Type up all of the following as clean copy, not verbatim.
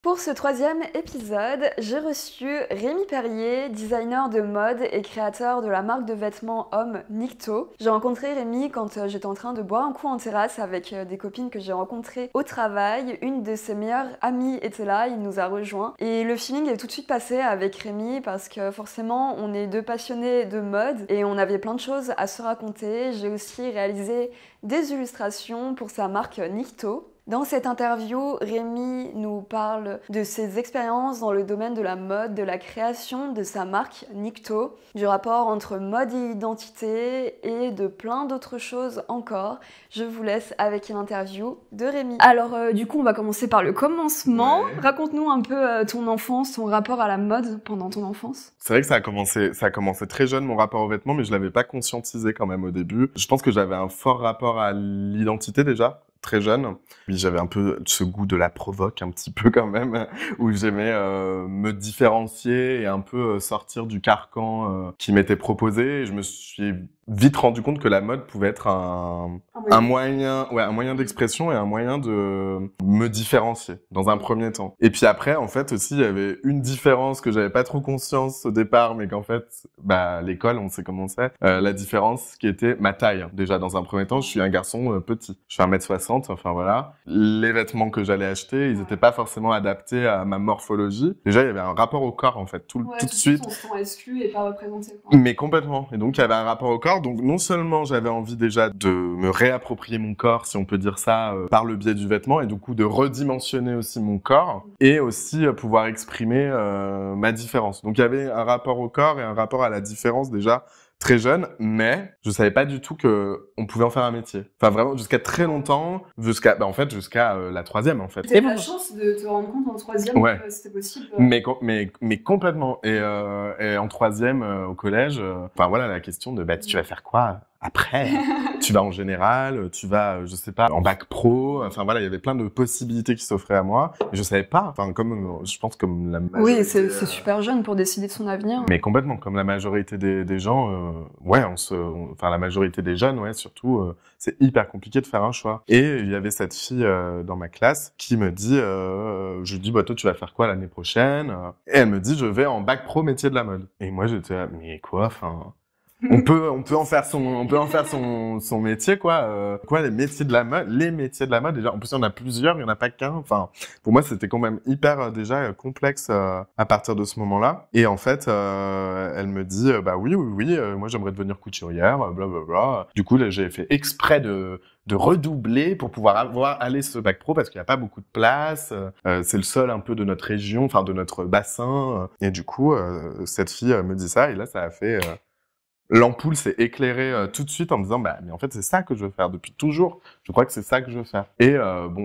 Pour ce troisième épisode, j'ai reçu Rémi Perrier, designer de mode et créateur de la marque de vêtements hommes Nikto. J'ai rencontré Rémi quand j'étais en train de boire un coup en terrasse avec des copines que j'ai rencontrées au travail. Une de ses meilleures amies était là, il nous a rejoints. Et le feeling est tout de suite passé avec Rémi parce que forcément, on est deux passionnés de mode et on avait plein de choses à se raconter. J'ai aussi réalisé des illustrations pour sa marque Nikto. Dans cette interview, Rémi nous parle de ses expériences dans le domaine de la mode, de la création de sa marque Nikto, du rapport entre mode et identité et de plein d'autres choses encore. Je vous laisse avec l'interview de Rémi. Alors du coup, on va commencer par le commencement. Ouais. Raconte-nous un peu ton enfance, ton rapport à la mode pendant ton enfance. C'est vrai que ça a commencé très jeune, mon rapport aux vêtements, mais je l'avais pas conscientisé quand même au début. Je pense que j'avais un fort rapport à l'identité déjà, très jeune. Puis j'avais un peu ce goût de la provoque, un petit peu quand même, où j'aimais me différencier et un peu sortir du carcan qui m'était proposé. Et je me suis vite rendu compte que la mode pouvait être un moyen d'expression et un moyen de me différencier dans un premier temps. Et puis après, en fait, aussi, il y avait une différence que j'avais pas trop conscience au départ, mais qu'en fait, l'école, on sait comment c'est, la différence qui était ma taille. Déjà, dans un premier temps, je suis un garçon petit. Je fais 1m60, enfin voilà. Les vêtements que j'allais acheter, ils étaient pas forcément adaptés à ma morphologie. Déjà, il y avait un rapport au corps, en fait, tout de suite. On se sent exclu et pas représenté, quoi. Mais complètement. Et donc, il y avait un rapport au corps. Donc, non seulement j'avais envie déjà de me réapproprier mon corps, si on peut dire ça, par le biais du vêtement, et du coup de redimensionner aussi mon corps, et aussi pouvoir exprimer ma différence. Donc, il y avait un rapport au corps et un rapport à la différence déjà très jeune, mais je savais pas du tout que on pouvait en faire un métier. Enfin, vraiment, jusqu'à très longtemps, jusqu'à la troisième, en fait. T'as eu la chance de te rendre compte en troisième que c'était possible. Mais complètement. Et en troisième, au collège, voilà, la question de, tu vas faire quoi après? Tu vas en général, tu vas, je sais pas, en bac pro. Enfin, voilà, il y avait plein de possibilités qui s'offraient à moi. Et je savais pas. Enfin, je pense comme la majorité. Oui, c'est super jeune pour décider de son avenir. Mais complètement, comme la majorité des gens, la majorité des jeunes, ouais, surtout, c'est hyper compliqué de faire un choix. Et il y avait cette fille dans ma classe qui me dit, je lui dis, toi, tu vas faire quoi l'année prochaine? Et elle me dit, je vais en bac pro métier de la mode. Et moi, j'étais là, mais quoi, enfin... On peut en faire son métier, quoi. Les métiers de la mode, déjà. En plus, il y en a plusieurs, il y en a pas qu'un. Enfin, pour moi, c'était quand même hyper, déjà, complexe, à partir de ce moment-là. Et en fait, elle me dit, oui, moi, j'aimerais devenir couturière, blablabla. Du coup, là, j'ai fait exprès de redoubler pour pouvoir aller ce bac pro parce qu'il n'y a pas beaucoup de place. C'est le seul un peu de notre région, enfin, de notre bassin. Et du coup, cette fille me dit ça, et là, ça a fait, l'ampoule s'est éclairée tout de suite en me disant mais en fait c'est ça que je veux faire depuis toujours. Je crois que c'est ça que je veux faire. Et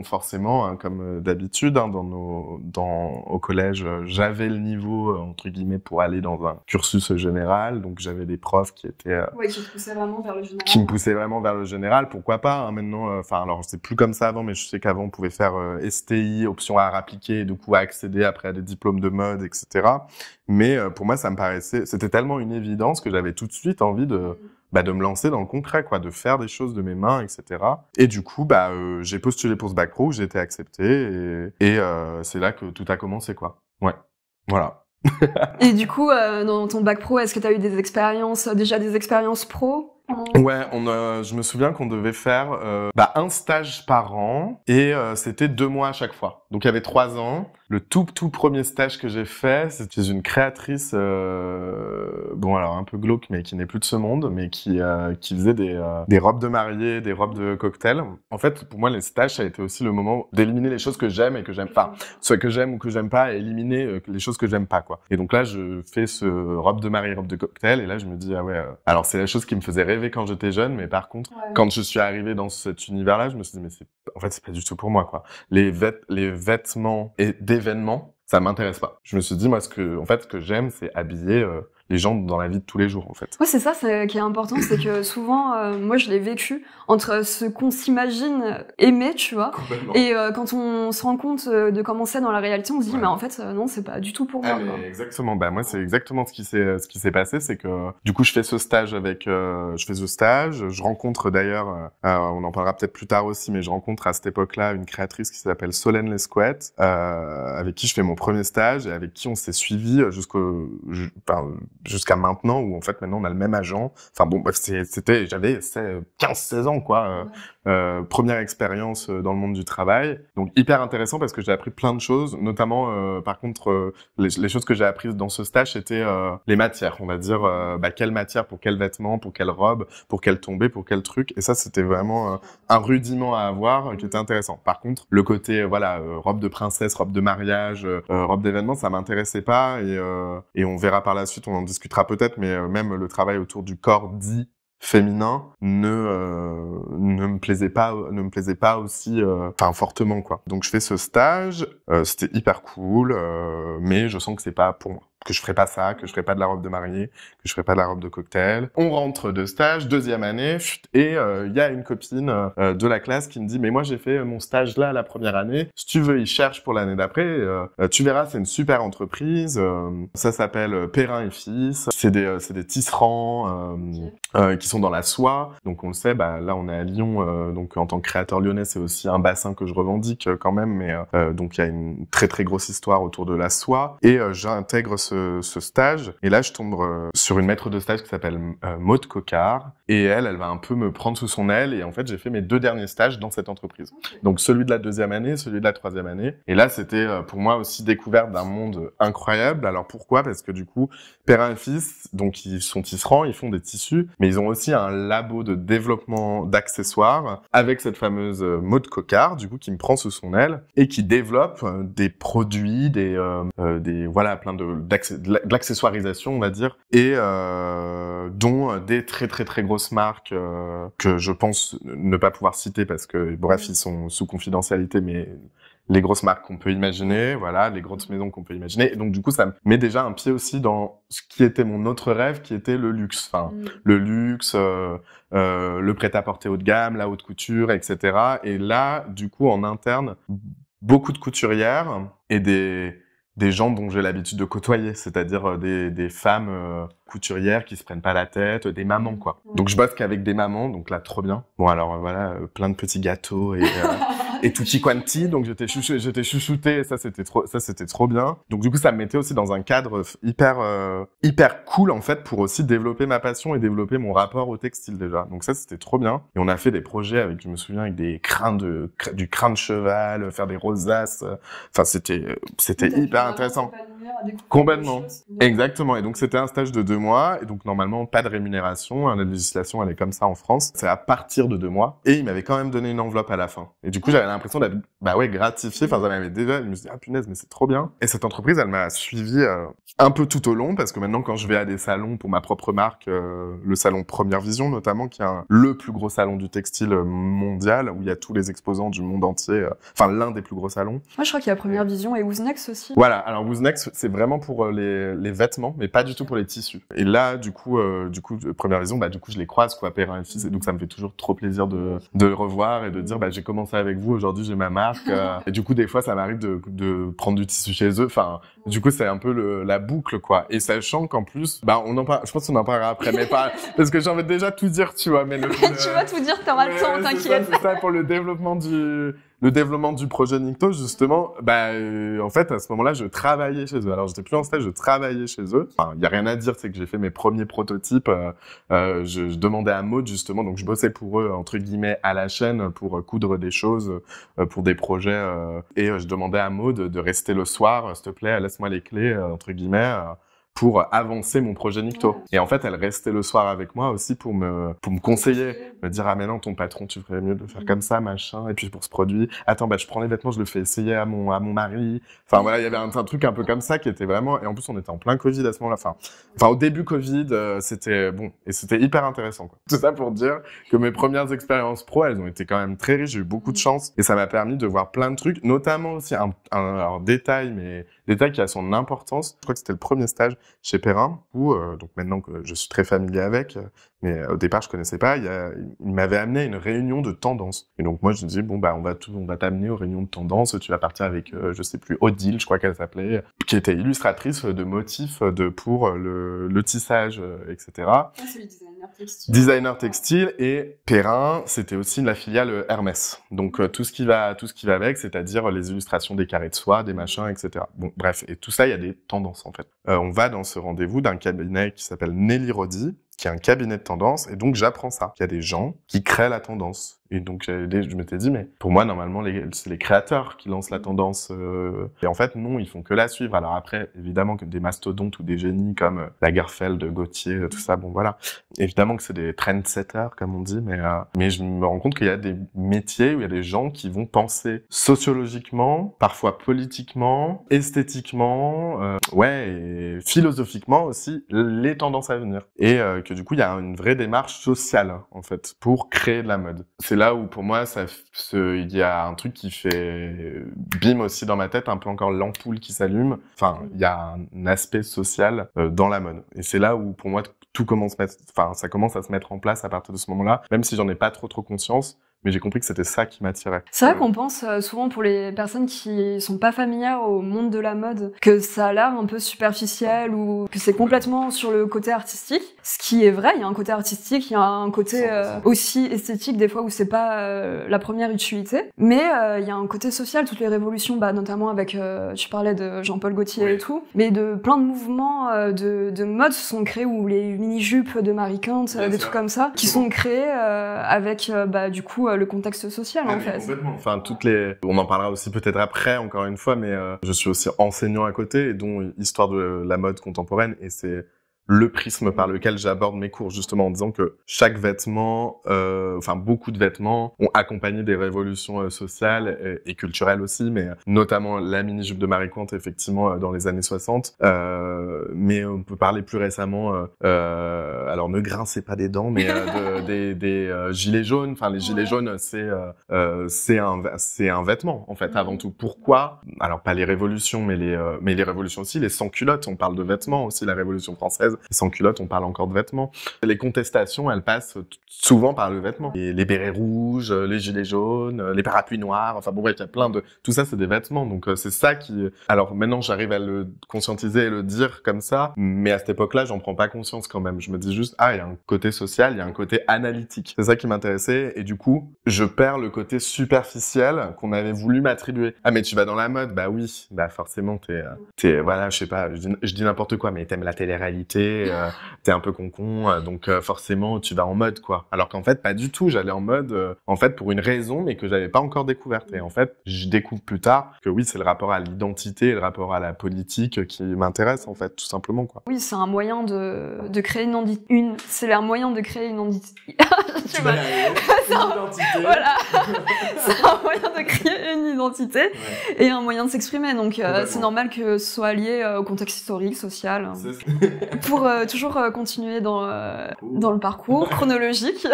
forcément comme d'habitude au collège j'avais le niveau entre guillemets pour aller dans un cursus général, donc j'avais des profs qui étaient qui te poussaient vraiment vers le général. Qui me poussaient vraiment vers le général, pourquoi pas hein, maintenant alors c'est plus comme ça avant, mais je sais qu'avant on pouvait faire STI, option art appliqué, et du coup accéder après à des diplômes de mode, etc. Mais pour moi, ça me paraissait, c'était tellement une évidence que j'avais tout de suite envie de me lancer dans le concret, quoi, de faire des choses de mes mains, etc. Et du coup, j'ai postulé pour ce bac pro, j'ai été accepté, et c'est là que tout a commencé, quoi. Ouais, voilà. Et du coup, dans ton bac pro, est-ce que tu as eu des expériences pro? Ouais, je me souviens qu'on devait faire un stage par an, et c'était 2 mois à chaque fois. Donc il y avait 3 ans. Le tout premier stage que j'ai fait, c'était chez une créatrice, alors un peu glauque, mais qui n'est plus de ce monde, mais qui faisait des robes de mariée, des robes de cocktail. En fait, pour moi, les stages, ça a été aussi le moment d'éliminer les choses que j'aime et que j'aime pas. Soit que j'aime ou que j'aime pas, et éliminer les choses que j'aime pas, quoi. Et donc là, je fais ce robe de mariée, robe de cocktail, et là, je me dis, alors c'est la chose qui me faisait rêver quand j'étais jeune, mais par contre, quand je suis arrivé dans cet univers-là, je me suis dit, mais c'est pas du tout pour moi, quoi. Les vêtements et d'événements, ça m'intéresse pas. Je me suis dit, moi, ce que j'aime, c'est habiller les gens dans la vie de tous les jours, en fait. Ouais, c'est ça, qui est important, c'est que souvent, moi, je l'ai vécu entre ce qu'on s'imagine aimer, tu vois, et quand on se rend compte de comment c'est dans la réalité, on se dit, mais en fait, non, c'est pas du tout pour moi. Quoi. Exactement. Bah moi, c'est exactement ce qui s'est passé, c'est que du coup, je fais ce stage, je rencontre d'ailleurs, on en parlera peut-être plus tard aussi, mais je rencontre à cette époque-là une créatrice qui s'appelle Solène Lescouette, avec qui je fais mon premier stage et avec qui on s'est suivi jusqu'à maintenant, où en fait maintenant on a le même agent. Enfin bon, bref, j'avais 15-16 ans, quoi. Première expérience dans le monde du travail, donc hyper intéressant parce que j'ai appris plein de choses, notamment par contre les choses que j'ai apprises dans ce stage c'était les matières, on va dire quelle matière pour quel vêtement, pour quelle robe, pour quelle tombée, pour quel truc, et ça c'était vraiment un rudiment à avoir qui était intéressant. Par contre le côté robe de princesse, robe de mariage, robe d'événement, ça m'intéressait pas, et on verra par la suite, on en discutera peut-être, mais même le travail autour du corps dit féminin ne me plaisait pas aussi fortement, quoi. Donc je fais ce stage, c'était hyper cool, mais je sens que c'est pas pour moi, que je ferai pas ça, que je ferai pas de la robe de mariée, que je ferai pas de la robe de cocktail. On rentre de stage, deuxième année, et il y a une copine de la classe qui me dit, mais moi j'ai fait mon stage là la première année, si tu veux, il cherche pour l'année d'après, tu verras, c'est une super entreprise, ça s'appelle Perrin et Fils, c'est des tisserands qui sont dans la soie, donc on le sait, là on est à Lyon, donc en tant que créateur lyonnais, c'est aussi un bassin que je revendique quand même, mais donc il y a une très très grosse histoire autour de la soie, et j'intègre ce stage, et là je tombe sur une maître de stage qui s'appelle Maude Cocard, et elle va un peu me prendre sous son aile, et en fait j'ai fait mes 2 derniers stages dans cette entreprise. Donc celui de la deuxième année, celui de la troisième année, et là c'était pour moi aussi découverte d'un monde incroyable. Alors pourquoi? Parce que du coup, Perrin et Fils, donc ils sont tisserands, ils font des tissus, mais ils ont aussi un labo de développement d'accessoires avec cette fameuse Maude Cocard, du coup qui me prend sous son aile et qui développe des produits, plein de l'accessoirisation, on va dire, et dont des très très très grosses marques que je pense ne pas pouvoir citer parce que bref, ils sont sous confidentialité, mais les grosses marques qu'on peut imaginer, les grosses maisons qu'on peut imaginer. Et donc, du coup, ça me met déjà un pied aussi dans ce qui était mon autre rêve, qui était le luxe. Le luxe, le prêt-à-porter haut de gamme, la haute couture, etc. Et là, du coup, en interne, beaucoup de couturières et des gens dont j'ai l'habitude de côtoyer, c'est-à-dire des femmes couturières qui se prennent pas la tête, des mamans, quoi. Donc, je bosse qu'avec des mamans, donc là, trop bien. Bon, alors, plein de petits gâteaux et tutti quanti, donc j'étais chouchouté, et ça c'était trop bien. Donc du coup ça me mettait aussi dans un cadre hyper cool en fait, pour aussi développer ma passion et développer mon rapport au textile déjà. Donc ça c'était trop bien. Et on a fait des projets avec, je me souviens, avec des du crin de cheval, faire des rosaces. Enfin c'était hyper intéressant. Complètement. Exactement. Et donc c'était un stage de 2 mois, et donc normalement pas de rémunération. La législation elle est comme ça en France. C'est à partir de 2 mois. Et il m'avait quand même donné une enveloppe à la fin. Et du coup j'avais l'impression d'être gratifié. Enfin ça m'avait déjà. Je me suis dit punaise, mais c'est trop bien. Et cette entreprise elle m'a suivi un peu tout au long, parce que maintenant quand je vais à des salons pour ma propre marque, le salon Première Vision notamment, qui est le plus gros salon du textile mondial, où il y a tous les exposants du monde entier. Enfin l'un des plus gros salons. Moi je crois qu'il y a Première Vision et Wooznex aussi. Voilà. Alors Wooznex c'est vraiment pour les vêtements, mais pas du tout pour les tissus. Et là, du coup, Première Vision, du coup, je les croise, quoi, Perrin et Fils, et donc ça me fait toujours trop plaisir de le revoir et de dire, j'ai commencé avec vous, aujourd'hui j'ai ma marque, et du coup, des fois, ça m'arrive de prendre du tissu chez eux. Enfin, du coup, c'est un peu la boucle, quoi. Et sachant qu'en plus, on en parle, je pense qu'on en parlera après, mais pas, parce que j'ai envie de déjà tout dire, tu vois, mais tu vas tout dire, t'auras le temps, t'inquiète. C'est ça pour le développement du projet Nikto, justement, en fait, à ce moment-là, je travaillais chez eux. Alors, j'étais plus en stage, je travaillais chez eux. Enfin, il y a rien à dire, c'est que j'ai fait mes premiers prototypes. Je demandais à Maude, justement, donc je bossais pour eux, entre guillemets, à la chaîne, pour coudre des choses, pour des projets. Et je demandais à Maude de rester le soir, s'il te plaît, laisse-moi les clés, entre guillemets, pour avancer mon projet Nikto. Et en fait, elle restait le soir avec moi aussi pour me conseiller, me dire mais non, ton patron, tu ferais mieux de faire comme ça, machin. Et puis pour ce produit, attends, je prends les vêtements, je le fais essayer à mon mari. Enfin voilà, il y avait un truc un peu comme ça qui était vraiment. Et en plus, on était en plein Covid à ce moment-là. Enfin au début Covid, c'était bon, et c'était hyper intéressant, quoi. Tout ça pour dire que mes premières expériences pro, elles ont été quand même très riches. J'ai eu beaucoup de chance, et ça m'a permis de voir plein de trucs, notamment aussi un détail qui a son importance. Je crois que c'était le premier stage. chez Perrin, où donc maintenant que je suis très familier avec, mais au départ je connaissais pas, il m'avait amené à une réunion de tendance. Et donc moi je me disais bon bah on va t'amener aux réunions de tendance, tu vas partir avec je sais plus Odile, je crois qu'elle s'appelait, qui était illustratrice de motifs pour le tissage, etc. Ah, c'est le designer textile. Designer textile, et Perrin, c'était aussi la filiale Hermès. Donc tout ce qui va avec, c'est-à-dire les illustrations des carrés de soie, des machins, etc. Bon bref, et tout ça, il y a des tendances en fait. On va dans ce rendez-vous d'un cabinet qui s'appelle Nelly Rodi, qui est un cabinet de tendance, et donc j'apprends ça. Il y a des gens qui créent la tendance. Et donc je m'étais dit, mais pour moi, normalement, c'est les créateurs qui lancent la tendance. Et en fait, non, ils font que la suivre. Alors après, évidemment que des mastodontes ou des génies comme Lagerfeld, Gauthier, tout ça, bon voilà. Évidemment que c'est des trendsetters, comme on dit, mais je me rends compte qu'il y a des métiers où il y a des gens qui vont penser sociologiquement, parfois politiquement, esthétiquement, et philosophiquement aussi, les tendances à venir. Et que du coup, il y a une vraie démarche sociale, en fait, pour créer de la mode. C'est là où, pour moi, il y a un truc qui fait bim aussi dans ma tête, un peu encore l'ampoule qui s'allume. Enfin, il y a un aspect social dans la mode. Et c'est là où, pour moi, ça commence à se mettre en place à partir de ce moment-là, même si j'en ai pas trop conscience. Mais j'ai compris que c'était ça qui m'attirait. C'est vrai qu'on pense souvent pour les personnes qui sont pas familières au monde de la mode que ça a l'air un peu superficiel ou que c'est complètement sur le côté artistique. Ce qui est vrai, il y a un côté artistique, il y a un côté aussi esthétique des fois où c'est pas la première utilité. Mais il y a un côté social, toutes les révolutions, notamment avec, tu parlais de Jean-Paul Gaultier et tout, mais de plein de mouvements de mode se sont créés, ou les mini-jupes de Marie Quint, des trucs comme ça, qui sont créés avec du coup le contexte social en fait. Complètement. Enfin, on en parlera aussi peut-être après, encore une fois, mais je suis aussi enseignant à côté, et dont Histoire de la mode contemporaine, et c'est le prisme par lequel j'aborde mes cours, justement en disant que chaque vêtement, beaucoup de vêtements ont accompagné des révolutions sociales et culturelles aussi, mais notamment la mini-jupe de Marie Quant, effectivement, dans les années 60. Mais on peut parler plus récemment, alors ne grincez pas des dents, mais des gilets jaunes. Enfin, les gilets jaunes, c'est un vêtement, en fait, avant tout. Pourquoi? Alors, pas les révolutions, mais les révolutions aussi, les sans-culottes. On parle de vêtements aussi, la Révolution française. Sans culotte, on parle encore de vêtements. Les contestations, elles passent souvent par le vêtement. Et les bérets rouges, les gilets jaunes, les parapluies noirs, enfin bon, bref, il y a plein de... Tout ça, c'est des vêtements. Donc c'est ça qui... Alors maintenant, j'arrive à le conscientiser et le dire comme ça, mais à cette époque-là, j'en prends pas conscience quand même. Je me dis juste, il y a un côté social, il y a un côté analytique. C'est ça qui m'intéressait, et du coup, je perds le côté superficiel qu'on avait voulu m'attribuer. Ah, mais tu vas dans la mode? Bah oui, forcément, t'es voilà, je sais pas, je dis n'importe quoi, mais t'aimes la télé-réalité, t'es un peu con, donc forcément tu vas en mode quoi. Alors qu'en fait pas du tout, j'allais en mode en fait pour une raison, mais que j'avais pas encore découverte. Et en fait je découvre plus tard que oui, c'est le rapport à l'identité, le rapport à la politique qui m'intéresse en fait, tout simplement quoi. Oui, c'est un moyen de créer c'est un moyen de créer une identité. Voilà. C'est un moyen de créer une identité et un moyen de s'exprimer. Donc c'est normal que ce soit lié au contexte historique, social. Pour toujours continuer dans le parcours chronologique.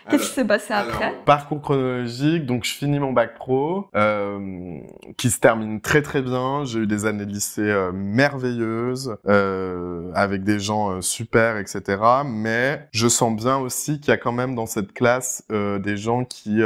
Qu'est-ce qui s'est passé après? Parcours chronologique, donc je finis mon bac pro, qui se termine très très bien. J'ai eu des années de lycée merveilleuses, avec des gens super, etc. Mais je sens bien aussi qu'il y a quand même dans cette classe des gens qui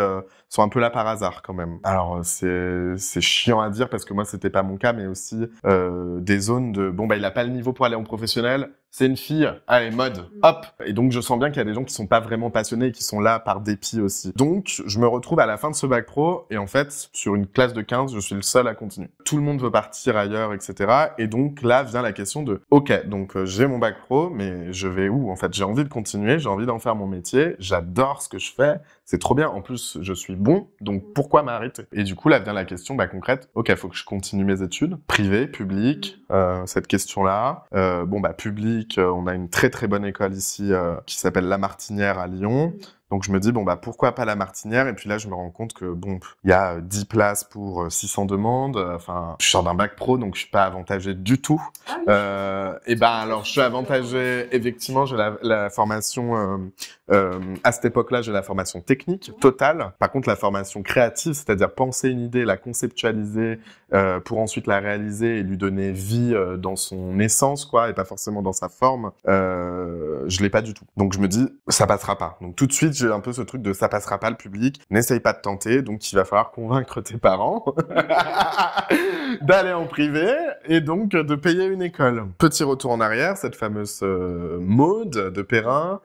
sont un peu là par hasard quand même. Alors c'est chiant à dire parce que moi c'était pas mon cas, mais aussi des zones de il a pas le niveau pour aller en professionnel, c'est une fille, allez mode, hop. Et donc je sens bien qu'il y a des gens qui sont pas vraiment passionnés et qui sont là par dépit aussi. Donc je me retrouve à la fin de ce bac pro, et en fait sur une classe de 15, je suis le seul à continuer. Tout le monde veut partir ailleurs, etc. Et donc là vient la question de ok, donc j'ai mon bac pro, mais je vais où? En fait j'ai envie de continuer, j'ai envie d'en faire mon métier, j'adore ce que je fais, c'est trop bien, en plus je suis bon, donc pourquoi m'arrêter? Et du coup là vient la question concrète, ok, faut que je continue mes études, privé, public, cette question-là. Public, on a une très très bonne école ici qui s'appelle La Martinière à Lyon, Donc je me dis, bon, bah pourquoi pas la Martinière? Et puis là, je me rends compte que, bon, il y a 10 places pour 600 demandes. Enfin, je sors d'un bac pro, donc je suis pas avantagé du tout. Et ben alors, je suis avantagé, effectivement, j'ai la formation... à cette époque-là, j'ai la formation technique totale. Par contre, la formation créative, c'est-à-dire penser une idée, la conceptualiser pour ensuite la réaliser et lui donner vie dans son essence, quoi, et pas forcément dans sa forme, je l'ai pas du tout. Donc je me dis, ça passera pas. Donc tout de suite, j'ai un peu ce truc de ça passera pas le public, n'essaye pas de tenter, donc il va falloir convaincre tes parents d'aller en privé et donc de payer une école. Petit retour en arrière, cette fameuse Maude de Perrin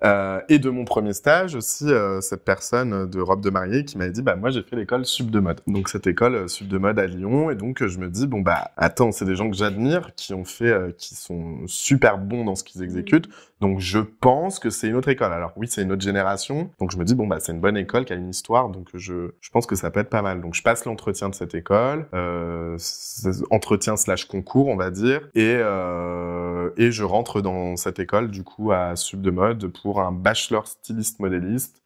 et de mon premier stage aussi, cette personne de robe de mariée qui m'avait dit, bah moi j'ai fait l'école Sup de mode. Donc cette école Sup de mode à Lyon, et donc je me dis, bon bah attends, c'est des gens que j'admire, qui ont fait, qui sont super bons dans ce qu'ils exécutent, donc je pense que c'est une autre école. Alors oui, c'est une autre génération, donc je me dis, bon bah c'est une bonne école qui a une histoire, donc je pense que ça peut être pas mal. Donc je passe l'entretien de cette école, entretien / concours on va dire, et je rentre dans cette école du coup à Sup de mode pour un bachelor styliste modéliste,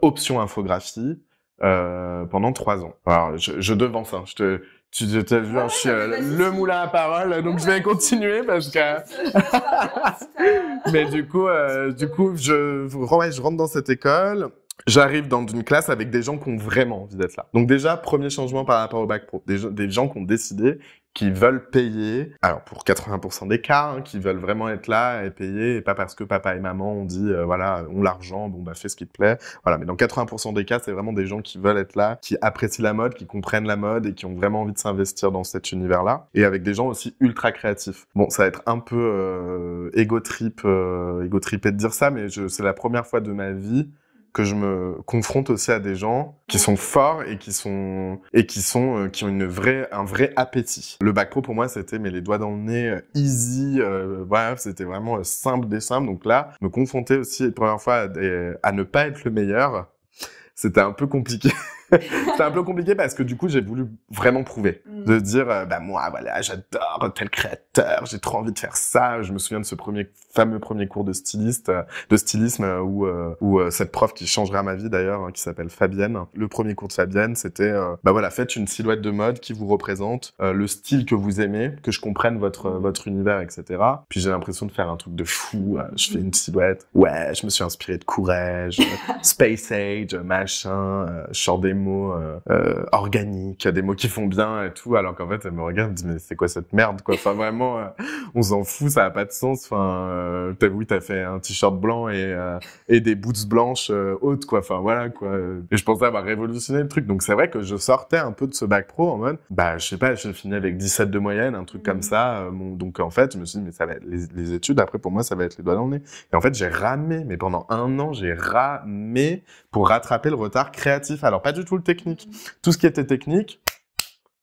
option infographie, pendant 3 ans. Alors je devance, hein, tu t'as vu, je suis le moulin à parole, donc je vais continuer parce que... Mais du coup, je rentre dans cette école. J'arrive dans une classe avec des gens qui ont vraiment envie d'être là. Donc déjà, premier changement par rapport au bac pro. Des gens qui ont décidé, qui veulent payer, alors pour 80% des cas, hein, qui veulent vraiment être là et payer, et pas parce que papa et maman ont dit, voilà, ont l'argent, bon bah fais ce qui te plaît. Voilà, mais dans 80% des cas, c'est vraiment des gens qui veulent être là, qui apprécient la mode, qui comprennent la mode et qui ont vraiment envie de s'investir dans cet univers-là. Et avec des gens aussi ultra créatifs. Bon, ça va être un peu égo-tripé de dire ça, mais c'est la première fois de ma vie que je me confronte aussi à des gens qui sont forts et qui ont un vrai appétit. Le bac pro pour moi c'était les doigts dans le nez, easy, voilà, c'était vraiment simple des simples. Donc là, me confronter aussi la première fois à ne pas être le meilleur, c'était un peu compliqué. C'était un peu compliqué parce que du coup, j'ai voulu vraiment prouver. De dire, bah moi, voilà, j'adore tel créateur, j'ai trop envie de faire ça. Je me souviens de ce fameux premier cours de stylisme où cette prof qui changera ma vie d'ailleurs, hein, qui s'appelle Fabienne. Le premier cours de Fabienne, c'était, bah voilà, faites une silhouette de mode qui vous représente, le style que vous aimez, que je comprenne votre univers, etc. Puis j'ai l'impression de faire un truc de fou. Je fais une silhouette. Ouais, je me suis inspiré de Courrèges, Space Age, machin, je sors des mots organiques, des mots qui font bien et tout, alors qu'en fait elle me regarde et me dit mais c'est quoi cette merde quoi, enfin vraiment on s'en fout, ça a pas de sens, enfin t'as fait un t-shirt blanc et des boots blanches hautes quoi, enfin voilà quoi, et je pensais avoir révolutionné le truc. Donc c'est vrai que je sortais un peu de ce bac pro en mode bah je sais pas, je finis avec 17 de moyenne, un truc comme ça, donc en fait je me suis dit mais ça va être les études après pour moi ça va être les doigts dans le nez, et en fait j'ai ramé, mais pendant 1 an j'ai ramé pour rattraper le retard créatif. Alors pas du tout le technique, tout ce qui était technique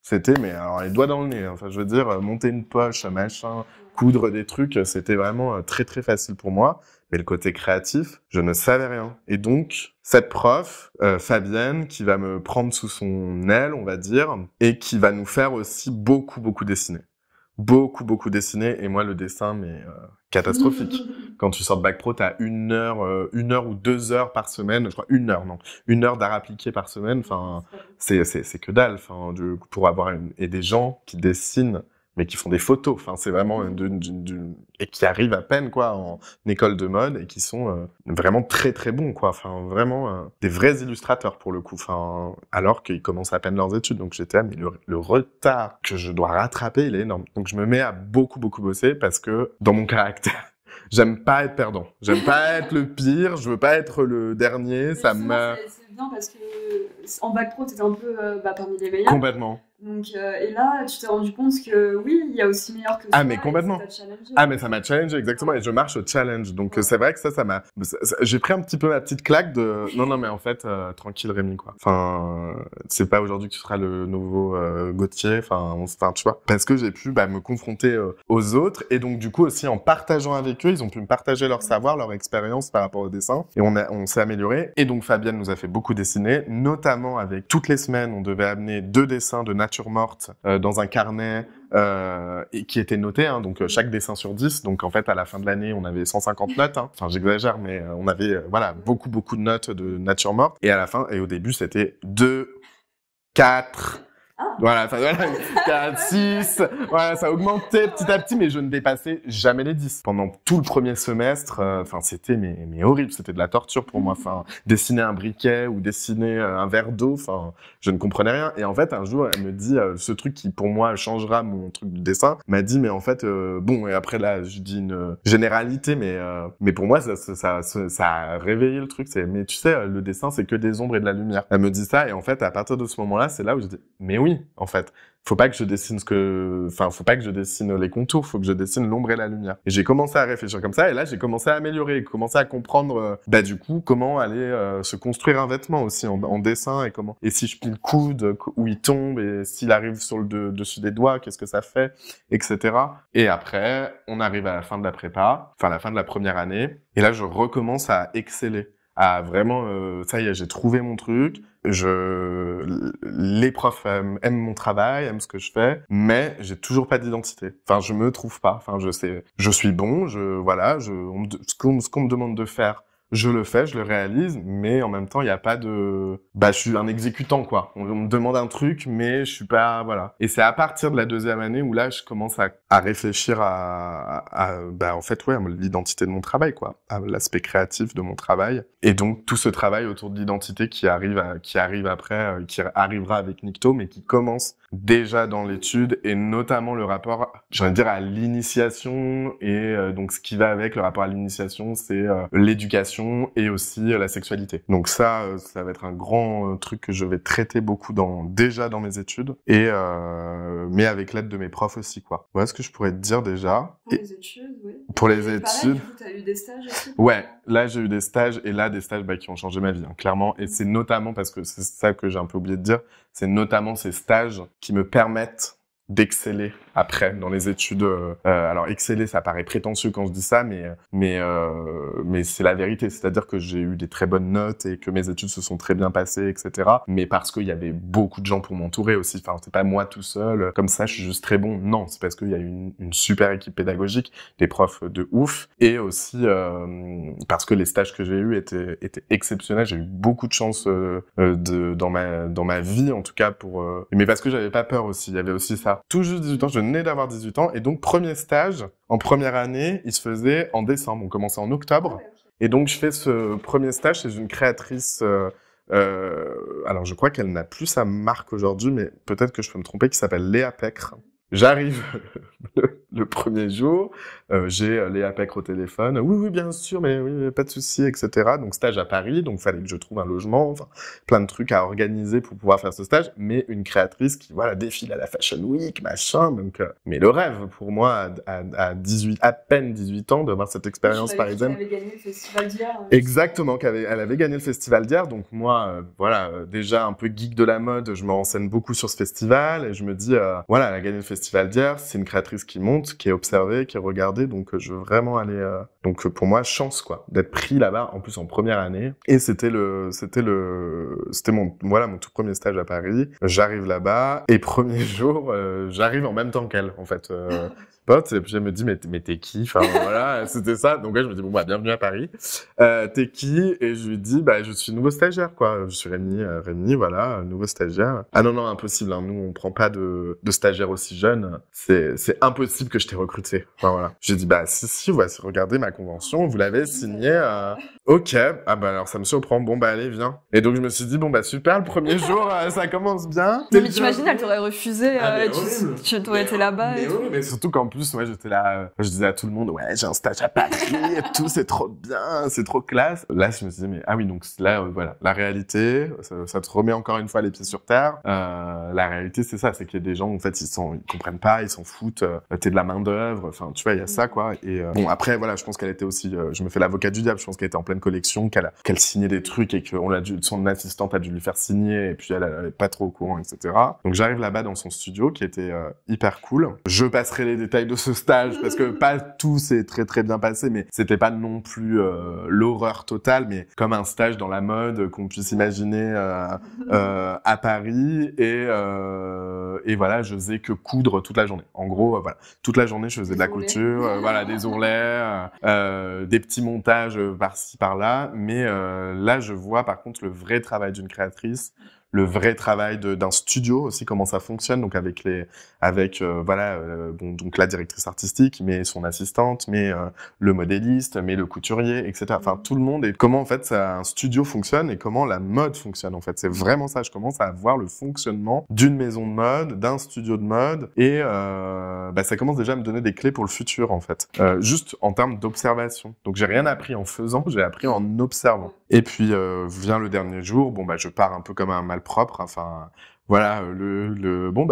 c'était mais alors les doigts dans le nez, enfin je veux dire monter une poche, machin, coudre des trucs, c'était vraiment très très facile pour moi, mais le côté créatif, je ne savais rien. Et donc cette prof, Fabienne, qui va me prendre sous son aile, on va dire, et qui va nous faire aussi beaucoup dessiner. Beaucoup dessiner, et moi le dessin mais catastrophique. Quand tu sors de bac pro, t'as 1 heure ou 2 heures par semaine, je crois 1 heure, non, 1 heure d'art appliqué par semaine, enfin c'est que dalle, enfin pour avoir et des gens qui dessinent mais qui font des photos, enfin c'est vraiment et qui arrivent à peine quoi en école de mode et qui sont vraiment très très bons quoi, enfin vraiment des vrais illustrateurs pour le coup, enfin alors qu'ils commencent à peine leurs études. Donc j'étais mais le retard que je dois rattraper il est énorme. Donc je me mets à beaucoup bosser parce que dans mon caractère j'aime pas être perdant, j'aime pas être le pire, je veux pas être le dernier, ça me... C'est bien parce que en bac pro t'étais un peu parmi les meilleurs. Complètement. Donc, et là, tu t'es rendu compte que oui, il y a aussi meilleur que ça. Ah, mais complètement. Ah, mais ça m'a challengé, exactement. Et je marche au challenge. Donc, c'est vrai que ça m'a... J'ai pris un petit peu ma petite claque de... Non, mais en fait, tranquille, Rémi, quoi. Enfin, c'est pas aujourd'hui que tu seras le nouveau Gauthier. Enfin, tu vois. Parce que j'ai pu me confronter aux autres. Et donc, du coup, aussi, en partageant avec eux, ils ont pu me partager leur savoir, leur expérience par rapport au dessin. Et on s'est amélioré. Et donc, Fabienne nous a fait beaucoup dessiner. Notamment avec toutes les semaines, on devait amener 2 dessins de nature nature morte dans un carnet et qui était noté, hein, donc chaque dessin sur 10. Donc en fait, à la fin de l'année, on avait 150 notes. Hein. Enfin, j'exagère, mais on avait voilà beaucoup de notes de nature morte. Et à la fin, et au début, c'était 2, 4... Voilà, 4, 6, voilà, ça augmentait petit à petit, mais je ne dépassais jamais les 10. Pendant tout le premier semestre, c'était mais horrible, c'était de la torture pour moi. Enfin, dessiner un briquet ou dessiner un verre d'eau, enfin, je ne comprenais rien. Et en fait, un jour, elle me dit ce truc qui pour moi changera mon truc de dessin, m'a dit mais en fait bon, et après là, je dis une généralité, mais pour moi ça a réveillé le truc. C'est mais tu sais, le dessin c'est que des ombres et de la lumière. Elle me dit ça et en fait, à partir de ce moment-là, c'est là où je dis mais oui. En fait, faut pas que je dessine faut pas que je dessine les contours, faut que je dessine l'ombre et la lumière. Et j'ai commencé à réfléchir comme ça, et là j'ai commencé à améliorer, commencé à comprendre, du coup, comment aller se construire un vêtement aussi en dessin et si je plie le coude, où il tombe, et s'il arrive sur le dessus des doigts, qu'est-ce que ça fait, etc. Et après, on arrive à la fin de la prépa, enfin la fin de la première année, et là je recommence à exceller. À vraiment, ça y est, j'ai trouvé mon truc. Les profs aiment mon travail, aiment ce que je fais, mais j'ai toujours pas d'identité. Enfin, je me trouve pas. Enfin, je suis bon, ce qu'on me demande de faire, je le fais, je le réalise, mais en même temps, il y a pas de, je suis un exécutant, quoi. On me demande un truc, mais je suis pas, voilà. Et c'est à partir de la deuxième année où là, je commence à réfléchir en fait, ouais, à l'identité de mon travail, quoi. À l'aspect créatif de mon travail. Et donc, tout ce travail autour de l'identité qui arrive après, qui arrivera avec Nikto, mais qui commence déjà dans l'étude, et notamment le rapport, j'ai envie de dire, à l'initiation, et donc ce qui va avec le rapport à l'initiation, c'est l'éducation et aussi la sexualité. Donc ça va être un grand truc que je vais traiter beaucoup déjà dans mes études, et mais avec l'aide de mes profs aussi, quoi. Voilà ce que je pourrais te dire déjà. Pour les études, oui. Pour les et études. Pareil, du coup, t'as eu des stages aussi? Ouais, là j'ai eu des stages, et là des stages qui ont changé ma vie, hein, clairement. Et c'est notamment, parce que c'est ça que j'ai un peu oublié de dire, c'est notamment ces stages qui me permettent d'exceller après dans les études. Alors exceller, ça paraît prétentieux quand je dis ça, mais c'est la vérité. C'est-à-dire que j'ai eu des très bonnes notes et que mes études se sont très bien passées, etc. Mais parce qu'il y avait beaucoup de gens pour m'entourer aussi. Enfin, c'est pas moi tout seul. Comme ça, je suis juste très bon. Non, c'est parce qu'il y a eu une super équipe pédagogique, des profs de ouf, et aussi parce que les stages que j'ai eus étaient exceptionnels. J'ai eu beaucoup de chance dans ma vie, en tout cas mais parce que j'avais pas peur aussi. Il y avait aussi ça. Tout juste 18 ans, je venais d'avoir 18 ans, et donc premier stage, en première année, il se faisait en décembre, on commençait en octobre, et donc je fais ce premier stage chez une créatrice, alors je crois qu'elle n'a plus sa marque aujourd'hui, mais peut-être que je peux me tromper, qui s'appelle Léa Pecre. J'arrive le premier jour, j'ai Léa Pecre au téléphone. Oui, bien sûr, mais oui, pas de souci, etc. Donc stage à Paris, donc fallait que je trouve un logement, enfin plein de trucs à organiser pour pouvoir faire ce stage. Mais une créatrice qui défile à la Fashion Week, machin. Donc, mais le rêve pour moi à peine 18 ans d'avoir cette expérience parisienne. Elle avait gagné le Festival d'hier. Exactement, elle avait gagné le Festival d'hier. Donc moi, déjà un peu geek de la mode, je me renseigne beaucoup sur ce festival et je me dis, elle a gagné le Festival d'hier, c'est une créatrice qui monte, qui est observée, qui est regardée, donc je veux vraiment aller... Donc pour moi, chance, quoi, d'être pris là-bas, en plus en première année. Et c'était mon tout premier stage à Paris. J'arrive là-bas, et premier jour, j'arrive en même temps qu'elle, en fait. Pote, et puis elle me dit, mais t'es qui? Enfin, voilà, c'était ça. Donc là, je me dis, bienvenue à Paris. T'es qui? Et je lui dis, je suis nouveau stagiaire, quoi. Je suis Rémi, voilà, nouveau stagiaire. Ah non, impossible, hein. Nous, on prend pas de stagiaire aussi jeune. C'est impossible que je t'ai recruté. Enfin, voilà. J'ai dit, si, regardez ma convention, vous l'avez signée, ok. Alors ça me surprend. Bon, allez, viens. Et donc, je me suis dit, super, le premier jour, ça commence bien. Mais t'imagines, elle t'aurait refusé, tu aurais été là-bas. Mais surtout qu'en plus, moi, j'étais là, je disais à tout le monde, ouais, j'ai un stage à Paris et tout, c'est trop bien, c'est trop classe. Là, je me suis dit, mais oui, donc là, voilà, la réalité, ça te remet encore une fois les pieds sur terre. La réalité, c'est ça, c'est qu'il y a des gens, en fait, ils comprennent pas, ils s'en foutent, t'es de la main d'œuvre, enfin, tu vois, il y a ça, quoi. Et bon, après, voilà, je pense qu'elle était aussi, je me fais l'avocat du diable, je pense qu'elle était en pleine collection, qu'elle signait des trucs et que son assistante a dû lui faire signer et puis elle est pas trop au courant, etc. Donc j'arrive là-bas dans son studio qui était hyper cool. Je passerai les détails de ce stage parce que pas tout s'est très très bien passé, mais c'était pas non plus l'horreur totale, mais comme un stage dans la mode qu'on puisse imaginer à Paris et voilà, je faisais que coudre toute la journée. En gros, voilà, toute la journée je faisais de la couture, voilà, des ourlets, des petits montages par-ci par-là, mais là je vois par contre le vrai travail d'une créatrice, le vrai travail d'un studio aussi, comment ça fonctionne, donc avec donc la directrice artistique, mais son assistante, mais le modéliste, mais le couturier, etc. Enfin tout le monde, et comment en fait un studio fonctionne et comment la mode fonctionne en fait. C'est vraiment ça. Je commence à voir le fonctionnement d'une maison de mode, d'un studio de mode, et ça commence déjà à me donner des clés pour le futur en fait. Juste en termes d'observation. Donc j'ai rien appris en faisant, j'ai appris en observant. Et puis vient le dernier jour, je pars un peu comme un malpropre, enfin voilà,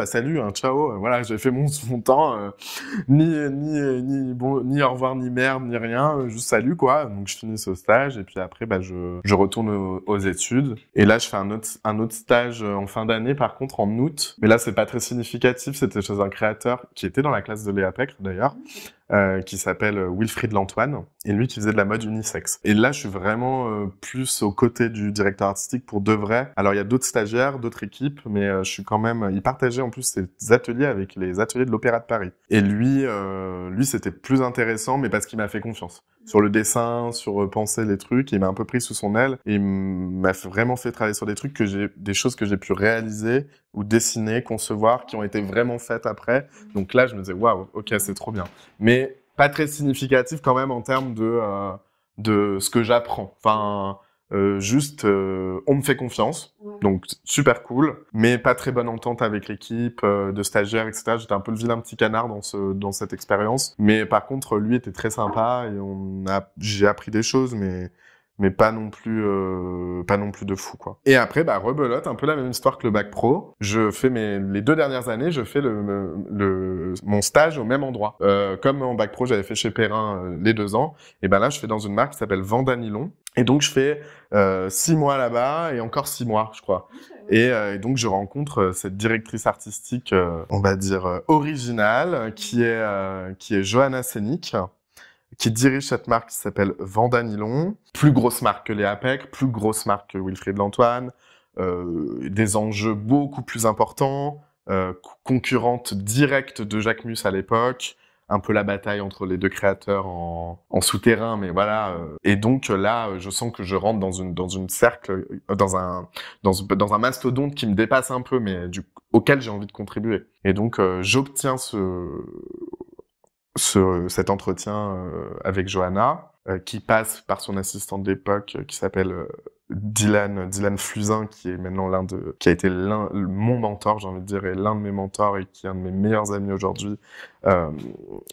salut, hein, ciao, voilà, j'ai fait mon temps, ni au revoir, ni merde, ni rien, juste salut quoi. Donc je finis ce stage et puis après je retourne aux études. Et là je fais un autre stage en fin d'année, par contre en août. Mais là c'est pas très significatif, c'était chez un créateur qui était dans la classe de Léa Pecre d'ailleurs. Qui s'appelle Wilfried Lantoine, et lui qui faisait de la mode unisexe. Et là, je suis vraiment plus aux côtés du directeur artistique pour de vrai. Alors, il y a d'autres stagiaires, d'autres équipes, mais je suis quand même... Il partageait en plus ses ateliers avec les ateliers de l'Opéra de Paris. Et lui, c'était plus intéressant, mais parce qu'il m'a fait confiance. Sur le dessin, sur penser les trucs, il m'a un peu pris sous son aile, et il m'a vraiment fait travailler sur des choses que j'ai pu réaliser, ou dessiner, concevoir, qui ont été vraiment faites après. Donc là, je me disais, waouh, ok, c'est trop bien. Mais pas très significatif quand même en termes de ce que j'apprends. Enfin, on me fait confiance, donc super cool, mais pas très bonne entente avec l'équipe de stagiaires, etc. J'étais un peu le vilain petit canard dans cette expérience. Mais par contre, lui était très sympa et j'ai appris des choses, mais pas non plus de fou quoi. Et après rebelote, un peu la même histoire que le bac pro. Je fais les 2 dernières années, je fais mon stage au même endroit. Comme en bac pro, j'avais fait chez Perrin les 2 ans, et là je fais dans une marque qui s'appelle Vanda Nylon. Et donc je fais 6 mois là-bas et encore 6 mois, je crois. Et donc je rencontre cette directrice artistique, on va dire originale, qui est Johanna Sénic, qui dirige cette marque qui s'appelle Vanda Nylon. Plus grosse marque que Léa Pecre, plus grosse marque que Wilfried Lantoine, des enjeux beaucoup plus importants, concurrente directe de Jacquemus à l'époque, un peu la bataille entre les 2 créateurs en souterrain, mais voilà. Et donc là, je sens que je rentre dans un mastodonte qui me dépasse un peu, mais auquel j'ai envie de contribuer. Et donc j'obtiens cet entretien avec Johanna, qui passe par son assistante d'époque qui s'appelle Dylan Fluzin, qui est maintenant qui a été mon mentor, j'ai envie de dire, et l'un de mes mentors et qui est un de mes meilleurs amis aujourd'hui,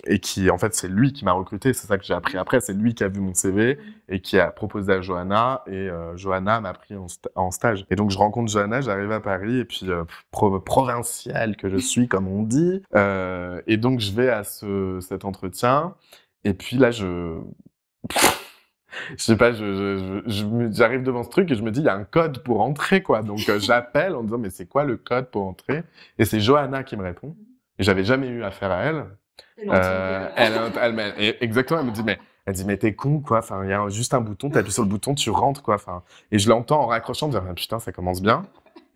et qui, en fait, c'est lui qui m'a recruté, c'est ça que j'ai appris après, c'est lui qui a vu mon CV et qui a proposé à Johanna, et Johanna m'a pris en stage. Et donc, je rencontre Johanna, j'arrive à Paris, et puis, provinciale que je suis, comme on dit, et donc, je vais à cet entretien, et puis là, je sais pas, j'arrive devant ce truc et je me dis, il y a un code pour entrer, quoi. Donc, j'appelle en disant, mais c'est quoi le code pour entrer? Et c'est Johanna qui me répond. Et j'avais jamais eu affaire à elle. Exactement, elle me dit, mais t'es con, quoi. Enfin, il y a juste un bouton, t'appuies sur le bouton, tu rentres, quoi. Enfin, et je l'entends en raccrochant, dire, putain, ça commence bien.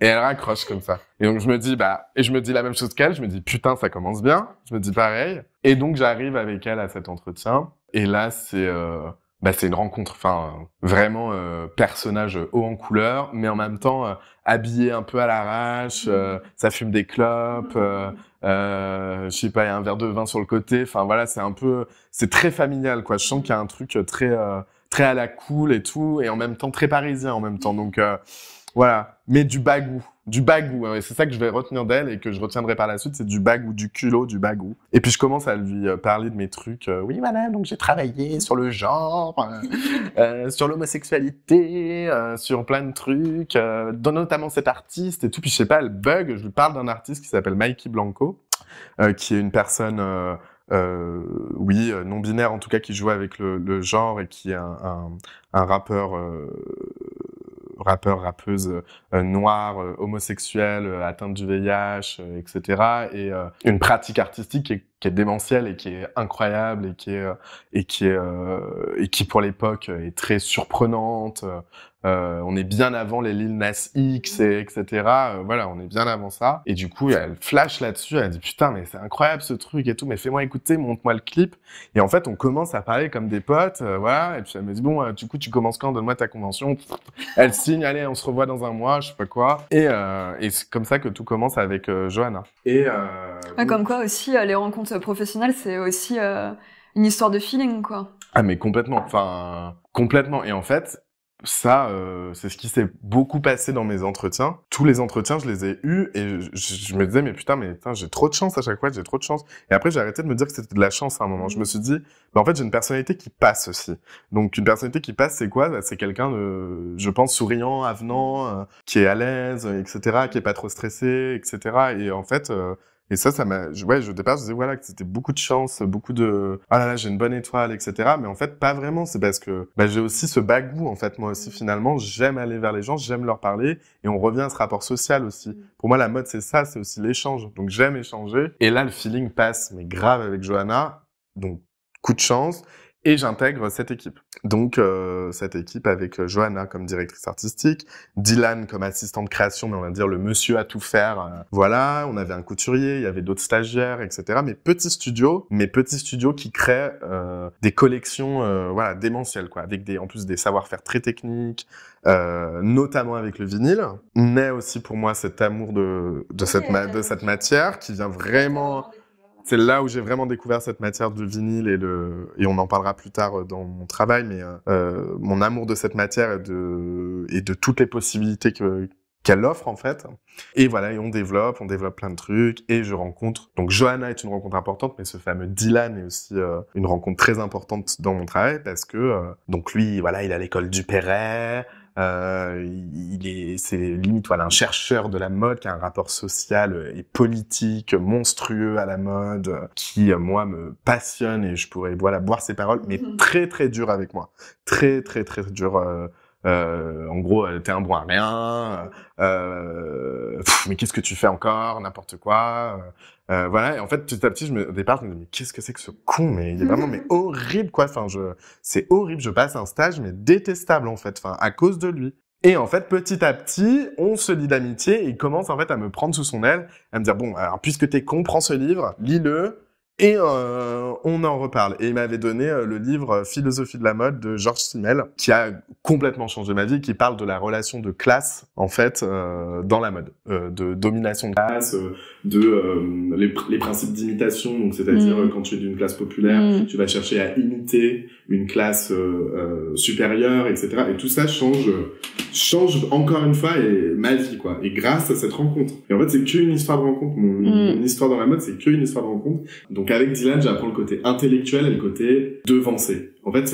Et elle raccroche comme ça. Et donc, je me dis la même chose qu'elle. Je me dis, putain, ça commence bien. Je me dis pareil. Et donc, j'arrive avec elle à cet entretien. Et là, c'est une rencontre, enfin vraiment personnage haut en couleur, mais en même temps habillé un peu à l'arrache, ça fume des clopes, je sais pas, il y a un verre de vin sur le côté, enfin voilà, c'est très familial quoi. Je sens qu'il y a un truc très à la cool et tout, et en même temps très parisien en même temps, donc voilà, mais du bagou, ouais, c'est ça que je vais retenir d'elle et que je retiendrai par la suite, c'est du bagou, du culot, du bagou. Et puis je commence à lui parler de mes trucs, oui voilà, donc j'ai travaillé sur le genre, sur l'homosexualité, sur plein de trucs, dont notamment cet artiste et tout, puis je sais pas, elle bug, je lui parle d'un artiste qui s'appelle Mikey Blanco, qui est une personne oui, non-binaire en tout cas, qui joue avec le genre et qui est un rappeur, rappeuse noire, homosexuelle, atteinte du VIH, etc. Et une pratique artistique qui est démentielle et qui est incroyable et qui pour l'époque est très surprenante. On est bien avant les Lil Nas X etc. Voilà, on est bien avant ça. Et du coup, elle flash là-dessus, elle dit putain, mais c'est incroyable ce truc et tout, mais fais-moi écouter, montre-moi le clip. Et en fait, on commence à parler comme des potes, voilà. Et puis elle me dit bon, du coup, tu commences quand? Donne-moi ta convention. Elle signe, allez, on se revoit dans un mois, je sais pas quoi. Et c'est comme ça que tout commence avec Johanna. Et comme quoi aussi, les rencontres professionnelles, c'est aussi une histoire de feeling, quoi. Ah mais complètement, enfin complètement. Et en fait, ça, c'est ce qui s'est beaucoup passé dans mes entretiens. Tous les entretiens, je les ai eus et je me disais, mais putain, j'ai trop de chance à chaque fois, j'ai trop de chance. Et après, j'ai arrêté de me dire que c'était de la chance à un moment. Je me suis dit, en fait, j'ai une personnalité qui passe aussi. Donc, une personnalité qui passe, c'est quoi? C'est quelqu'un de, je pense, souriant, avenant, qui est à l'aise, etc., qui est pas trop stressé, etc. Et en fait, et ça m'a, au départ, je disais, voilà, que c'était beaucoup de chance, beaucoup de, ah là là, j'ai une bonne étoile, etc. Mais en fait, pas vraiment. C'est parce que, j'ai aussi ce bagou, en fait, moi aussi, finalement. J'aime aller vers les gens, j'aime leur parler. Et on revient à ce rapport social aussi. Pour moi, la mode, c'est ça, c'est aussi l'échange. Donc, j'aime échanger. Et là, le feeling passe, mais grave avec Johanna. Donc, coup de chance. Et j'intègre cette équipe. Donc, cette équipe avec Johanna comme directrice artistique, Dylan comme assistant de création, mais on va dire le monsieur à tout faire. Voilà, on avait un couturier, il y avait d'autres stagiaires, etc. Mes petits studios qui créent des collections, voilà, démentielles, quoi, avec en plus des savoir-faire très techniques, notamment avec le vinyle. Naît aussi pour moi cet amour de cette matière qui vient vraiment. C'est là où j'ai vraiment découvert cette matière du vinyle et on en parlera plus tard dans mon travail, mais mon amour de cette matière et de toutes les possibilités qu'elle offre en fait. Et voilà, et on développe plein de trucs et je rencontre. Donc Johanna est une rencontre importante, mais ce fameux Dylan est aussi une rencontre très importante dans mon travail parce que donc lui, voilà, il a l'école du Perret. C'est limite voilà un chercheur de la mode qui a un rapport social et politique monstrueux à la mode qui moi me passionne et je pourrais voilà boire ses paroles mais très très dur avec moi, très très très dur. En gros, t'es un bon à rien. Mais qu'est-ce que tu fais encore? N'importe quoi. Voilà. Et en fait, petit à petit, au départ, je me dis mais qu'est-ce que c'est que ce con? Mais il est vraiment mais horrible quoi. Enfin, c'est horrible. Je passe un stage mais détestable en fait. Enfin, à cause de lui. Et en fait, petit à petit, on se lie d'amitié et il commence en fait à me prendre sous son aile, à me dire bon, alors puisque t'es con, prends ce livre, lis-le. Et on en reparle. Et il m'avait donné le livre Philosophie de la mode de Georges Simmel, qui a complètement changé ma vie, qui parle de la relation de classe, en fait, dans la mode. De domination de classe, les principes d'imitation, donc c'est-à-dire quand tu es d'une classe populaire, tu vas chercher à imiter une classe supérieure, etc. Et tout ça change encore une fois ma vie, quoi. Et grâce à cette rencontre. Et en fait, c'est qu'une histoire de rencontre. Mon histoire dans la mode, c'est qu'une histoire de rencontre. Donc avec Dylan, j'apprends le côté intellectuel et le côté devancer. En fait,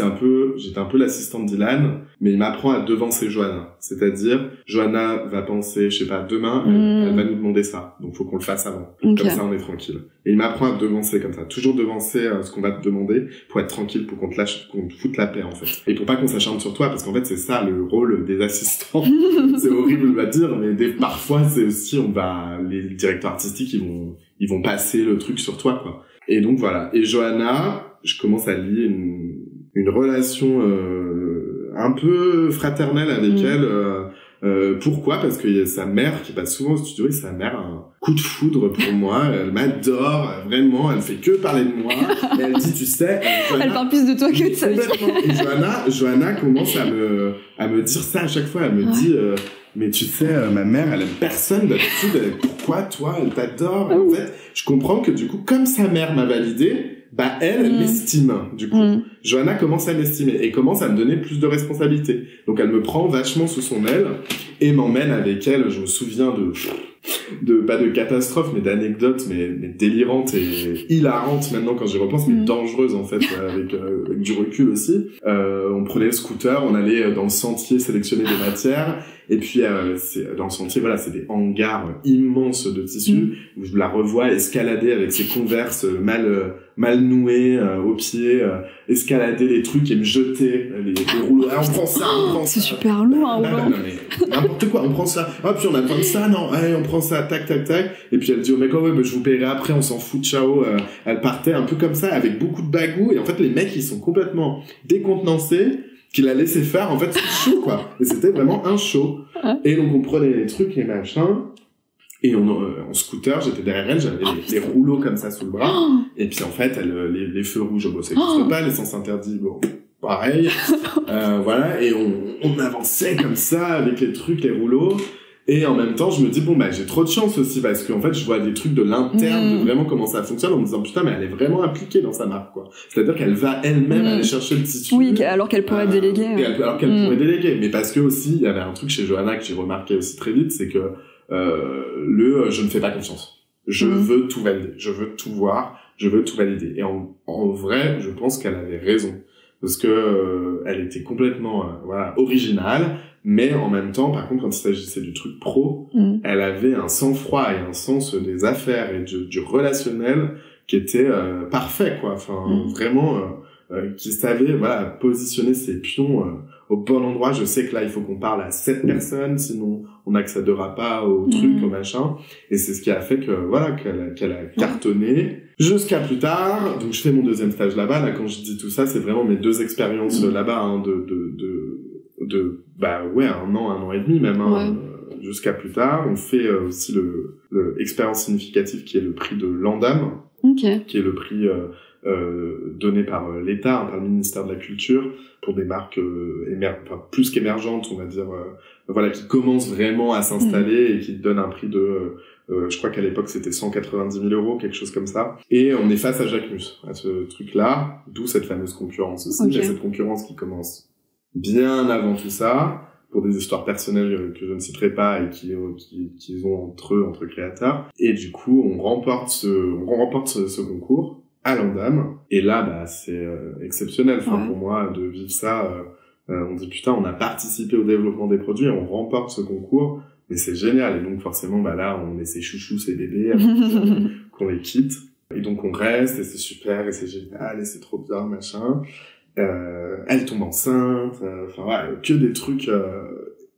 j'étais un peu l'assistant de Dylan, mais il m'apprend à devancer Johanna. C'est-à-dire, Johanna va penser, je sais pas, demain, elle va nous demander ça. Donc, faut qu'on le fasse avant. Okay. Comme ça, on est tranquille. Et il m'apprend à devancer comme ça. Toujours devancer ce qu'on va te demander pour être tranquille, pour qu'on te lâche, qu'on te foute la paix, en fait. Et pour pas qu'on s'acharne sur toi, parce qu'en fait, c'est ça, le rôle des assistants. C'est horrible à dire, mais parfois, c'est aussi, les directeurs artistiques, ils vont passer le truc sur toi, quoi. Et donc, voilà. Et Johanna, je commence à lier une relation un peu fraternelle avec elle. Pourquoi? Parce qu'il y a sa mère qui passe souvent au studio et sa mère a un coup de foudre pour moi. Elle m'adore, vraiment. Elle fait que parler de moi. Et elle dit, tu sais... Johanna, elle parle plus de toi que de sa vie. Et Johanna commence à me dire ça à chaque fois. Elle me dit... mais tu sais, ma mère, elle aime personne d'habitude. Pourquoi toi, elle t'adore? En fait, je comprends que du coup, comme sa mère m'a validé, elle m'estime. Du coup, Johanna commence à m'estimer et commence à me donner plus de responsabilités. Donc, elle me prend vachement sous son aile et m'emmène avec elle. Je me souviens pas de catastrophes, mais d'anecdotes, mais délirantes et hilarantes maintenant quand j'y repense, mais dangereuses en fait, avec du recul aussi. On prenait le scooter, on allait dans le sentier sélectionner des matières, et puis dans le sentier, voilà, c'est des hangars immenses de tissu, où je la revois escalader avec ses Converse mal noués aux pieds, escalader les trucs et me jeter les rouleaux. Ah, on prend ça. C'est super lourd, un rouleau. Non, mais n'importe quoi, on prend ça. Ah, puis on a besoin de ça, non, allez, on prend ça, tac, tac, tac. Et puis elle dit au mec, oh ouais, bah, je vous paierai après, on s'en fout, ciao. Elle partait un peu comme ça, avec beaucoup de bagou. Et en fait, les mecs, ils sont complètement décontenancés, qu'il a laissé faire. En fait, c'est chaud, quoi. Et c'était vraiment un show. Et donc, on prenait les trucs, les machins. Et en scooter, j'étais derrière elle, j'avais les rouleaux comme ça sous le bras. Et puis en fait, les feux rouges, bon, ça n'existe pas, l'essence interdite, bon, pareil. Voilà, et on avançait comme ça avec les trucs, les rouleaux. Et en même temps, je me dis, bon, bah, j'ai trop de chance aussi, parce qu'en fait, je vois des trucs de l'interne, de vraiment comment ça fonctionne, en me disant, putain, mais elle est vraiment impliquée dans sa marque, quoi. C'est-à-dire qu'elle va elle-même aller chercher le tissu. Oui, alors qu'elle pourrait déléguer. Alors qu'elle pourrait déléguer. Mais parce que aussi, il y avait un truc chez Johanna que j'ai remarqué aussi très vite, c'est que, je ne fais pas confiance. Je veux tout valider. Je veux tout voir. Je veux tout valider. Et en vrai, je pense qu'elle avait raison. Parce que, elle était complètement, originale. Mais en même temps, par contre, quand il s'agissait du truc pro, elle avait un sang-froid et un sens des affaires et du relationnel qui était parfait, quoi. Enfin, vraiment, qui savait, voilà, positionner ses pions au bon endroit. Je sais que là, il faut qu'on parle à 7 personnes, sinon on n'accédera pas au truc, au machin. Et c'est ce qui a fait que, voilà, qu'elle a cartonné. Jusqu'à plus tard, donc je fais mon deuxième stage là-bas. Là, quand je dis tout ça, c'est vraiment mes 2 expériences là-bas, hein, un an et demi même, hein, jusqu'à plus tard. On fait aussi le expérience significative qui est le prix de l'Andam, qui est le prix donné par l'État, par le ministère de la Culture, pour des marques plus qu'émergentes, on va dire, qui commencent vraiment à s'installer et qui donnent un prix de, je crois qu'à l'époque c'était 190 000 €, quelque chose comme ça. Et on est face à Jacquemus, à ce truc-là, d'où cette fameuse concurrence aussi. Il y a cette concurrence qui commence bien avant tout ça, pour des histoires personnelles que je ne citerai pas et qu'ils ont entre créateurs. Et du coup, on remporte ce concours à l'Andam. Et là, bah, c'est exceptionnel. Enfin, pour moi, de vivre ça, on dit putain, on a participé au développement des produits, on remporte ce concours, mais c'est génial. Et donc forcément, bah là, on est ses chouchous, ses bébés, qu'on les quitte. Et donc on reste, et c'est super, et c'est génial, et c'est trop bien, machin. Elle tombe enceinte, que des trucs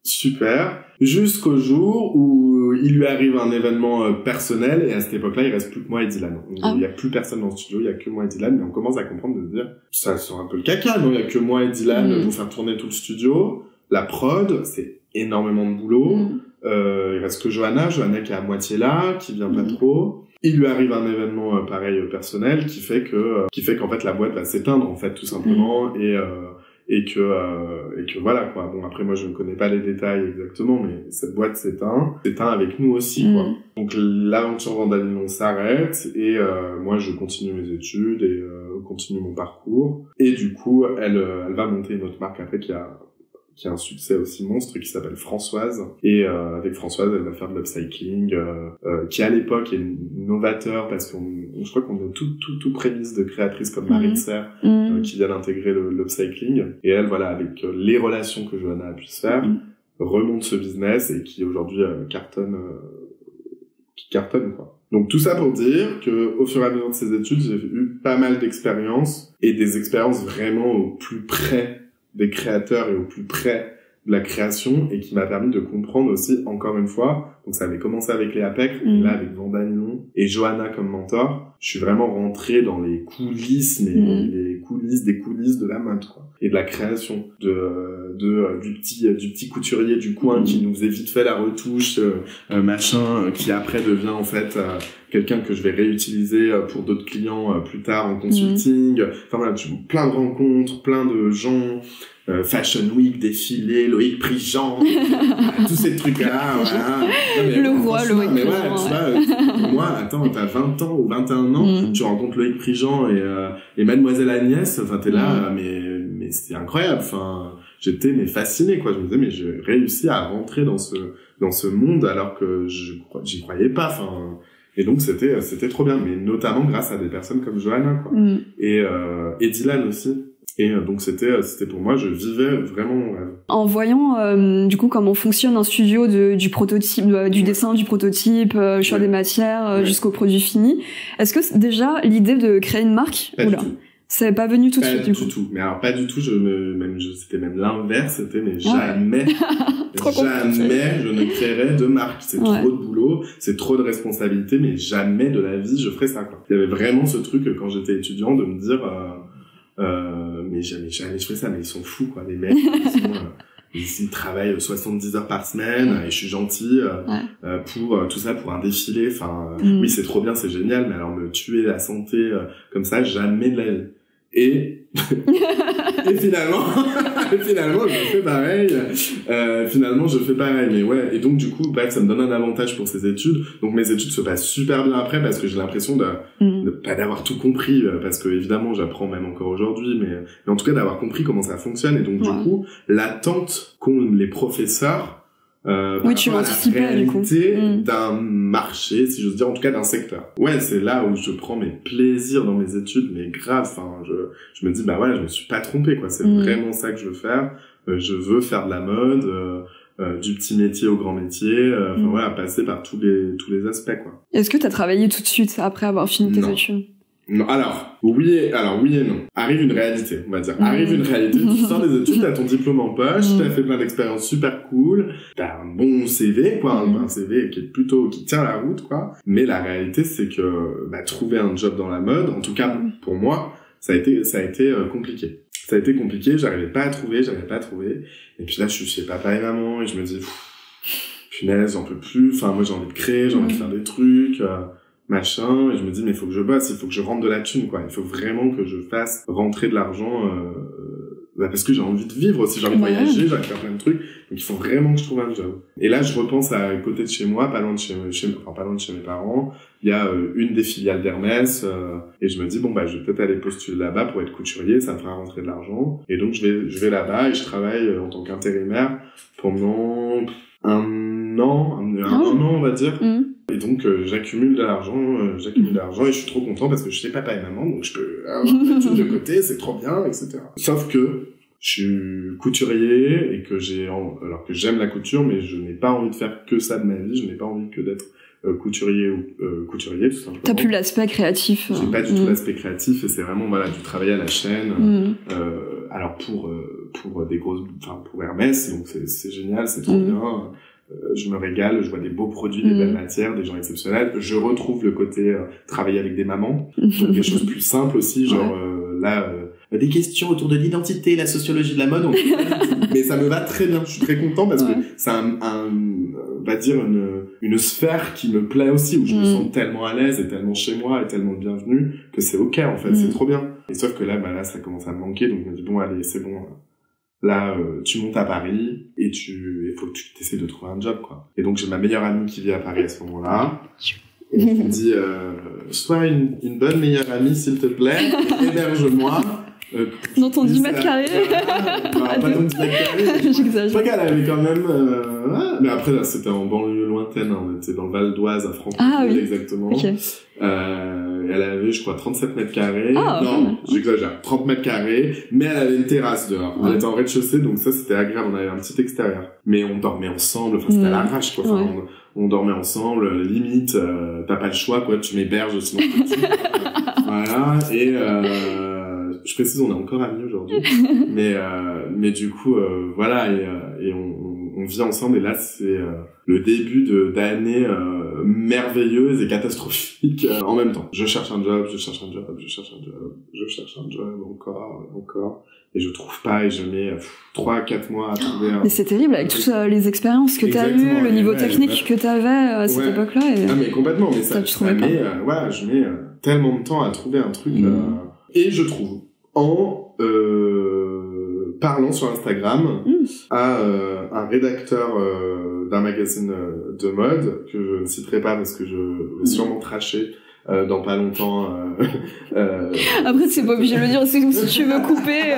super, jusqu'au jour où il lui arrive un événement personnel, et à cette époque-là, il reste plus que moi et Dylan. Il y a plus personne dans le studio, il y a que moi et Dylan, mais on commence à comprendre, de se dire, ça sort un peu le caca, non? Il y a que moi et Dylan pour faire tourner tout le studio. La prod, c'est énormément de boulot. Il reste que Johanna qui est à moitié là, qui vient pas trop. Il lui arrive un événement pareil personnel qui fait qu'en fait la boîte va s'éteindre en fait tout simplement et que voilà quoi. Bon, après moi je ne connais pas les détails exactement, mais cette boîte s'éteint avec nous aussi quoi. Donc l'aventure Vandalinon s'arrête et moi je continue mes études et continue mon parcours, et du coup elle va monter une autre marque après qui a un succès aussi monstre, qui s'appelle Françoise. Et avec Françoise, elle va faire de l'upcycling, qui à l'époque est novateur, parce je crois qu'on est tout prémisse de créatrices comme Marine Serre, qui vient d'intégrer l'upcycling. Et elle, voilà, avec les relations que Johanna a pu se faire, remonte ce business et qui aujourd'hui cartonne quoi. Donc tout ça pour dire que au fur et à mesure de ces études, j'ai eu pas mal d'expériences, et des expériences vraiment au plus près des créateurs et au plus près de la création, et qui m'a permis de comprendre aussi, encore une fois, donc ça avait commencé avec Léa Pecre, et là avec Vandalinon et Johanna comme mentor, je suis vraiment rentré dans les coulisses, mais les coulisses des coulisses de la mode, quoi, et de la création, du petit couturier du coin qui nous faisait vite fait la retouche, machin, qui après devient en fait quelqu'un que je vais réutiliser pour d'autres clients plus tard en consulting. Enfin voilà, plein de rencontres, plein de gens, Fashion Week, défilé, Loïc Prigent, tous ces trucs-là, voilà. Le voit, Loïc mais Prigent. Ouais, tu vois, pour moi, attends, t'as 20 ans ou 21 ans, tu rencontres Loïc Prigent et Mademoiselle Agnès, enfin t'es là, mais c'est incroyable, enfin, j'étais mais fasciné, quoi. Je me disais, mais j'ai réussi à rentrer dans ce monde alors que j'y croyais pas. Enfin, et donc c'était trop bien, mais notamment grâce à des personnes comme Johanna, quoi. Et Dylan aussi. Et donc c'était pour moi, je vivais vraiment mon rêve. En voyant du coup comment fonctionne un studio du prototype, du dessin du prototype, choix des matières jusqu'au produit fini, est-ce que déjà l'idée de créer une marque, c'est pas venu tout de suite, du coup? Pas du tout. Mais alors, pas du tout, c'était même l'inverse, c'était, mais jamais, jamais je ne créerais de marque. C'est trop de boulot, c'est trop de responsabilité, mais jamais de la vie je ferais ça, quoi. Il y avait vraiment ce truc, quand j'étais étudiant, de me dire, mais jamais je ferais ça, mais ils sont fous, quoi, les mecs, ils travaillent 70 heures par semaine, et je suis gentil, pour tout ça, pour un défilé, enfin, oui, c'est trop bien, c'est génial, mais alors me tuer la santé, comme ça, jamais de la vie. Et finalement je fais pareil. Mais ouais, et donc du coup, ça me donne un avantage pour ces études. Donc mes études se passent super bien après parce que j'ai l'impression de pas d'avoir tout compris, parce que évidemment j'apprends même encore aujourd'hui, mais en tout cas d'avoir compris comment ça fonctionne. Et donc du coup, l'attente qu'ont les professeurs, tu l'anticipais du coup d'un marché, si j'ose dire, en tout cas d'un secteur. Ouais, c'est là où je prends mes plaisirs dans mes études, mais grave. Enfin, je me dis je me suis pas trompé, quoi. C'est vraiment ça que je veux faire. Je veux faire de la mode, du petit métier au grand métier. Passer par tous les aspects, quoi. Est-ce que t'as travaillé tout de suite après avoir fini tes études? Non, alors oui et non. Arrive une réalité, on va dire. Arrive une réalité, tu sors des études, t'as ton diplôme en poche, t'as fait plein d'expériences super cool, t'as un bon CV, quoi, un CV qui tient la route, quoi. Mais la réalité, c'est que, trouver un job dans la mode, en tout cas, pour moi, ça a été compliqué. Ça a été compliqué, j'arrivais pas à trouver. Et puis là, je suis chez papa et maman, et je me dis, punaise, j'en peux plus. Enfin, moi, j'ai envie de créer, j'ai envie de faire des trucs, machin, et je me dis mais il faut que je bosse, il faut que je rentre de la thune, quoi. Il faut vraiment que je fasse rentrer de l'argent, parce que j'ai envie de vivre aussi, j'ai envie de voyager, j'ai envie de faire plein de trucs, donc il faut vraiment que je trouve un job. Et là je repense à côté de chez moi, pas loin de chez mes parents, il y a une des filiales d'Hermès, et je me dis je vais peut-être aller postuler là-bas pour être couturier, ça me fera rentrer de l'argent. Et donc je vais là-bas et je travaille en tant qu'intérimaire pendant un an on va dire. Et donc j'accumule de l'argent et je suis trop content parce que je sais papa et maman, donc je peux avoir des trucs de côté, c'est trop bien, etc. Sauf que je suis couturier et que alors que j'aime la couture, mais je n'ai pas envie de faire que ça de ma vie, je n'ai pas envie que d'être couturier ou couturier, tout simplement. T'as plus l'aspect créatif. J'ai pas du tout l'aspect créatif, et c'est vraiment du travail à la chaîne. Alors pour des grosses, pour Hermès, donc c'est génial, c'est trop bien. Je me régale, je vois des beaux produits, des belles matières, des gens exceptionnels. Je retrouve le côté travailler avec des mamans, donc des choses plus simples aussi, genre des questions autour de l'identité, la sociologie de la mode. Mais ça me va très bien, je suis très content parce que c'est on va dire une sphère qui me plaît aussi, où je me sens tellement à l'aise et tellement chez moi et tellement bienvenue que c'est ok, en fait, c'est trop bien. Et sauf que là ça commence à me manquer, donc je me dis allez, c'est bon. Là, tu montes à Paris et il faut que tu essaies de trouver un job, quoi. Et donc, j'ai ma meilleure amie qui vit à Paris à ce moment-là. Et je me dis, sois une bonne meilleure amie, s'il te plaît, héberge-moi. Dans ton 10 mètres carrés. Pas dans 10 mètres carrés. J'exagère. Je crois qu'elle avait quand même, mais après, là, c'était en banlieue lointaine, hein. On était dans le Val d'Oise, à Franconville, exactement. Okay. Elle avait, je crois, 37 mètres carrés. Non, j'exagère. 30 mètres carrés. Mais elle avait une terrasse dehors. Elle était en rez-de-chaussée, donc ça, c'était agréable. On avait un petit extérieur. Mais on dormait ensemble. Enfin, c'était à l'arrache, quoi. Enfin, on dormait ensemble. Limite, t'as pas le choix, quoi. Tu m'héberges, sinon voilà. Et, je précise, on est encore amis aujourd'hui. Mais du coup, voilà. Et on vit ensemble. Et là, c'est, le début d'années, merveilleuse et catastrophique en même temps. Je cherche un job encore, et je trouve pas, et je mets 3-4 mois à trouver un... Mais c'est terrible avec toutes les expériences que t'as eues, le niveau technique que t'avais à cette époque-là. Ah mais complètement, mais ça met, je mets tellement de temps à trouver un truc, et je trouve en parlant sur Instagram à un rédacteur d'un magazine de mode que je ne citerai pas parce que je vais sûrement tracher dans pas longtemps. Après, c'est pas obligé de le dire, si tu veux couper,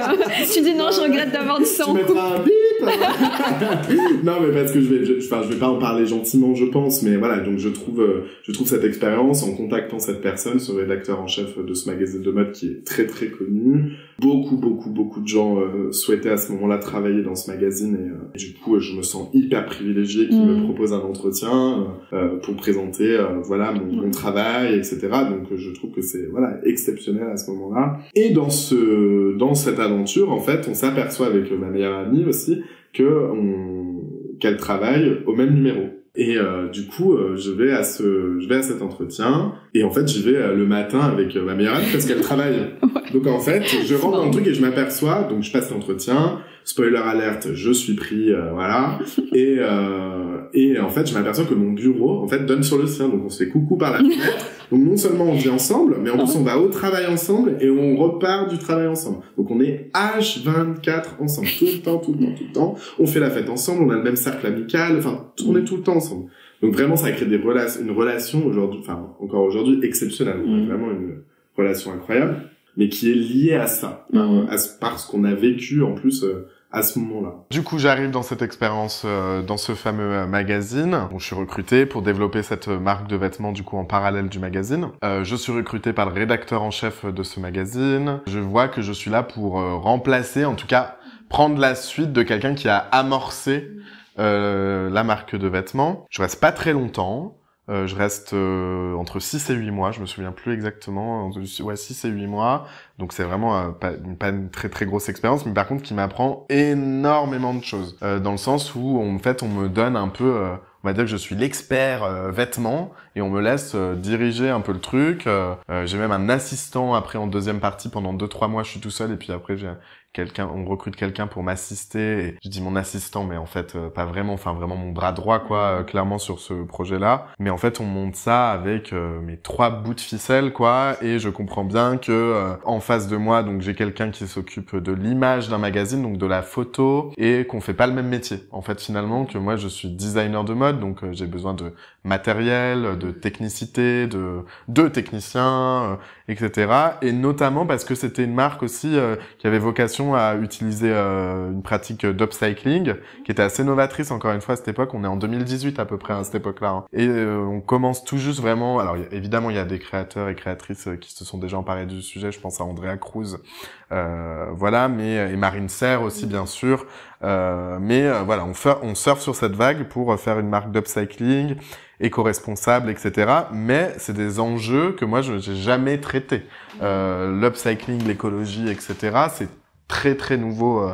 tu dis non, je regrette d'avoir dit ça en couple. Tu mettras un bip. Non, mais parce que je vais pas en parler gentiment, je pense, mais voilà, donc je trouve cette expérience en contactant cette personne, ce rédacteur en chef de ce magazine de mode qui est très très connu. Beaucoup de gens souhaitaient à ce moment-là travailler dans ce magazine et du coup, je me sens hyper privilégié qu'il me propose un entretien pour présenter voilà mon travail, etc. Donc je trouve que c'est voilà exceptionnel à ce moment-là. Et dans cette aventure, en fait, on s'aperçoit avec ma meilleure amie aussi qu'elle travaille au même numéro. Et du coup, je vais à cet entretien et en fait, j'y vais le matin avec ma meilleure amie parce qu'elle travaille. Donc en fait, je rentre dans le truc et je m'aperçois, donc je passe l'entretien, spoiler alerte, je suis pris, voilà. Et en fait, je m'aperçois que mon bureau, en fait, donne sur le sien. Donc, on se fait coucou par la fenêtre. Donc, non seulement on vit ensemble, mais en plus, on va au travail ensemble et on repart du travail ensemble. Donc, on est H24 ensemble. Tout le temps. On fait la fête ensemble. On a le même cercle amical. Enfin, on est tout le temps ensemble. Donc, vraiment, ça crée une relation aujourd'hui, enfin, encore aujourd'hui, exceptionnelle. On a vraiment une relation incroyable, mais qui est liée à ça. Par ce qu'on a vécu, en plus, à ce moment-là. Du coup, j'arrive dans cette expérience, dans ce fameux magazine. Bon, je suis recruté pour développer cette marque de vêtements, du coup, en parallèle du magazine. Je suis recruté par le rédacteur en chef de ce magazine. Je vois que je suis là pour remplacer, en tout cas, prendre la suite de quelqu'un qui a amorcé la marque de vêtements. Je reste pas très longtemps. Je reste entre 6 et 8 mois, je me souviens plus exactement, 6 et 8 mois. Donc c'est vraiment pas une très très grosse expérience, mais par contre qui m'apprend énormément de choses. Dans le sens où en fait on me donne un peu, on va dire que je suis l'expert vêtements et on me laisse diriger un peu le truc. J'ai même un assistant après en deuxième partie pendant 2-3 mois, je suis tout seul et puis après on recrute quelqu'un pour m'assister et je dis mon assistant mais en fait pas vraiment, enfin vraiment mon bras droit quoi, clairement sur ce projet-là. Mais en fait on monte ça avec mes 3 bouts de ficelle quoi et je comprends bien que en face de moi donc j'ai quelqu'un qui s'occupe de l'image d'un magazine donc de la photo et qu'on fait pas le même métier. En fait finalement que moi je suis designer de mode donc j'ai besoin de matériel, de technicité, de techniciens, etc. Et notamment parce que c'était une marque aussi qui avait vocation à utiliser une pratique d'upcycling qui était assez novatrice encore une fois à cette époque. On est en 2018 à peu près à cette époque-là. Hein. Et on commence tout juste vraiment... Alors évidemment, il y a des créateurs et créatrices qui se sont déjà emparés du sujet. Je pense à Andrea Cruz, voilà, et Marine Serre aussi bien sûr. Voilà, on surfe sur cette vague pour faire une marque d'upcycling éco-responsable, etc. Mais c'est des enjeux que moi, je n'ai jamais traités. L'upcycling, l'écologie, etc. C'est très très nouveau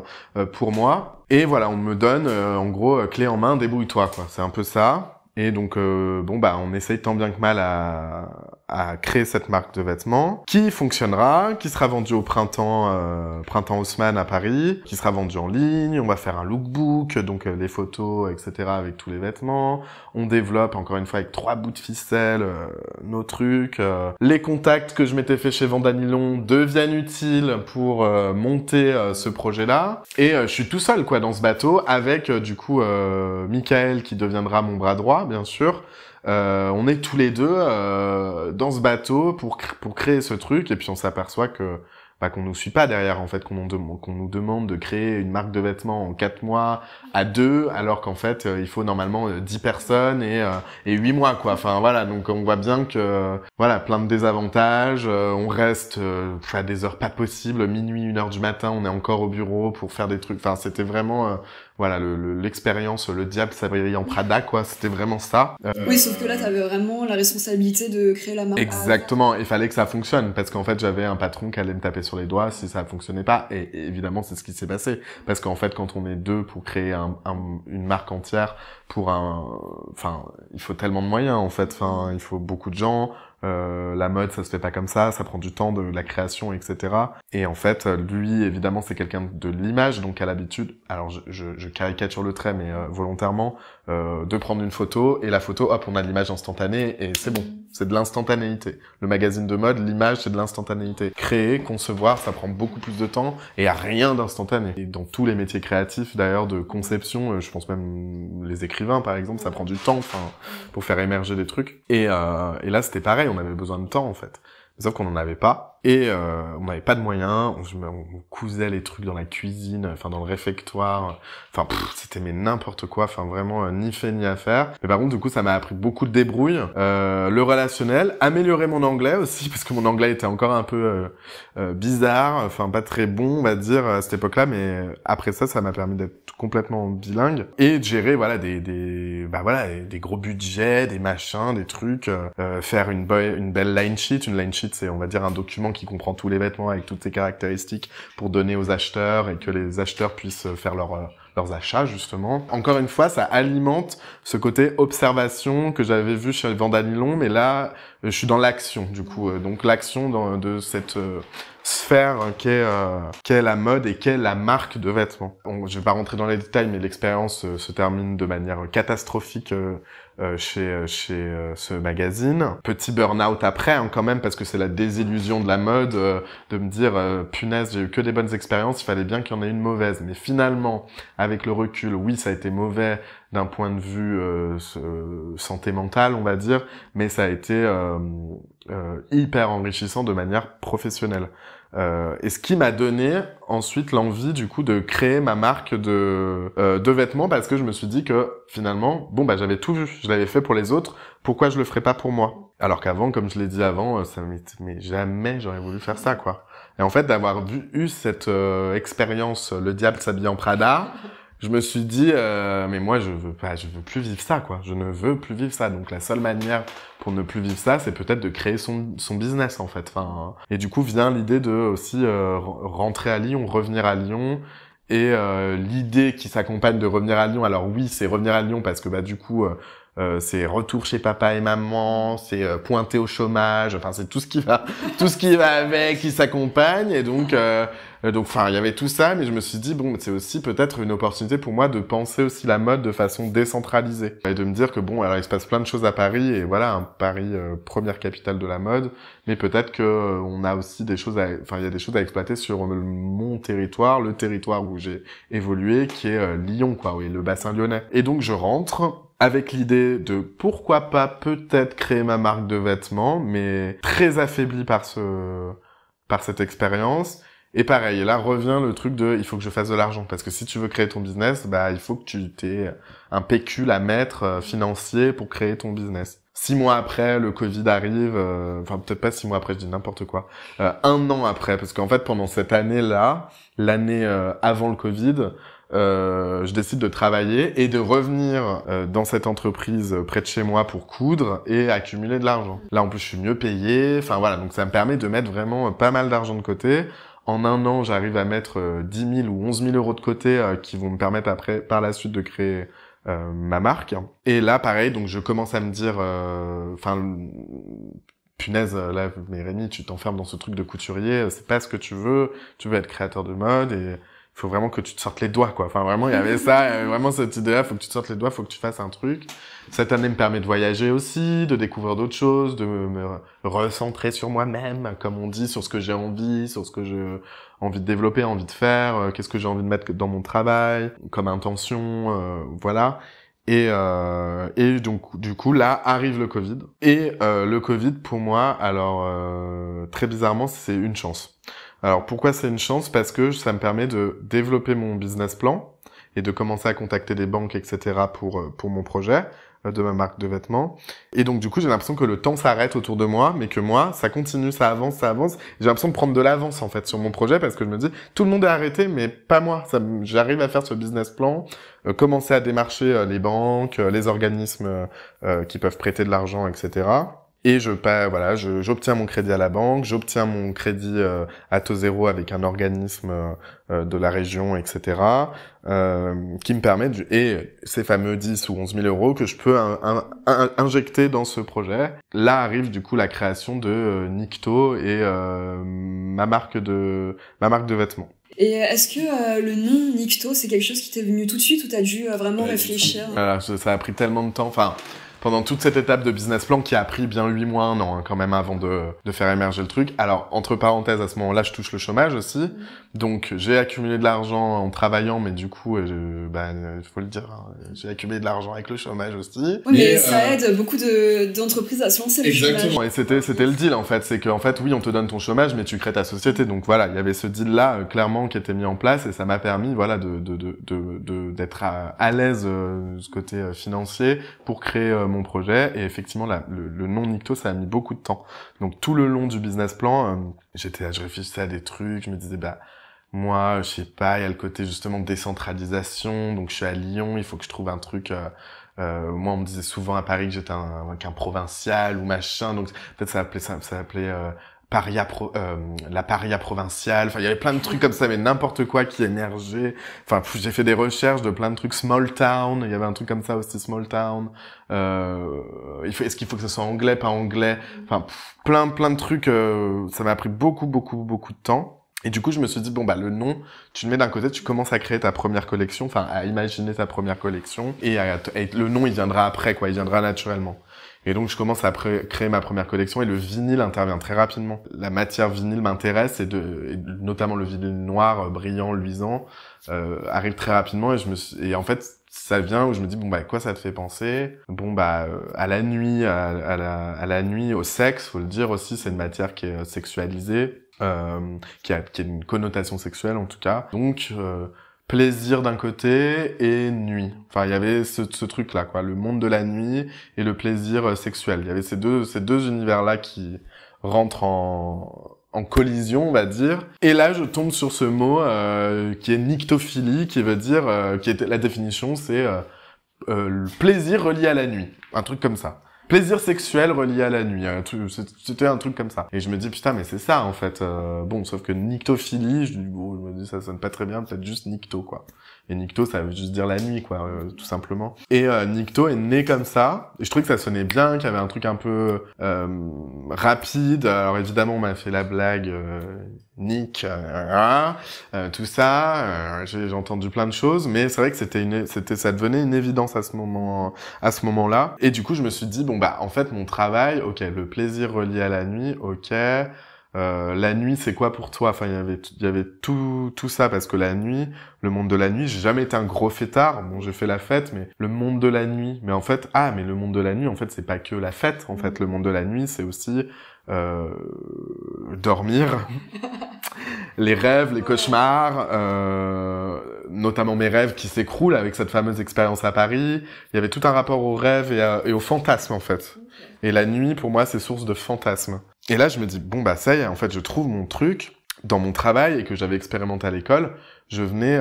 pour moi. Et voilà, on me donne en gros clé en main, débrouille-toi quoi. C'est un peu ça. Et donc on essaye tant bien que mal à créer cette marque de vêtements qui fonctionnera, qui sera vendue au printemps Haussmann à Paris, qui sera vendue en ligne. On va faire un lookbook, donc les photos, etc. avec tous les vêtements. On développe encore une fois avec 3 bouts de ficelle nos trucs. Les contacts que je m'étais fait chez Vandanilon deviennent utiles pour monter ce projet-là. Et je suis tout seul quoi dans ce bateau avec du coup Michael qui deviendra mon bras droit bien sûr. On est tous les deux dans ce bateau pour créer ce truc et puis on s'aperçoit que qu'on nous suit pas derrière en fait, qu'on nous demande de créer une marque de vêtements en 4 mois à 2 alors qu'en fait il faut normalement 10 personnes et 8 mois quoi. Enfin voilà, donc on voit bien que voilà, plein de désavantages, on reste à des heures pas possibles, minuit, 1h du matin, on est encore au bureau pour faire des trucs. Enfin c'était vraiment voilà, l'expérience, le diable s'habille en Prada, quoi. C'était vraiment ça. Oui, sauf que là, t'avais vraiment la responsabilité de créer la marque. Exactement. Il fallait que ça fonctionne. Parce qu'en fait, j'avais un patron qui allait me taper sur les doigts si ça fonctionnait pas. Et évidemment, c'est ce qui s'est passé. Parce qu'en fait, quand on est 2 pour créer une marque entière, il faut tellement de moyens, en fait. Enfin, il faut beaucoup de gens. La mode, ça se fait pas comme ça prend du temps, de la création, etc. Et en fait, lui, évidemment, c'est quelqu'un de l'image, donc à l'habitude, alors je caricature le trait, mais volontairement, de prendre une photo, et la photo, hop, on a l'image instantanée, et c'est bon, c'est de l'instantanéité. Le magazine de mode, l'image, c'est de l'instantanéité. Créer, concevoir, ça prend beaucoup plus de temps, et y a rien d'instantané. Et dans tous les métiers créatifs, d'ailleurs, de conception, je pense même les écrivains, par exemple, ça prend du temps, pour faire émerger des trucs. Et là, c'était pareil, on avait besoin de temps en fait. Sauf qu'on n'en avait pas. Et on n'avait pas de moyens, on cousait les trucs dans la cuisine, enfin dans le réfectoire, enfin c'était mais n'importe quoi, enfin vraiment ni fait ni à faire. Mais par contre du coup ça m'a appris beaucoup de débrouille, le relationnel, améliorer mon anglais aussi parce que mon anglais était encore un peu bizarre, enfin pas très bon on va dire à cette époque-là, mais après ça m'a permis d'être complètement bilingue et de gérer voilà des gros budgets, des machins, des trucs, faire une belle line sheet. Une line sheet c'est on va dire un document qui comprend tous les vêtements avec toutes ses caractéristiques pour donner aux acheteurs et que les acheteurs puissent faire leurs achats justement. Encore une fois, ça alimente ce côté observation que j'avais vu chez Vandanilon, mais là, je suis dans l'action du coup. Donc l'action de cette sphère qu'est la mode et qu'est la marque de vêtements. Bon, je vais pas rentrer dans les détails, mais l'expérience se termine de manière catastrophique chez ce magazine. Petit burn-out après, hein, quand même, parce que c'est la désillusion de la mode, de me dire punaise, j'ai eu que des bonnes expériences, il fallait bien qu'il y en ait une mauvaise. Mais finalement, avec le recul, oui, ça a été mauvais d'un point de vue santé mentale, on va dire, mais ça a été hyper enrichissant de manière professionnelle. Et ce qui m'a donné ensuite l'envie du coup de créer ma marque de vêtements, parce que je me suis dit que finalement j'avais tout vu, je l'avais fait pour les autres, pourquoi je le ferais pas pour moi? Alors qu'avant, comme je l'ai dit avant, mais jamais j'aurais voulu faire ça quoi. Et en fait d'avoir eu cette expérience le diable s'habille en Prada, je me suis dit mais moi je veux plus vivre ça quoi, je ne veux plus vivre ça. Donc la seule manière pour ne plus vivre ça, c'est peut-être de créer son business en fait. Enfin, et du coup vient l'idée de aussi rentrer à Lyon, revenir à Lyon. Et l'idée qui s'accompagne de revenir à Lyon, alors oui, c'est revenir à Lyon parce que du coup c'est retour chez papa et maman, c'est pointer au chômage, enfin c'est tout ce qui va avec, qui s'accompagne. Et donc enfin il y avait tout ça, mais je me suis dit c'est aussi peut-être une opportunité pour moi de penser aussi la mode de façon décentralisée et de me dire que alors il se passe plein de choses à Paris et voilà, Paris première capitale de la mode, mais peut-être que on a aussi il y a des choses à exploiter sur mon territoire, le territoire où j'ai évolué, qui est Lyon quoi, oui, le bassin lyonnais. Et donc je rentre avec l'idée de pourquoi pas peut-être créer ma marque de vêtements, mais très affaibli par cette expérience. Et pareil, là revient le truc de il faut que je fasse de l'argent, parce que si tu veux créer ton business, il faut que tu aies un pécule à mettre financier pour créer ton business. 6 mois après, le Covid arrive, enfin peut-être pas 6 mois après, je dis n'importe quoi. 1 an après, parce qu'en fait pendant cette année-là, l'année avant le Covid, je décide de travailler et de revenir dans cette entreprise près de chez moi pour coudre et accumuler de l'argent. Là en plus je suis mieux payé, enfin voilà, donc ça me permet de mettre vraiment pas mal d'argent de côté. En 1 an, j'arrive à mettre 10 000 ou 11 000 euros de côté qui vont me permettre après, par la suite, de créer ma marque. Et là, pareil, donc je commence à me dire, punaise, là, mais Rémi, tu t'enfermes dans ce truc de couturier, c'est pas ce que tu veux être créateur de mode et il faut vraiment que tu te sortes les doigts, quoi. Enfin, vraiment, il y avait ça, vraiment cette idée-là, faut que tu te sortes les doigts, faut que tu fasses un truc. Cette année me permet de voyager aussi, de découvrir d'autres choses, de me recentrer sur moi-même, comme on dit, sur ce que j'ai envie, sur ce que j'ai envie de développer, envie de faire, qu'est-ce que j'ai envie de mettre dans mon travail, comme intention, voilà. Et donc, du coup, là, arrive le Covid. Et le Covid, pour moi, alors, très bizarrement, c'est une chance. Alors pourquoi c'est une chance? Parce que ça me permet de développer mon business plan et de commencer à contacter des banques, etc. pour mon projet de ma marque de vêtements. Et donc du coup j'ai l'impression que le temps s'arrête autour de moi, mais que moi ça continue, ça avance. J'ai l'impression de prendre de l'avance en fait sur mon projet, parce que je me dis tout le monde est arrêté, mais pas moi. J'arrive à faire ce business plan, commencer à démarcher les banques, les organismes qui peuvent prêter de l'argent, etc. Et j'obtiens mon crédit à la banque, j'obtiens mon crédit à taux zéro avec un organisme de la région, etc., qui me permet, et ces fameux 10 ou 11 000 euros que je peux injecter dans ce projet. Là arrive du coup la création de Nikto et ma marque de vêtements. Et est-ce que le nom Nikto, c'est quelque chose qui t'est venu tout de suite ou t'as dû vraiment réfléchir? Ça a pris tellement de temps, pendant toute cette étape de business plan qui a pris bien 8 mois, 1 an, hein, quand même, avant de faire émerger le truc. Alors, entre parenthèses, à ce moment-là, je touche le chômage aussi. Donc, j'ai accumulé de l'argent en travaillant, mais du coup, faut le dire, hein, j'ai accumulé de l'argent avec le chômage aussi. Oui, mais ça aide beaucoup d'entreprises à se lancer. Exactement. Et c'était le deal, en fait. C'est qu'en fait, oui, on te donne ton chômage, mais tu crées ta société. Donc voilà, il y avait ce deal-là, clairement, qui était mis en place, et ça m'a permis, voilà, d'être à l'aise, ce côté financier, pour créer mon projet. Et effectivement, le nom Nikto, ça a mis beaucoup de temps. Donc tout le long du business plan, je réfléchissais à des trucs, je me disais, moi, je sais pas, il y a le côté justement de décentralisation, donc je suis à Lyon, il faut que je trouve un truc. Moi, on me disait souvent à Paris que j'étais qu'un provincial ou machin, donc peut-être ça s'appelait la paria provinciale. Enfin, il y avait plein de trucs comme ça, mais n'importe quoi qui émergeait. Enfin, j'ai fait des recherches de plein de trucs. Small town, il y avait un truc comme ça aussi, small town. Est-ce qu'il faut que ce soit anglais, pas anglais? Enfin, plein de trucs. Ça m'a pris beaucoup de temps. Et du coup, je me suis dit, le nom, tu le mets d'un côté, tu commences à créer ta première collection, enfin, à imaginer ta première collection, et le nom, il viendra après, quoi, il viendra naturellement. Et donc, je commence à créer ma première collection, et le vinyle intervient très rapidement. La matière vinyle m'intéresse, et notamment le vinyle noir, brillant, luisant, arrive très rapidement, et en fait, ça vient où je me dis, quoi ça te fait penser? À la nuit, à la nuit, au sexe, faut le dire aussi, c'est une matière qui est sexualisée, qui a une connotation sexuelle en tout cas. Donc plaisir d'un côté et nuit. Enfin, il y avait ce truc-là, quoi, le monde de la nuit et le plaisir sexuel. Il y avait ces deux univers-là qui rentrent en collision, on va dire. Et là, je tombe sur ce mot qui est nyctophilie, qui veut dire, la définition, c'est le plaisir relié à la nuit. Un truc comme ça. Plaisir sexuel relié à la nuit. C'était un truc comme ça. Et je me dis, putain, mais c'est ça, en fait. Sauf que nyctophilie, je me dis, ça sonne pas très bien, peut-être juste nycto, quoi. Et nycto, ça veut juste dire la nuit, quoi, tout simplement. Et Nikto est né comme ça. Et je trouvais que ça sonnait bien, qu'il y avait un truc un peu rapide. Alors évidemment, on m'a fait la blague Nick, tout ça. J'ai entendu plein de choses, mais c'est vrai que ça devenait une évidence à ce moment-là. Et du coup, je me suis dit, en fait, mon travail, ok, le plaisir relié à la nuit, ok. La nuit, c'est quoi pour toi? Enfin, il y avait tout ça, parce que la nuit, le monde de la nuit, j'ai jamais été un gros fêtard. Bon, j'ai fait la fête, mais le monde de la nuit, mais en fait, mais le monde de la nuit, en fait, c'est pas que la fête. En fait, le monde de la nuit, c'est aussi dormir, les rêves, les cauchemars, notamment mes rêves qui s'écroulent avec cette fameuse expérience à Paris. Il y avait tout un rapport aux rêves et aux fantasmes, en fait. Et la nuit, pour moi, c'est source de fantasmes. Et là, je me dis, ça y est, en fait, je trouve mon truc dans mon travail et que j'avais expérimenté à l'école. Je venais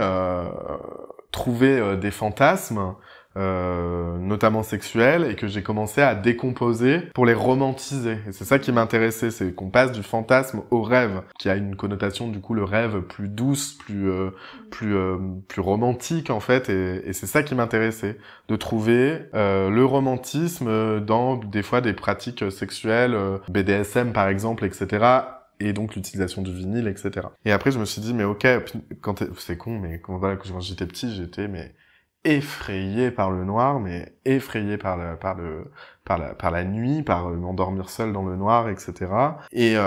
trouver des fantasmes, notamment sexuels, et que j'ai commencé à décomposer pour les romantiser. Et c'est ça qui m'intéressait, c'est qu'on passe du fantasme au rêve, qui a une connotation, du coup, le rêve plus douce, plus romantique, en fait, et c'est ça qui m'intéressait, de trouver le romantisme dans, des fois, des pratiques sexuelles, BDSM, par exemple, etc., et donc l'utilisation du vinyle, etc. Et après, je me suis dit, mais ok, c'est con, mais quand j'étais petit, j'étais, effrayé par le noir, mais effrayé par la nuit, par m'endormir seul dans le noir, etc. Et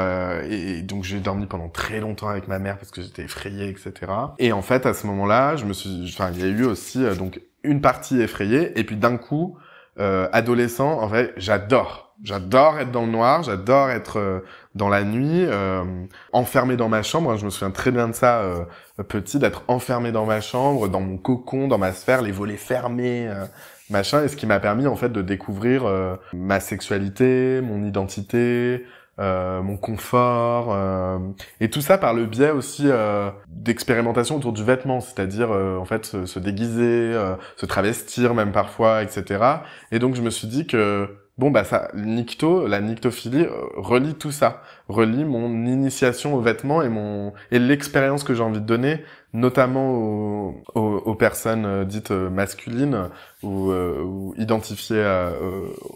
donc j'ai dormi pendant très longtemps avec ma mère parce que j'étais effrayé, etc. Et en fait, à ce moment-là, il y a eu aussi donc une partie effrayée, et puis d'un coup, adolescent, en fait, j'adore être dans le noir, j'adore être dans la nuit, enfermé dans ma chambre. Je me souviens très bien de ça, petit, d'être enfermé dans ma chambre, dans mon cocon, dans ma sphère, les volets fermés, machin, et ce qui m'a permis en fait de découvrir ma sexualité, mon identité, mon confort, et tout ça par le biais aussi d'expérimentation autour du vêtement, c'est-à-dire en fait se déguiser, se travestir même parfois, etc. Et donc je me suis dit que ça, la nyctophilie relie tout ça, relie mon initiation aux vêtements et l'expérience que j'ai envie de donner, notamment aux personnes dites masculines ou identifiées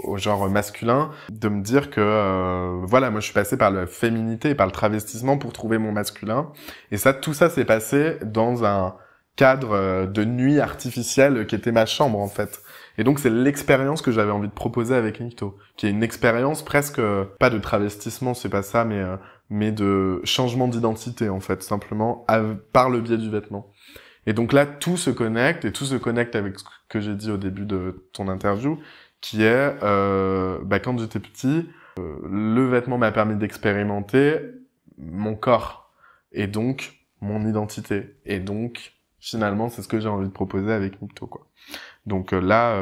au genre masculin, de me dire que moi je suis passé par la féminité et par le travestissement pour trouver mon masculin, et tout ça s'est passé dans un cadre de nuit artificielle qui était ma chambre, en fait. Et donc c'est l'expérience que j'avais envie de proposer avec Nikto, qui est une expérience presque pas de travestissement, c'est pas ça, mais de changement d'identité en fait, simplement par le biais du vêtement. Et donc là tout se connecte avec ce que j'ai dit au début de ton interview, qui est quand j'étais petit, le vêtement m'a permis d'expérimenter mon corps et donc mon identité. Et donc finalement c'est ce que j'ai envie de proposer avec Nikto, quoi. Donc là,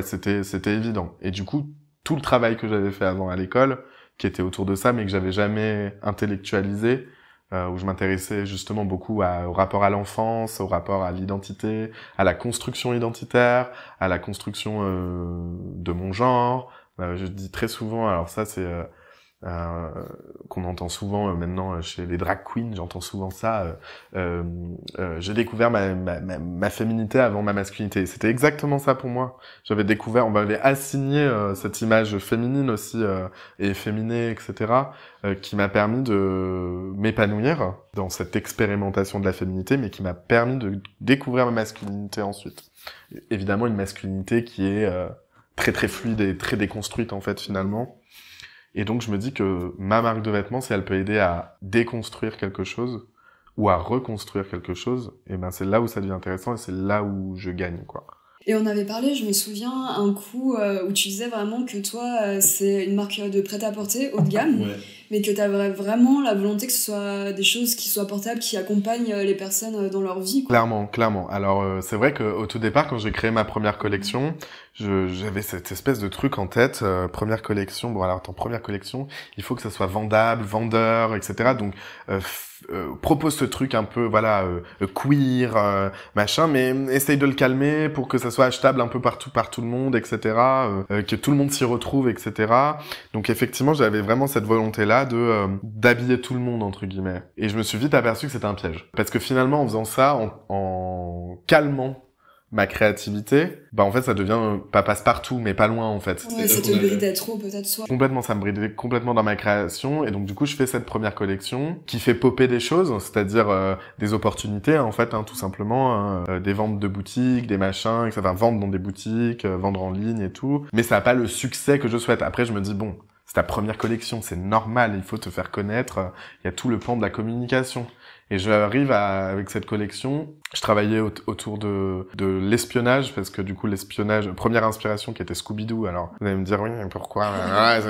c'était évident. Et du coup, tout le travail que j'avais fait avant à l'école, qui était autour de ça, mais que j'avais jamais intellectualisé, où je m'intéressais justement beaucoup au rapport à l'enfance, au rapport à l'identité, à la construction identitaire, à la construction de mon genre. Je dis très souvent, alors ça c'est qu'on entend souvent maintenant chez les drag queens, j'entends souvent ça. J'ai découvert ma féminité avant ma masculinité. C'était exactement ça pour moi. J'avais découvert, on m'avait assigné cette image féminine aussi et efféminée, etc., qui m'a permis de m'épanouir dans cette expérimentation de la féminité, mais qui m'a permis de découvrir ma masculinité ensuite. Évidemment, une masculinité qui est très très fluide et très déconstruite en fait finalement. Et donc, je me dis que ma marque de vêtements, si elle peut aider à déconstruire quelque chose ou à reconstruire quelque chose, et ben c'est là où ça devient intéressant et c'est là où je gagne, quoi. Et on avait parlé, je me souviens, un coup où tu disais vraiment que toi, c'est une marque de prêt-à-porter haut de gamme, ouais. Mais que tu avais vraiment la volonté que ce soit des choses qui soient portables, qui accompagnent les personnes dans leur vie, quoi. Clairement. Alors, c'est vrai qu'au tout départ, quand j'ai créé ma première collection, j'avais cette espèce de truc en tête, première collection, première collection, il faut que ça soit vendable, vendeur, etc. Donc, propose ce truc un peu, queer, machin, mais essaye de le calmer pour que ça soit achetable un peu partout par tout le monde, etc. Que tout le monde s'y retrouve, etc. Donc, effectivement, j'avais vraiment cette volonté-là d'habiller tout le monde, entre guillemets. Et je me suis vite aperçu que c'était un piège. Parce que finalement, en faisant ça, en calmant ma créativité, en fait, ça devient pas passe-partout, mais pas loin, en fait. Ouais, ça te bridait trop, peut-être, soit. Complètement, ça me bridait complètement dans ma création, et donc, du coup, je fais cette première collection, qui fait popper des choses, c'est-à-dire, des opportunités, en fait, tout simplement, des ventes de boutiques, des machins, etc. Vendre dans des boutiques, vendre en ligne et tout. Mais ça n'a pas le succès que je souhaite. Après, je me dis, bon, c'est ta première collection, c'est normal, il faut te faire connaître, il y a tout le pan de la communication. Et j'arrive avec cette collection, je travaillais autour de l'espionnage, parce que du coup l'espionnage, première inspiration qui était Scooby-Doo, alors vous allez me dire oui, mais pourquoi,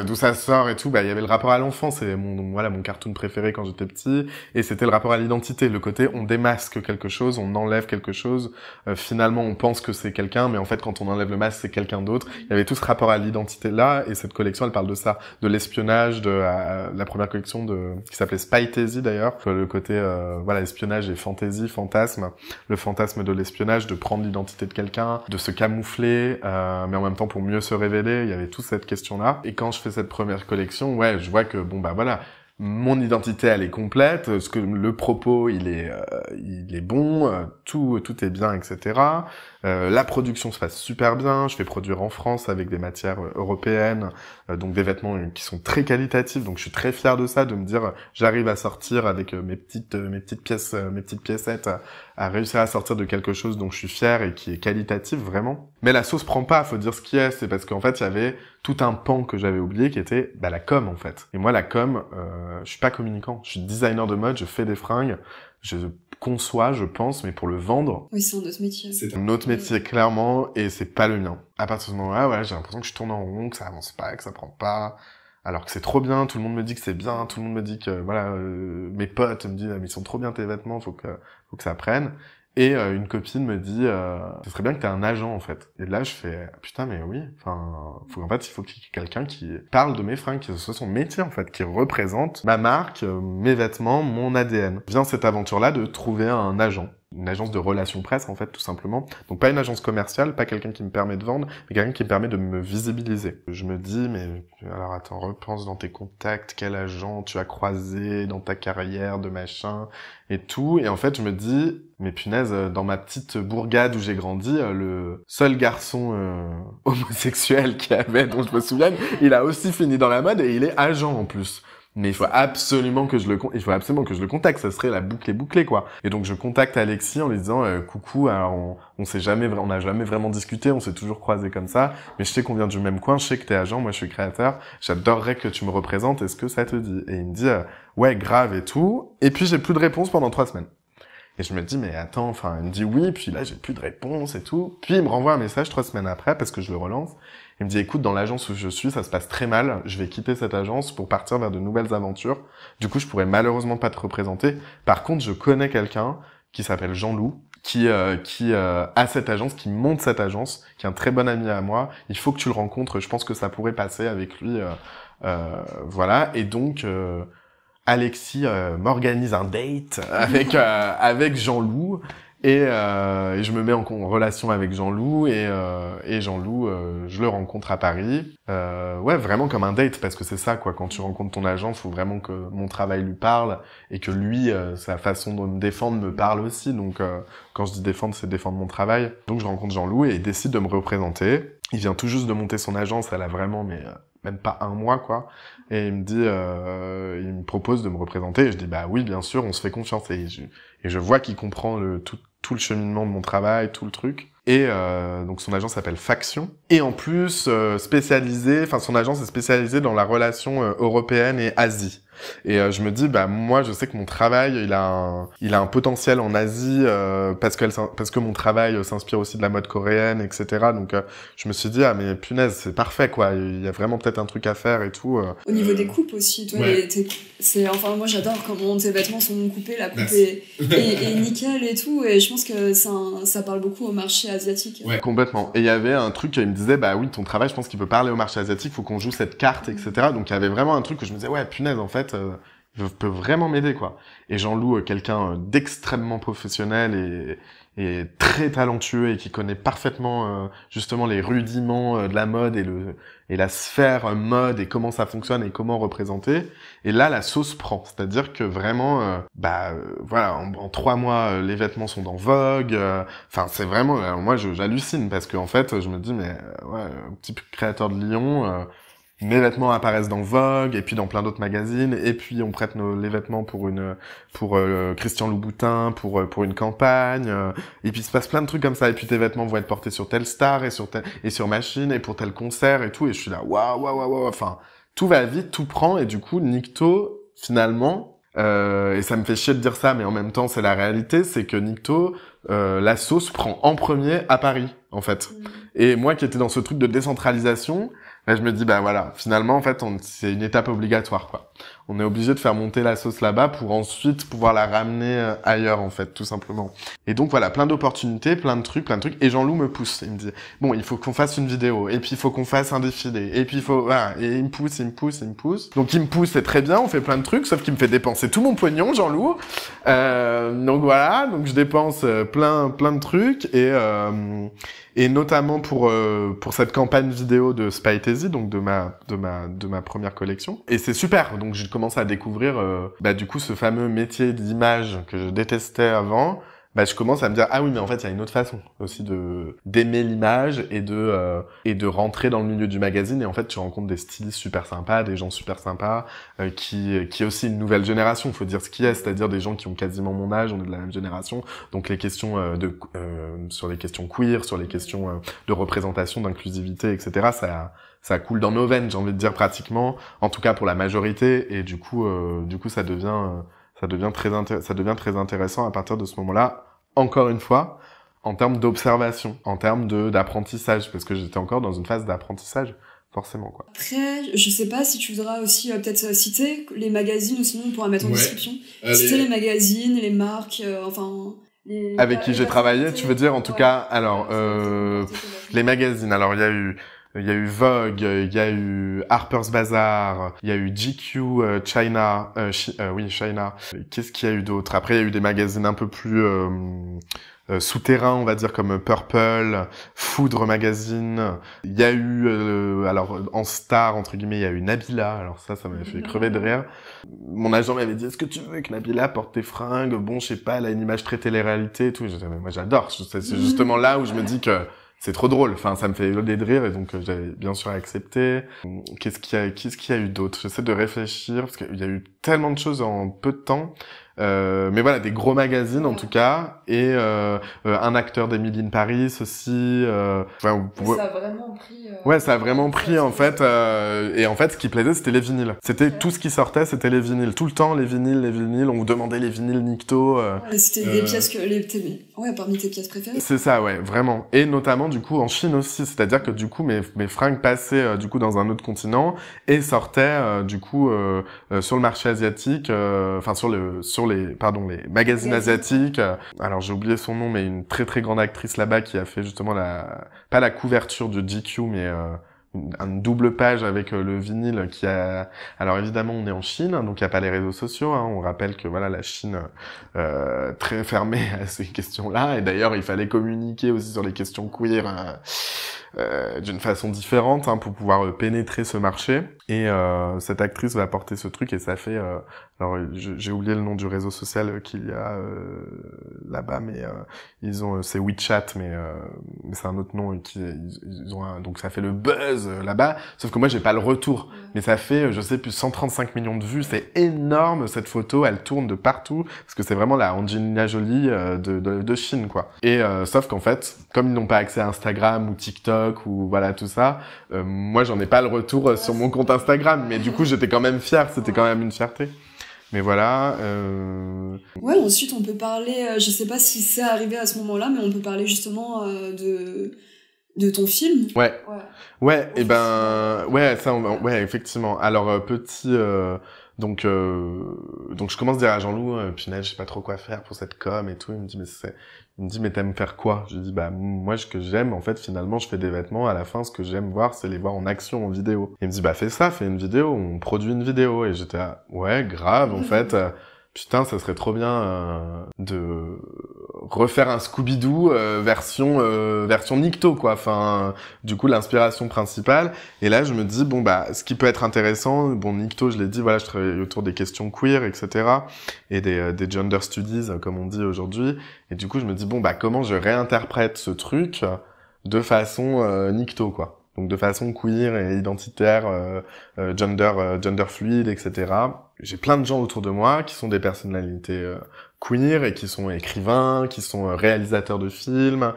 d'où ça sort et tout, il y avait le rapport à l'enfance, c'est mon cartoon préféré quand j'étais petit, et c'était le rapport à l'identité, le côté on démasque quelque chose, on enlève quelque chose, finalement on pense que c'est quelqu'un, mais en fait quand on enlève le masque c'est quelqu'un d'autre. Il y avait tout ce rapport à l'identité là, et cette collection elle parle de ça, de l'espionnage, de la première collection qui s'appelait Spytasy d'ailleurs, le côté espionnage et fantasy, fantasme, le fantasme de l'espionnage, de prendre l'identité de quelqu'un, de se camoufler, mais en même temps pour mieux se révéler, il y avait toute cette question-là. Et quand je fais cette première collection, je vois que mon identité elle est complète, le propos il est bon, tout est bien, etc. La production se passe super bien, je fais produire en France avec des matières européennes, donc des vêtements qui sont très qualitatifs, donc je suis très fier de ça, de me dire j'arrive à sortir avec mes petites piécettes, à réussir à sortir de quelque chose dont je suis fier et qui est qualitatif vraiment. Mais la sauce prend pas, faut dire ce qui est, c'est parce qu'en fait il y avait tout un pan que j'avais oublié qui était la com en fait. Et moi la com, je suis pas communicant, je suis designer de mode, je fais des fringues, je conçois, je pense, mais pour le vendre. Oui, c'est un autre métier. C'est un autre métier, clairement, et c'est pas le mien. À partir de ce moment-là, j'ai l'impression que je tourne en rond, que ça avance pas, que ça prend pas. Alors que c'est trop bien, tout le monde me dit que c'est bien, tout le monde me dit que, mes potes me disent, mais ils sont trop bien tes vêtements, faut que ça prenne. Et une copine me dit, ce serait bien que t'aies un agent, en fait. Et là, je fais, putain, mais oui, il faut qu'il y ait quelqu'un qui parle de mes fringues, que ce soit son métier, en fait, qui représente ma marque, mes vêtements, mon ADN. Vient cette aventure-là de trouver un agent. Une agence de relations presse, en fait, tout simplement. Donc pas une agence commerciale, pas quelqu'un qui me permet de vendre, mais quelqu'un qui me permet de me visibiliser. Je me dis, mais alors attends, repense dans tes contacts, quel agent tu as croisé dans ta carrière de machin et tout. Et en fait, je me dis, mais punaise, dans ma petite bourgade où j'ai grandi, le seul garçon homosexuel dont je me souviens, il a aussi fini dans la mode et il est agent en plus. Mais il faut absolument que je le contacte. Ça serait la boucle est bouclée, quoi. Et donc, je contacte Alexis en lui disant, coucou, alors on n'a jamais vraiment discuté, on s'est toujours croisés comme ça, mais je sais qu'on vient du même coin, je sais que t'es agent, moi je suis créateur, j'adorerais que tu me représentes, est-ce que ça te dit? Et il me dit, ouais, grave et tout. Et puis, j'ai plus de réponse pendant 3 semaines. Et je me dis, mais attends, enfin, il me dit oui, puis là, j'ai plus de réponse et tout. Puis, il me renvoie un message 3 semaines après, parce que je le relance. Il me dit, écoute, dans l'agence où je suis, ça se passe très mal. Je vais quitter cette agence pour partir vers de nouvelles aventures. Du coup, je pourrais malheureusement pas te représenter. Par contre, je connais quelqu'un qui s'appelle Jean-Loup, qui a cette agence, qui monte cette agence, qui est un très bon ami à moi. Il faut que tu le rencontres. Je pense que ça pourrait passer avec lui. Voilà. Et donc, Alexis m'organise un date avec Jean-Loup. Et je me mets en relation avec Jean-Loup et Jean-Loup, je le rencontre à Paris. Ouais, vraiment comme un date, parce que c'est ça, quoi. Quand tu rencontres ton agent, faut vraiment que mon travail lui parle et que lui, sa façon de me défendre me parle aussi. Donc, quand je dis défendre, c'est défendre mon travail. Donc, je rencontre Jean-Loup et il décide de me représenter. Il vient tout juste de monter son agence, elle a vraiment, même pas 1 mois, quoi. Et il me dit, il me propose de me représenter. Et je dis, bah oui, bien sûr, on se fait confiance. Et je vois qu'il comprend tout le cheminement de mon travail, tout le truc. Et donc son agence s'appelle Faction. Et en plus, son agence est spécialisée dans la relation européenne et Asie. Et je me dis, bah moi, je sais que mon travail, il a un potentiel en Asie parce que mon travail s'inspire aussi de la mode coréenne, etc. Donc je me suis dit, ah mais punaise, c'est parfait, quoi. Il y a vraiment peut-être un truc à faire et tout. Au niveau des coupes aussi, toi, ouais. Enfin moi j'adore comment tes vêtements sont coupés, la coupe est nickel et tout, et je pense que ça parle beaucoup au marché asiatique. Ouais, complètement. Et il y avait un truc, il me disait, bah oui, ton travail, je pense qu'il peut parler au marché asiatique, faut qu'on joue cette carte, etc. Donc il y avait vraiment un truc que je me disais, ouais, punaise, en fait, il peut vraiment m'aider, quoi. Et Jean-Loup, quelqu'un d'extrêmement professionnel et très talentueux et qui connaît parfaitement justement les rudiments de la mode et la sphère mode et comment ça fonctionne et comment représenter. Et là, la sauce prend. C'est-à-dire que vraiment, voilà, en 3 mois, les vêtements sont dans Vogue. Enfin, c'est vraiment, moi, j'hallucine parce que en fait, je me dis, mais ouais, un petit créateur de Lyon. Mes vêtements apparaissent dans Vogue et puis dans plein d'autres magazines, et puis on prête les vêtements pour Christian Louboutin pour une campagne, et puis il se passe plein de trucs comme ça, et puis tes vêtements vont être portés sur telle star et sur machine et pour tel concert et tout, et je suis là waouh, enfin tout va vite, tout prend, et du coup Nikto finalement, et ça me fait chier de dire ça, mais en même temps c'est la réalité, c'est que Nikto, la sauce prend en premier à Paris en fait. Et moi qui étais dans ce truc de décentralisation, là, je me dis, bah voilà, finalement, en fait, c'est une étape obligatoire, quoi. On est obligé de faire monter la sauce là-bas pour ensuite pouvoir la ramener ailleurs, en fait, tout simplement. Et donc, voilà, plein d'opportunités, plein de trucs. Et Jean-Loup me pousse. Il me dit, bon, il faut qu'on fasse une vidéo. Et puis, il faut qu'on fasse un défilé. Et puis, voilà. Et il me pousse. Donc, il me pousse, c'est très bien, on fait plein de trucs, sauf qu'il me fait dépenser tout mon pognon, Jean-Loup. Donc, voilà. Donc, je dépense plein de trucs. Et notamment pour cette campagne vidéo de Spytesy, donc de ma première collection. Et c'est super. Donc j'ai commencé à découvrir du coup ce fameux métier d'image que je détestais avant. Je commence à me dire, ah oui, mais en fait, il y a une autre façon aussi d'aimer l'image et de rentrer dans le milieu du magazine. Et en fait, tu rencontres des stylistes super sympas, des gens super sympas, qui est aussi une nouvelle génération, faut dire ce qu'il y a, c'est-à-dire des gens qui ont quasiment mon âge, on est de la même génération. Donc les questions sur les questions queer, sur les questions de représentation, d'inclusivité, etc., ça coule dans nos veines, j'ai envie de dire pratiquement, en tout cas pour la majorité. Et du coup, ça devient très intéressant à partir de ce moment-là, encore une fois, en termes d'observation, en termes d'apprentissage, parce que j'étais encore dans une phase d'apprentissage, forcément, quoi. Après, je sais pas si tu voudras aussi peut-être citer les magazines, ou sinon on pourra mettre en description. Citer les magazines, les marques, avec qui j'ai travaillé, tu veux dire, en tout cas, alors, les magazines, alors il y a eu Vogue, il y a eu Harper's Bazaar, il y a eu GQ China, China. Qu'est-ce qu'il y a eu d'autre? Après, il y a eu des magazines un peu plus souterrains, on va dire, comme Purple, Foudre Magazine. Il y a eu, alors en star, entre guillemets, il y a eu Nabila. Alors ça m'avait fait crever de rire. Mon agent m'avait dit, est-ce que tu veux que Nabila porte tes fringues? Bon, je sais pas, elle a une image très télé-réalité et tout. Je disais, mais moi j'adore. C'est justement là où je me dis que c'est trop drôle. Enfin, ça me fait hurler de rire et donc j'avais bien sûr accepté. Qu'est-ce qu'il y a eu d'autre? J'essaie de réfléchir parce qu'il y a eu tellement de choses en peu de temps. Mais voilà, des gros magazines en tout cas, et un acteur d'Emily in Paris aussi. Enfin, ça a vraiment pris. Ouais, ça a vraiment pris en fait. Et en fait, ce qui plaisait, c'était les vinyles. C'était tout ce qui sortait, c'était les vinyles. Tout le temps, les vinyles. On vous demandait les vinyles Nikto. C'était des pièces parmi tes pièces préférées. C'est ça, ouais, vraiment. Et notamment du coup en Chine aussi, c'est-à-dire que du coup mes fringues passaient du coup dans un autre continent et sortaient du coup sur le marché asiatique, enfin sur les magazines asiatiques. Alors j'ai oublié son nom, mais une très très grande actrice là-bas qui a fait justement pas la couverture de GQ, mais une double page avec le vinyle qui a... Alors évidemment on est en Chine, donc il n'y a pas les réseaux sociaux, on rappelle que voilà la Chine très fermée à ces questions-là, et d'ailleurs il fallait communiquer aussi sur les questions queer d'une façon différente pour pouvoir pénétrer ce marché. Et cette actrice va porter ce truc et ça fait... alors j'ai oublié le nom du réseau social qu'il y a là-bas, mais ils ont c'est WeChat, mais c'est un autre nom, et ils ont donc ça fait le buzz là-bas, sauf que moi j'ai pas le retour, mais ça fait je sais plus 135 millions de vues, c'est énorme. Cette photo elle tourne de partout parce que c'est vraiment la Angelina Jolie de Chine quoi. Et sauf qu'en fait comme ils n'ont pas accès à Instagram ou TikTok ou voilà tout ça, moi j'en ai pas le retour sur mon compte Instagram, mais du coup j'étais quand même fier, c'était quand même une fierté. Mais voilà. Ouais, ensuite on peut parler, je sais pas si c'est arrivé à ce moment-là, mais on peut parler justement de ton film. Ouais, et ben ouais, ça ouais, effectivement. Alors donc je commence à dire à Jean-Loup, punaise, je sais pas trop quoi faire pour cette com et tout. Il me dit mais t'aimes faire quoi? Je lui dis bah moi ce que j'aime en fait finalement je fais des vêtements, à la fin ce que j'aime voir c'est les voir en action en vidéo. Il me dit bah fais une vidéo, on produit une vidéo, et j'étais ouais grave en fait. Putain, ça serait trop bien de refaire un Scooby-Doo version Nikto quoi. Enfin, du coup l'inspiration principale. Et là, je me dis bon bah ce qui peut être intéressant, bon Nikto, je l'ai dit, voilà, je travaille autour des questions queer, etc. et des gender studies comme on dit aujourd'hui. Et du coup, je me dis bon bah comment je réinterprète ce truc de façon Nikto quoi. Donc de façon queer et identitaire, gender fluide, etc. J'ai plein de gens autour de moi qui sont des personnalités queer et qui sont écrivains, qui sont réalisateurs de films,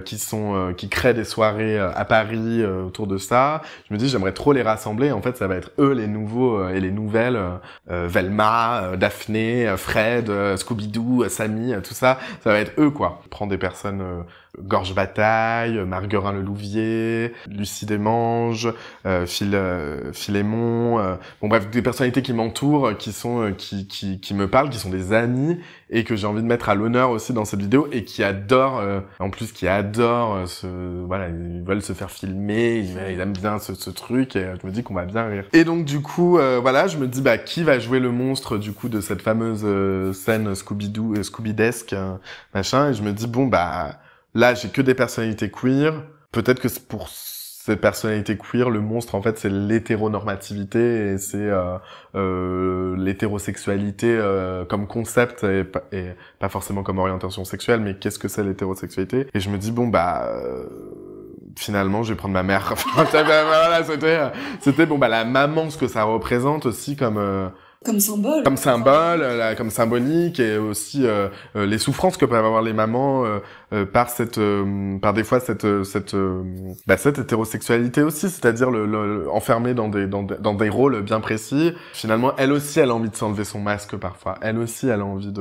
qui créent des soirées à Paris autour de ça. Je me dis j'aimerais trop les rassembler. En fait, ça va être eux les nouveaux et les nouvelles Velma, Daphné, Fred, Scooby-Doo, Sammy, tout ça. Ça va être eux quoi. Je prends des personnes Gorge Bataille, Marguerin Lelouvier, Lucie Desmanges, Philémon, bon bref, des personnalités qui m'entourent, qui me parlent, qui sont des amis et que j'ai envie de mettre à l'honneur aussi dans cette vidéo, et qui adorent, voilà, ils veulent se faire filmer, ils aiment bien ce truc, et je me dis qu'on va bien rire. Et donc du coup, voilà, je me dis bah qui va jouer le monstre du coup de cette fameuse scène Scooby-Doo, Scooby-desque, machin, et je me dis bon bah là, j'ai que des personnalités queer. Peut-être que pour ces personnalités queer, le monstre, en fait, c'est l'hétéronormativité et c'est l'hétérosexualité comme concept et pas forcément comme orientation sexuelle, mais qu'est-ce que c'est l'hétérosexualité? Et je me dis, bon, bah... finalement, je vais prendre ma mère. Voilà, c'était bon, bah la maman, ce que ça représente aussi comme symbole, comme symbolique, et aussi les souffrances que peuvent avoir les mamans par des fois cette hétérosexualité aussi, c'est-à-dire le enfermé dans des rôles bien précis. Finalement, elle aussi elle a envie de s'enlever son masque parfois. Elle aussi elle a envie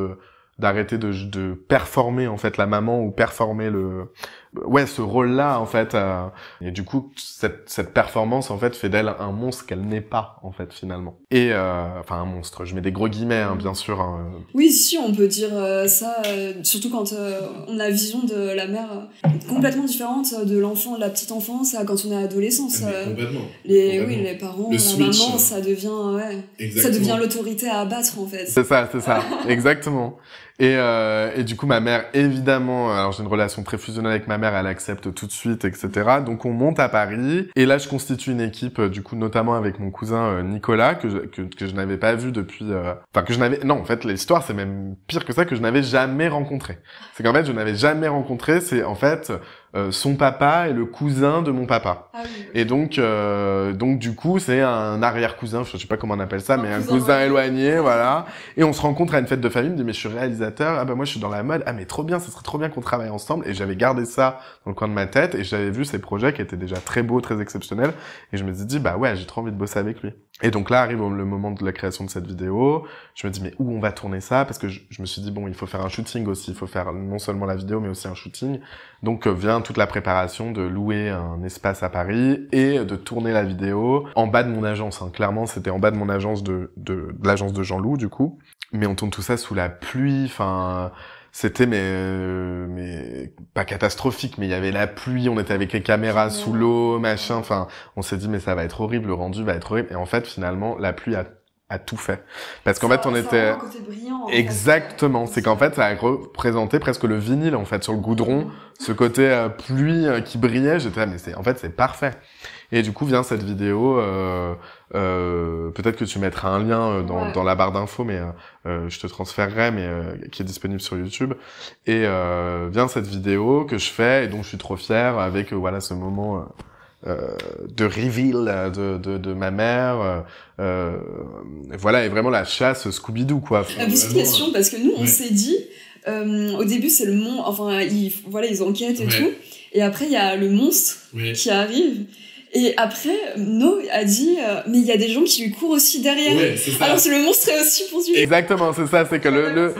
d'arrêter de performer en fait la maman, ou performer ce rôle-là en fait, et du coup cette performance en fait fait d'elle un monstre qu'elle n'est pas en fait finalement. Et enfin un monstre, je mets des gros guillemets bien sûr. Oui, si on peut dire ça, surtout quand on a la vision de la mère complètement différente de l'enfant, de la petite enfance, quand on est adolescence. Complètement. Les parents, la switch, maman, ça devient l'autorité à abattre en fait. C'est ça, exactement. Et du coup ma mère évidemment, alors j'ai une relation très fusionnelle avec ma mère, elle accepte tout de suite, etc. Donc on monte à Paris, et là je constitue une équipe du coup notamment avec mon cousin Nicolas que je n'avais pas vu depuis en fait l'histoire c'est même pire que ça, que je n'avais jamais rencontré. C'est qu'en fait je n'avais jamais rencontré, c'est en fait son papa est le cousin de mon papa. Ah oui. Et donc du coup, c'est un arrière-cousin, je sais pas comment on appelle ça, mais un cousin cousin éloigné, voilà. Et on se rencontre à une fête de famille, il me dit, mais je suis réalisateur, ah bah moi je suis dans la mode, ah mais trop bien, ça serait trop bien qu'on travaille ensemble. Et j'avais gardé ça dans le coin de ma tête, et j'avais vu ces projets qui étaient déjà très beaux, très exceptionnels, et je me suis dit, bah ouais, j'ai trop envie de bosser avec lui. Et donc là arrive le moment de la création de cette vidéo, je me dis, mais où on va tourner ça? Parce que je me suis dit, bon, il faut faire un shooting aussi, il faut faire non seulement la vidéo, mais aussi un shooting. Donc vient toute la préparation de louer un espace à Paris et de tourner la vidéo en bas de mon agence. Hein. Clairement, c'était en bas de mon agence de l'agence de Jean-Loup, du coup. Mais on tourne tout ça sous la pluie, enfin... C'était mais pas catastrophique, mais il y avait la pluie, on était avec les caméras sous l'eau, machin, enfin, on s'est dit mais ça va être horrible, le rendu va être horrible. Et en fait, finalement, la pluie a tout fait. Parce qu'en fait, on était... un côté brillant, Exactement, c'est qu'en fait, ça a représenté presque le vinyle, en fait, sur le goudron, ce côté pluie qui brillait, j'étais là, mais en fait, c'est parfait. Et du coup, vient cette vidéo, peut-être que tu mettras un lien dans la barre d'infos, mais je te transférerai, mais qui est disponible sur YouTube. Et vient cette vidéo que je fais, et donc je suis trop fier avec voilà ce moment de reveal de ma mère. Voilà, et vraiment la chasse Scooby-Doo, quoi. Petite question, parce que nous, on s'est dit, au début, c'est le monstre, enfin, ils enquêtent et tout, et après, il y a le monstre qui arrive. Et après, No a dit, mais il y a des gens qui lui courent aussi derrière. Ouais, c'est ça. Alors le monstre est aussi poursuivi. Exactement, c'est ça, c'est que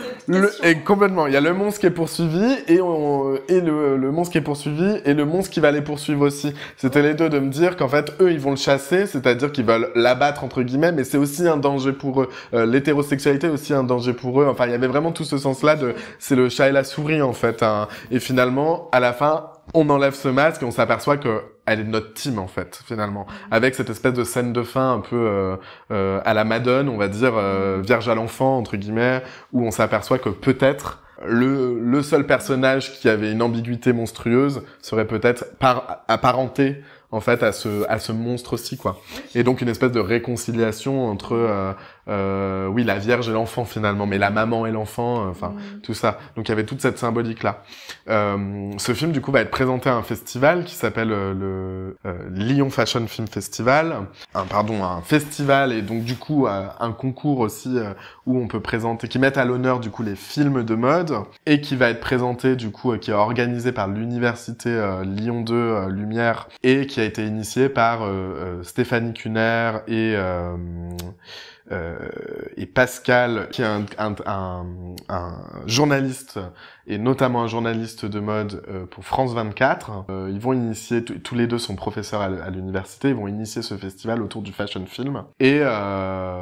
et complètement, il y a le monstre qui est poursuivi et le monstre qui est poursuivi et le monstre qui va les poursuivre aussi. C'était les deux de me dire qu'en fait, eux, ils vont le chasser, c'est-à-dire qu'ils veulent l'abattre entre guillemets, mais c'est aussi un danger pour eux. L'hétérosexualité est aussi un danger pour eux. Enfin, il y avait vraiment tout ce sens-là c'est le chat et la souris en fait. Hein. Et finalement, à la fin, on enlève ce masque et on s'aperçoit que elle est de notre team en fait finalement, avec cette espèce de scène de fin un peu à la Madone, on va dire vierge à l'enfant entre guillemets, où on s'aperçoit que peut-être le seul personnage qui avait une ambiguïté monstrueuse serait peut-être apparenté en fait à ce monstre aussi quoi. Et donc une espèce de réconciliation entre oui la Vierge et l'enfant finalement, mais la maman et l'enfant, enfin tout ça. Donc il y avait toute cette symbolique là. Ce film du coup va être présenté à un festival qui s'appelle le Lyon Fashion Film Festival. Un festival et donc du coup un concours aussi où on peut présenter, qui met à l'honneur du coup les films de mode et qui va être présenté du coup qui est organisé par l'université Lyon 2 Lumière et qui a été initié par Stéphanie Cuner et Pascal, qui est un journaliste, et notamment un journaliste de mode pour France 24. Ils vont initier, tous les deux sont professeurs à l'université, ils vont initier ce festival autour du fashion film. Et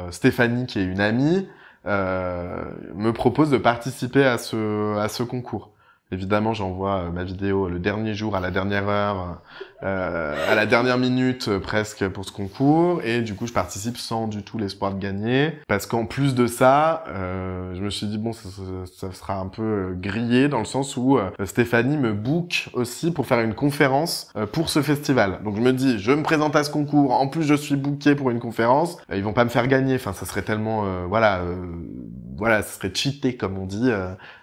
Stéphanie, qui est une amie, me propose de participer à ce concours. Évidemment, j'envoie ma vidéo le dernier jour, à la dernière heure, à la dernière minute presque pour ce concours. Et du coup, je participe sans du tout l'espoir de gagner. Parce qu'en plus de ça, je me suis dit, bon, ça sera un peu grillé dans le sens où Stéphanie me book aussi pour faire une conférence pour ce festival. Donc je me dis, je me présente à ce concours, en plus je suis booké pour une conférence, ils vont pas me faire gagner. Enfin, ça serait tellement... voilà, ça serait cheaté, comme on dit...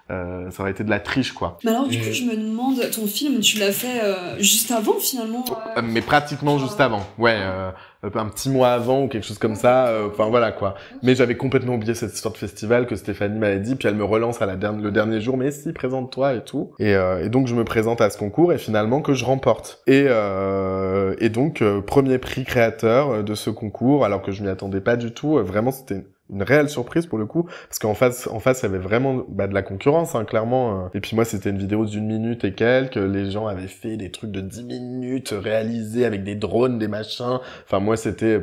ça aurait été de la triche, quoi. Mais alors, du coup, je me demande, ton film, tu l'as fait juste avant, finalement mais pratiquement juste avant. Ouais, un petit mois avant ou quelque chose comme ça. Enfin, voilà, quoi. Mais j'avais complètement oublié cette histoire de festival que Stéphanie m'avait dit, puis elle me relance le dernier jour, mais si, présente-toi et tout. Et donc, je me présente à ce concours et finalement que je remporte. Et donc, premier prix créateur de ce concours, alors que je m'y attendais pas du tout. Vraiment, c'était une réelle surprise pour le coup, parce qu'en face, il y avait vraiment de la concurrence, hein, clairement. Et puis moi, c'était une vidéo d'1 minute et quelques. Les gens avaient fait des trucs de 10 minutes réalisés avec des drones, des machins. Enfin, moi, c'était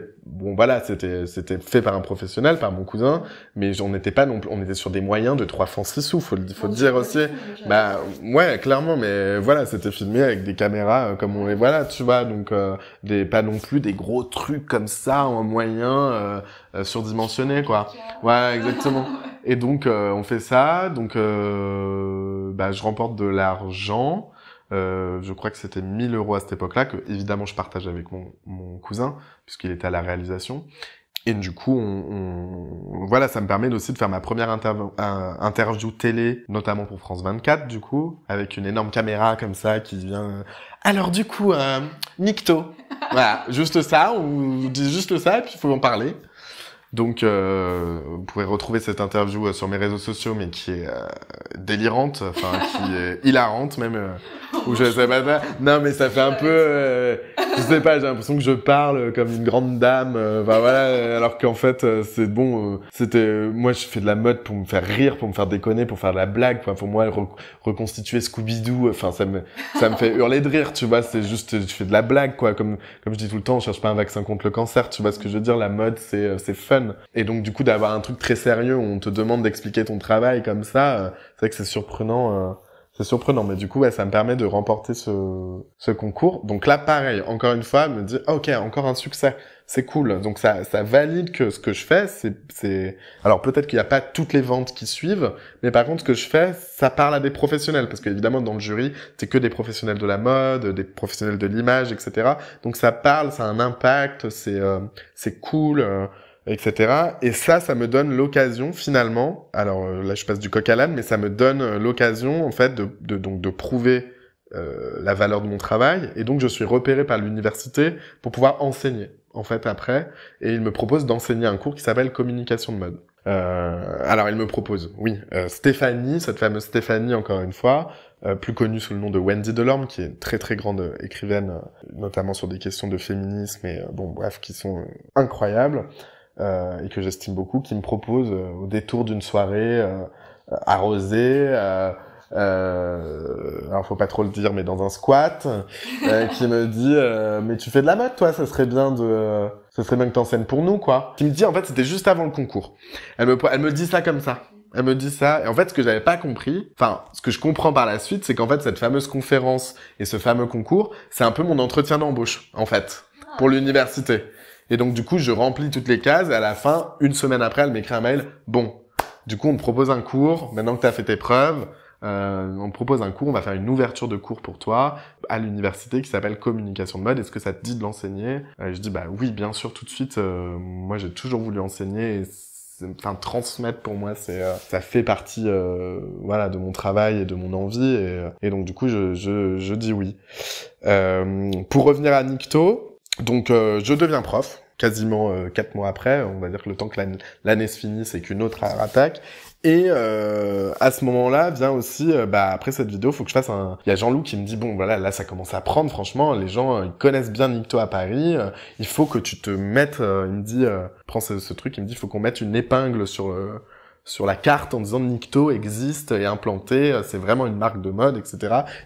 fait par un professionnel, par mon cousin, mais on n'était pas non plus, on était sur des moyens de 3 francs 6 sous, faut le dire aussi. Bah, ouais, clairement, mais voilà, c'était filmé avec des caméras comme on les, voilà, tu vois, donc, pas non plus des gros trucs comme ça en moyen, surdimensionné, quoi. Ouais, exactement. Et donc on fait ça, donc je remporte de l'argent. Je crois que c'était 1 000 € à cette époque-là, que évidemment je partage avec mon cousin puisqu'il était à la réalisation. Et du coup, voilà, ça me permet aussi de faire ma première interview télé, notamment pour France 24, du coup, avec une énorme caméra comme ça qui vient... Alors du coup, Nikto. Voilà, juste ça, on dit juste ça, et puis il faut en parler. Donc, vous pourrez retrouver cette interview sur mes réseaux sociaux, mais qui est délirante, enfin, qui est hilarante même, où je sais pas ça. Non, mais ça fait un peu, je sais pas, j'ai l'impression que je parle comme une grande dame, enfin voilà, alors qu'en fait, c'est bon, moi je fais de la mode pour me faire rire, pour me faire déconner, pour faire de la blague, enfin, pour moi, reconstituer Scooby-Doo, enfin, ça me fait hurler de rire, tu vois, c'est juste, je fais de la blague, quoi, comme je dis tout le temps, on cherche pas un vaccin contre le cancer, tu vois ce que je veux dire, la mode, c'est fun. Et donc, du coup, d'avoir un truc très sérieux où on te demande d'expliquer ton travail comme ça, c'est vrai que c'est surprenant, mais du coup, ouais, ça me permet de remporter ce concours. Donc là, pareil, encore une fois, me dire, ok, encore un succès, c'est cool. Donc ça valide que ce que je fais, c'est, alors peut-être qu'il n'y a pas toutes les ventes qui suivent, mais par contre, ce que je fais, ça parle à des professionnels, parce qu'évidemment, dans le jury, c'est que des professionnels de la mode, des professionnels de l'image, etc. Donc ça parle, ça a un impact, c'est cool, etc. Et ça me donne l'occasion finalement, alors là je passe du coq à l'âne, mais ça me donne l'occasion en fait de prouver la valeur de mon travail, et donc je suis repéré par l'université pour pouvoir enseigner en fait après, et il me propose d'enseigner un cours qui s'appelle communication de mode. Alors il me propose, oui, Stéphanie, cette fameuse Stéphanie encore une fois, plus connue sous le nom de Wendy Delorme, qui est une très très grande écrivaine, notamment sur des questions de féminisme, et bon bref, qui sont incroyables. Et que j'estime beaucoup, qui me propose au détour d'une soirée arrosée, alors faut pas trop le dire, mais dans un squat, qui me dit mais tu fais de la mode toi, ça serait bien que t'enseignes pour nous, quoi. Qui me dit, en fait, c'était juste avant le concours. Elle me dit ça comme ça. Elle me dit ça, et en fait, ce que j'avais pas compris, enfin, ce que je comprends par la suite, c'est qu'en fait, cette fameuse conférence et ce fameux concours, c'est un peu mon entretien d'embauche, en fait, pour l'université. Et donc, du coup, je remplis toutes les cases, et à la fin, une semaine après, elle m'écrit un mail. Bon, du coup, on te propose un cours. Maintenant que t'as fait tes preuves, on te propose un cours. On va faire une ouverture de cours pour toi à l'université qui s'appelle communication de mode. Est-ce que ça te dit de l'enseigner? Je dis, bah oui, bien sûr, tout de suite. Moi, j'ai toujours voulu enseigner. Enfin, transmettre pour moi, ça fait partie, voilà, de mon travail et de mon envie. Et donc, du coup, je dis oui. Pour revenir à Nikto, donc, je deviens prof, quasiment 4 mois après, on va dire que le temps que l'année se finisse et qu'une autre attaque. Et à ce moment-là, vient aussi, après cette vidéo, faut que je fasse il y a Jean-Loup qui me dit, bon, voilà, là, ça commence à prendre, franchement, les gens, ils connaissent bien Nikto à Paris, il faut que tu te mettes, il me dit, prends ce truc, il me dit, il faut qu'on mette une épingle sur la carte en disant Nikto existe et implanté, c'est vraiment une marque de mode, etc.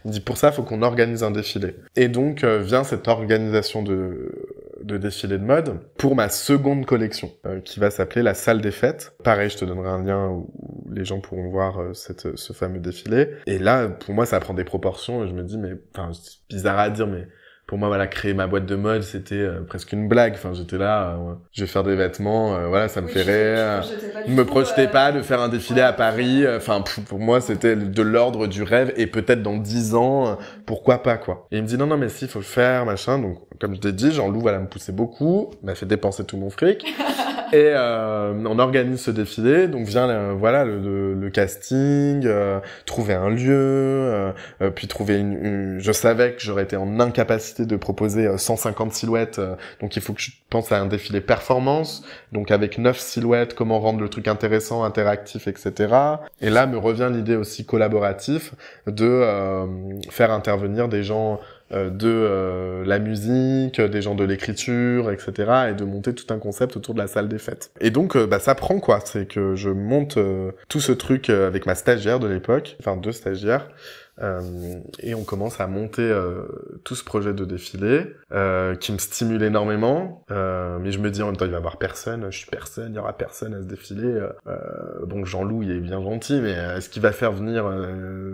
Il me dit, pour ça, il faut qu'on organise un défilé. Et donc, vient cette organisation de défilé de mode pour ma seconde collection, qui va s'appeler la salle des fêtes. Pareil, je te donnerai un lien où les gens pourront voir ce fameux défilé. Et là, pour moi, ça prend des proportions, et je me dis, mais, enfin, c'est bizarre à dire, mais pour moi, voilà, créer ma boîte de mode, c'était presque une blague. Enfin, j'étais là, je vais faire des vêtements, voilà, ça me fait rire. Je me projetais pas de faire un défilé à Paris. Enfin, pour moi, c'était de l'ordre du rêve, et peut-être dans 10 ans, pourquoi pas, quoi. Et il me dit, non, mais si, faut le faire, machin. Donc, comme je t'ai dit, Jean-Loup, voilà, me poussait beaucoup, m'a fait dépenser tout mon fric. Et on organise ce défilé, donc vient voilà le casting, trouver un lieu, puis trouver je savais que j'aurais été en incapacité de proposer 150 silhouettes, donc il faut que je pense à un défilé performance, donc avec 9 silhouettes, comment rendre le truc intéressant, interactif, etc. Et là me revient l'idée aussi collaboratif de faire intervenir des gens de la musique, des gens de l'écriture, etc. et de monter tout un concept autour de la salle des fêtes. Et donc, ça prend, quoi. C'est que je monte tout ce truc avec ma stagiaire de l'époque, enfin 2 stagiaires, et on commence à monter tout ce projet de défilé qui me stimule énormément, mais je me dis en même temps, il va y avoir personne, je suis personne, il y aura personne à ce défilé. Bon, Jean-Loup, il est bien gentil, mais est-ce qu'il va faire venir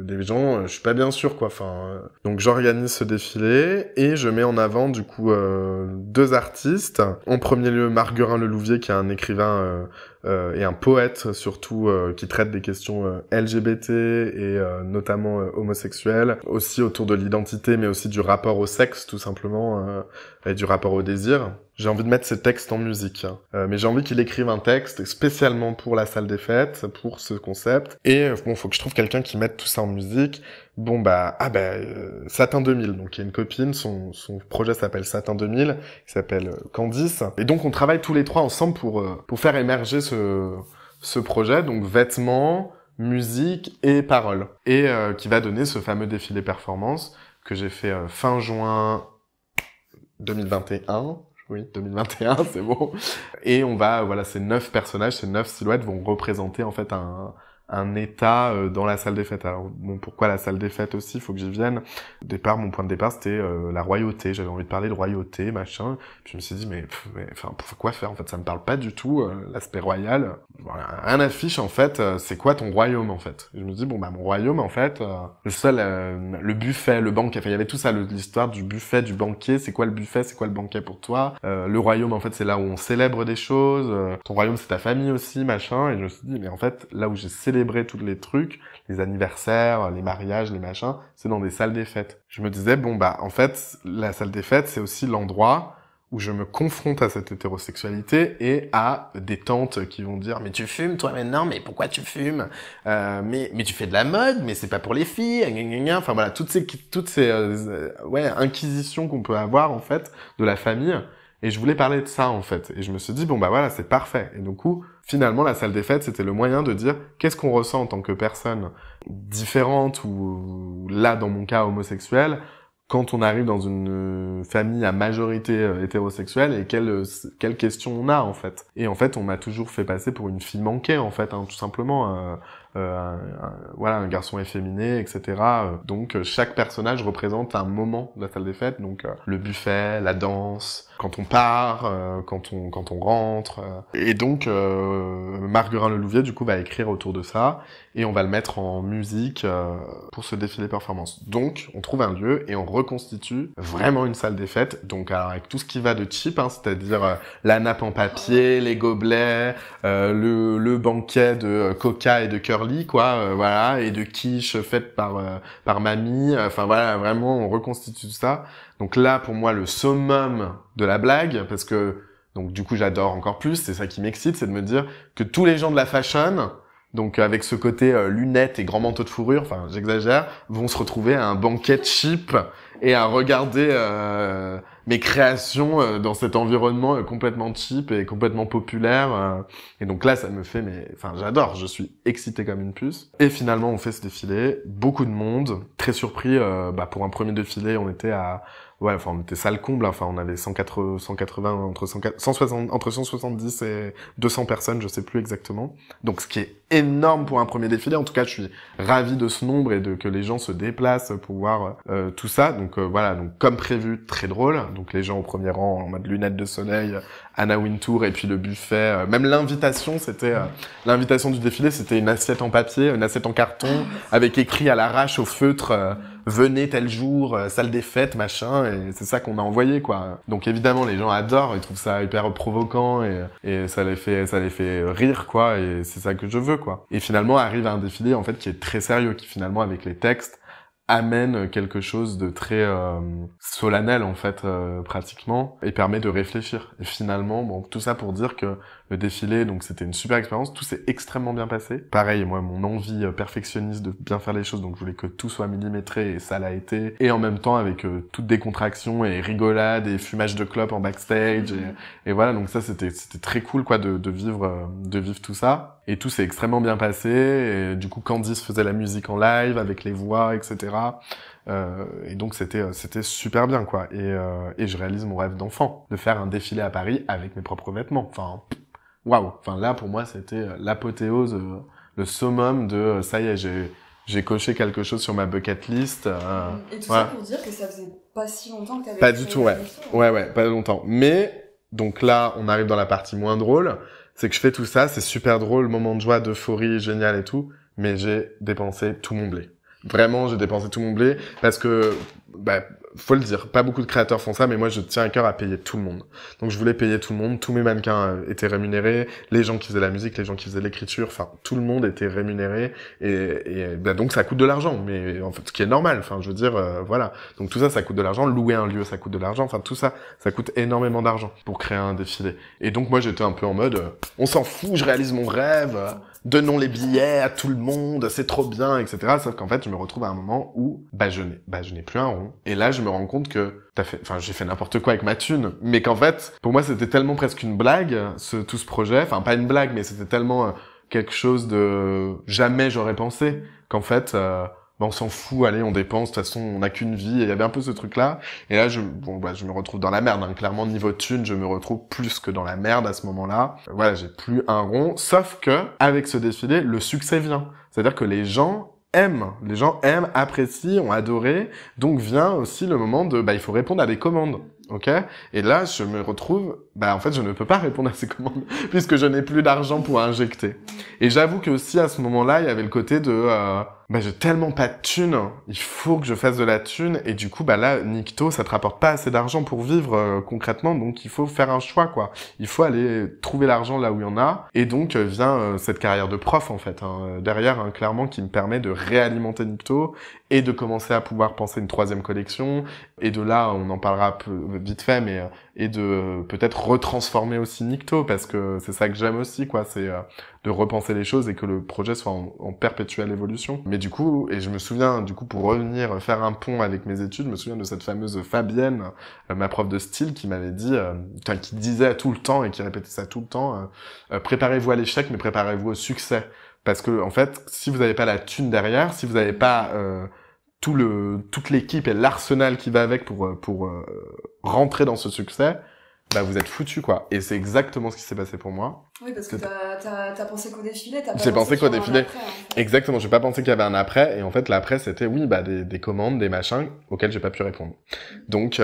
des gens? Je suis pas bien sûr, quoi. Enfin, donc j'organise ce défilé et je mets en avant du coup 2 artistes. En premier lieu, Marguerin Lelouvier, qui est un écrivain et un poète surtout qui traite des questions LGBT et notamment homosexuelles, aussi autour de l'identité, mais aussi du rapport au sexe tout simplement, et du rapport au désir. j'ai envie de mettre ces textes en musique. Mais j'ai envie qu'il écrive un texte spécialement pour la salle des fêtes, pour ce concept. Et bon, faut que je trouve quelqu'un qui mette tout ça en musique. Bon Satin 2000. Donc il y a une copine, son projet s'appelle Satin 2000, qui s'appelle Candice. Et donc on travaille tous les trois ensemble pour faire émerger ce projet. Donc vêtements, musique et paroles. Et qui va donner ce fameux défilé performance que j'ai fait fin juin 2021. Oui, 2021, c'est bon. Et ces 9 personnages, ces 9 silhouettes vont représenter en fait un état dans la salle des fêtes. Alors bon, pourquoi la salle des fêtes aussi, il faut que j'y vienne. Au départ, mon point de départ, c'était la royauté. J'avais envie de parler de royauté, machin. Puis je me suis dit, mais pourquoi faire? En fait, ça me parle pas du tout, l'aspect royal. Voilà, un affiche, en fait, c'est quoi ton royaume, en fait? Et je me dis, mon royaume, en fait, le buffet, le banquet, enfin, il y avait tout ça, l'histoire du buffet, du banquet. C'est quoi le buffet? C'est quoi le banquet pour toi? Le royaume, en fait, c'est là où on célèbre des choses. Ton royaume, c'est ta famille aussi, machin. Et je me suis dit, mais en fait, là où j'ai célébré tous les trucs, les anniversaires, les mariages, les machins, c'est dans des salles des fêtes. Je me disais, en fait, la salle des fêtes, c'est aussi l'endroit où je me confronte à cette hétérosexualité et à des tantes qui vont dire, mais tu fumes, toi, maintenant, mais pourquoi tu fumes? Mais tu fais de la mode, mais c'est pas pour les filles, enfin voilà, toutes ces inquisitions qu'on peut avoir, en fait, de la famille. Et je voulais parler de ça, en fait. Et je me suis dit, c'est parfait. Et du coup, finalement, la salle des fêtes, c'était le moyen de dire qu'est-ce qu'on ressent en tant que personne différente ou, là, dans mon cas, homosexuel, quand on arrive dans une famille à majorité hétérosexuelle et quelles questions on a, en fait. Et en fait, on m'a toujours fait passer pour une fille manquée, en fait, tout simplement. Un garçon efféminé, etc. Donc chaque personnage représente un moment de la salle des fêtes. Donc le buffet, la danse, quand on part, quand on rentre. Et donc Marguerin Lelouvier du coup va écrire autour de ça et on va le mettre en musique pour ce défilé performance. Donc on trouve un lieu et on reconstitue vraiment une salle des fêtes. Donc alors avec tout ce qui va de cheap, c'est-à-dire la nappe en papier, les gobelets, le banquet de coca et de curly, quoi, et de quiche faite par mamie. Enfin voilà, vraiment on reconstitue ça. Donc là pour moi le summum de la blague, parce que donc du coup j'adore encore plus, c'est ça qui m'excite, c'est de me dire que tous les gens de la fashion, donc avec ce côté lunettes et grands manteaux de fourrure, enfin j'exagère, vont se retrouver à un banquet cheap et à regarder mes créations dans cet environnement complètement cheap et complètement populaire. Et donc là, ça me fait, j'adore, je suis excité comme une puce. Et finalement, on fait ce défilé, beaucoup de monde, très surpris. Pour un premier défilé, on était on était salle comble, on avait 180, entre 170 et 200 personnes, je sais plus exactement. Donc, ce qui est énorme pour un premier défilé. En tout cas, je suis ravi de ce nombre et que les gens se déplacent pour voir tout ça. Donc, donc comme prévu, très drôle. Donc, les gens au premier rang en mode lunettes de soleil, Anna Wintour et puis le buffet. Même l'invitation, l'invitation du défilé, c'était une assiette en papier, une assiette en carton, avec écrit à l'arrache au feutre, venez tel jour, salle des fêtes, machin, et c'est ça qu'on a envoyé, quoi. Donc évidemment, les gens adorent, ils trouvent ça hyper provoquant, et ça les fait rire, quoi, et c'est ça que je veux, quoi. Et finalement, arrive un défilé, en fait, qui est très sérieux, qui finalement, avec les textes, amène quelque chose de très solennel, en fait, pratiquement, et permet de réfléchir. Et finalement, tout ça pour dire que le défilé, donc c'était une super expérience, tout s'est extrêmement bien passé. Pareil, moi, mon envie perfectionniste de bien faire les choses, donc je voulais que tout soit millimétré, et ça l'a été. Et en même temps, avec toute décontraction et rigolade et fumage de clope en backstage, et voilà, donc ça, c'était très cool, quoi, de vivre tout ça. Et tout s'est extrêmement bien passé, et du coup, Candice faisait la musique en live, avec les voix, etc. Et donc c'était super bien, quoi. Et je réalise mon rêve d'enfant, de faire un défilé à Paris avec mes propres vêtements. Waouh. Là pour moi c'était l'apothéose, le summum de ça y est, j'ai coché quelque chose sur ma bucket list. Et tout ça pour dire que ça faisait pas si longtemps que t'avais pas du tout, ouais, pas longtemps. Mais donc là on arrive dans la partie moins drôle, c'est que je fais tout ça, c'est super drôle, moment de joie, d'euphorie, génial et tout, mais j'ai dépensé tout mon blé. Vraiment, j'ai dépensé tout mon blé parce que faut le dire, pas beaucoup de créateurs font ça, mais moi je tiens à cœur à payer tout le monde. Donc je voulais payer tout le monde, tous mes mannequins étaient rémunérés, les gens qui faisaient la musique, les gens qui faisaient l'écriture, enfin tout le monde était rémunéré et bah, donc ça coûte de l'argent, mais en fait ce qui est normal, enfin je veux dire voilà. Donc tout ça ça coûte de l'argent, louer un lieu ça coûte de l'argent, enfin tout ça ça coûte énormément d'argent pour créer un défilé. Et donc moi j'étais un peu en mode on s'en fout, je réalise mon rêve, donnons les billets à tout le monde, c'est trop bien, etc. Sauf qu'en fait, je me retrouve à un moment où, je n'ai plus un rond. Et là, je me rends compte que j'ai fait n'importe quoi avec ma thune. Mais qu'en fait, pour moi, c'était tellement presque une blague, tout ce projet. Enfin, pas une blague, mais c'était tellement quelque chose de jamais j'aurais pensé qu'en fait, on s'en fout, allez, on dépense, de toute façon, on n'a qu'une vie, et il y avait un peu ce truc-là. Et là, je me retrouve dans la merde, hein. Clairement, niveau thune, je me retrouve plus que dans la merde à ce moment-là. Voilà, j'ai plus un rond, sauf que, avec ce défilé, le succès vient. C'est-à-dire que les gens aiment, apprécient, ont adoré, donc vient aussi le moment de, il faut répondre à des commandes. Ok? Et là, je me retrouve, en fait, je ne peux pas répondre à ces commandes, puisque je n'ai plus d'argent pour injecter. Et j'avoue que aussi, à ce moment-là, il y avait le côté de, j'ai tellement pas de thunes, il faut que je fasse de la thune, et du coup, là, Nikto, ça te rapporte pas assez d'argent pour vivre, concrètement, donc il faut faire un choix, quoi. Il faut aller trouver l'argent là où il y en a, et donc, vient cette carrière de prof, en fait, derrière, clairement, qui me permet de réalimenter Nikto, et de commencer à pouvoir penser une 3e collection, et de là, on en parlera vite fait, mais et de peut-être retransformer aussi Nikto, parce que c'est ça que j'aime aussi, quoi, c'est de repenser les choses et que le projet soit en perpétuelle évolution. Mais du coup, et je me souviens, du coup, pour revenir faire un pont avec mes études, je me souviens de cette fameuse Fabienne, ma prof de style, qui m'avait dit, qui disait tout le temps et qui répétait ça tout le temps, préparez-vous à l'échec, mais préparez-vous au succès. Parce que, en fait, si vous n'avez pas la thune derrière, si vous n'avez pas toute l'équipe et l'arsenal qui va avec pour rentrer dans ce succès, vous êtes foutu, quoi. Et c'est exactement ce qui s'est passé pour moi. Oui, parce que t'as pensé qu'au défilé, t'as pas J'ai pensé qu'au défilé. Après, en fait. Exactement, j'ai pas pensé qu'il y avait un après, et en fait, l'après, c'était, des commandes, des machins, auxquels j'ai pas pu répondre. Donc,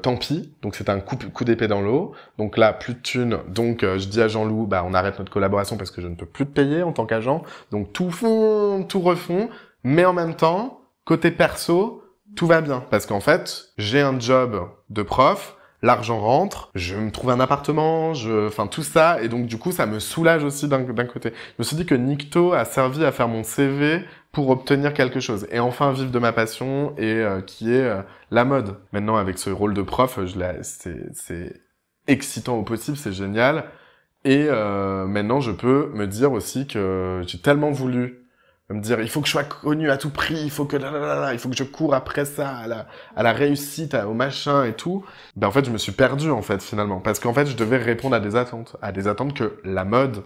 tant pis. Donc, c'était un coup d'épée dans l'eau. Donc là, plus de thunes. Donc, je dis à Jean-Loup, on arrête notre collaboration parce que je ne peux plus te payer en tant qu'agent. Donc, tout refond. Mais en même temps, côté perso, tout va bien. Parce qu'en fait, j'ai un job de prof, l'argent rentre, je me trouve un appartement, tout ça, et donc du coup ça me soulage aussi d'un côté. Je me suis dit que Nikto a servi à faire mon CV pour obtenir quelque chose, et enfin vivre de ma passion, et qui est la mode. Maintenant avec ce rôle de prof, c'est excitant au possible, c'est génial, et maintenant je peux me dire aussi que j'ai tellement voulu me dire il faut que je sois connu à tout prix, il faut que je cours après ça, à la réussite, au machin et tout. En fait, je me suis perdu en fait finalement, parce qu'en fait, je devais répondre à des attentes que la mode,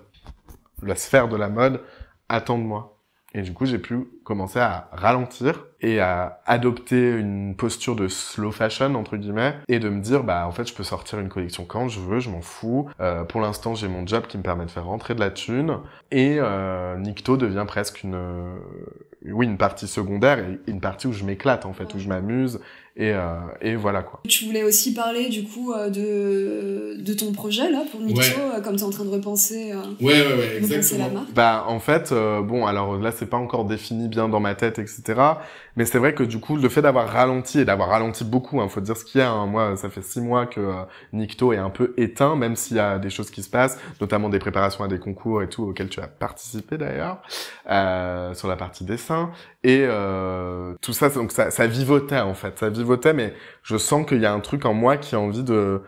la sphère de la mode attend de moi. Et du coup, j'ai pu commencer à ralentir et à adopter une posture de slow fashion, entre guillemets, et de me dire, en fait, je peux sortir une collection quand je veux, je m'en fous. Pour l'instant, j'ai mon job qui me permet de faire rentrer de la thune, et Nikto devient presque une partie secondaire, et une partie où je m'éclate, en fait, où je m'amuse, et voilà, quoi. Tu voulais aussi parler, du coup, de ton projet, là, pour Nikto, comme t'es en train de repenser, exactement. La marque. En fait, alors là, c'est pas encore défini bien dans ma tête, etc. Mais c'est vrai que du coup, le fait d'avoir ralenti, et d'avoir ralenti beaucoup, faut dire ce qu'il y a, moi, ça fait 6 mois que Nikto est un peu éteint, même s'il y a des choses qui se passent, notamment des préparations à des concours et tout, auxquels tu as participé d'ailleurs, sur la partie dessin. Et tout ça, donc ça vivotait, en fait. Ça vivotait, mais je sens qu'il y a un truc en moi qui a envie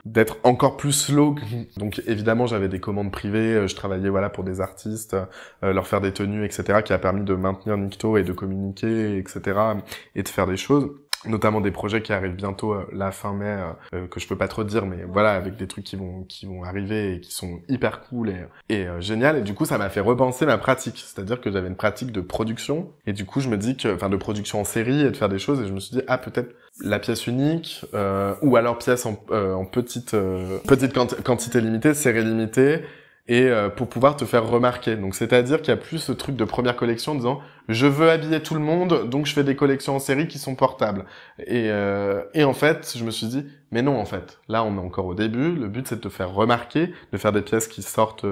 d'être encore plus slow. Donc évidemment, j'avais des commandes privées, je travaillais pour des artistes, leur faire des tenues, etc., qui a permis de maintenir Nikto et de communiquer, etc., et de faire des choses. Notamment des projets qui arrivent bientôt, la fin mai, que je peux pas trop dire, mais voilà, avec des trucs qui vont arriver et qui sont hyper cool et génial. Et du coup, ça m'a fait repenser ma pratique. C'est-à-dire que j'avais une pratique de production. Et du coup, je me dis de production en série et de faire des choses. Et je me suis dit, peut-être la pièce unique, ou alors pièce en petite quantité limitée, série limitée. et pour pouvoir te faire remarquer. Donc c'est-à-dire qu'il y a plus ce truc de première collection en disant je veux habiller tout le monde, donc je fais des collections en série qui sont portables. Et en fait, je me suis dit mais non, en fait, là on est encore au début, le but c'est de te faire remarquer, de faire des pièces qui sortent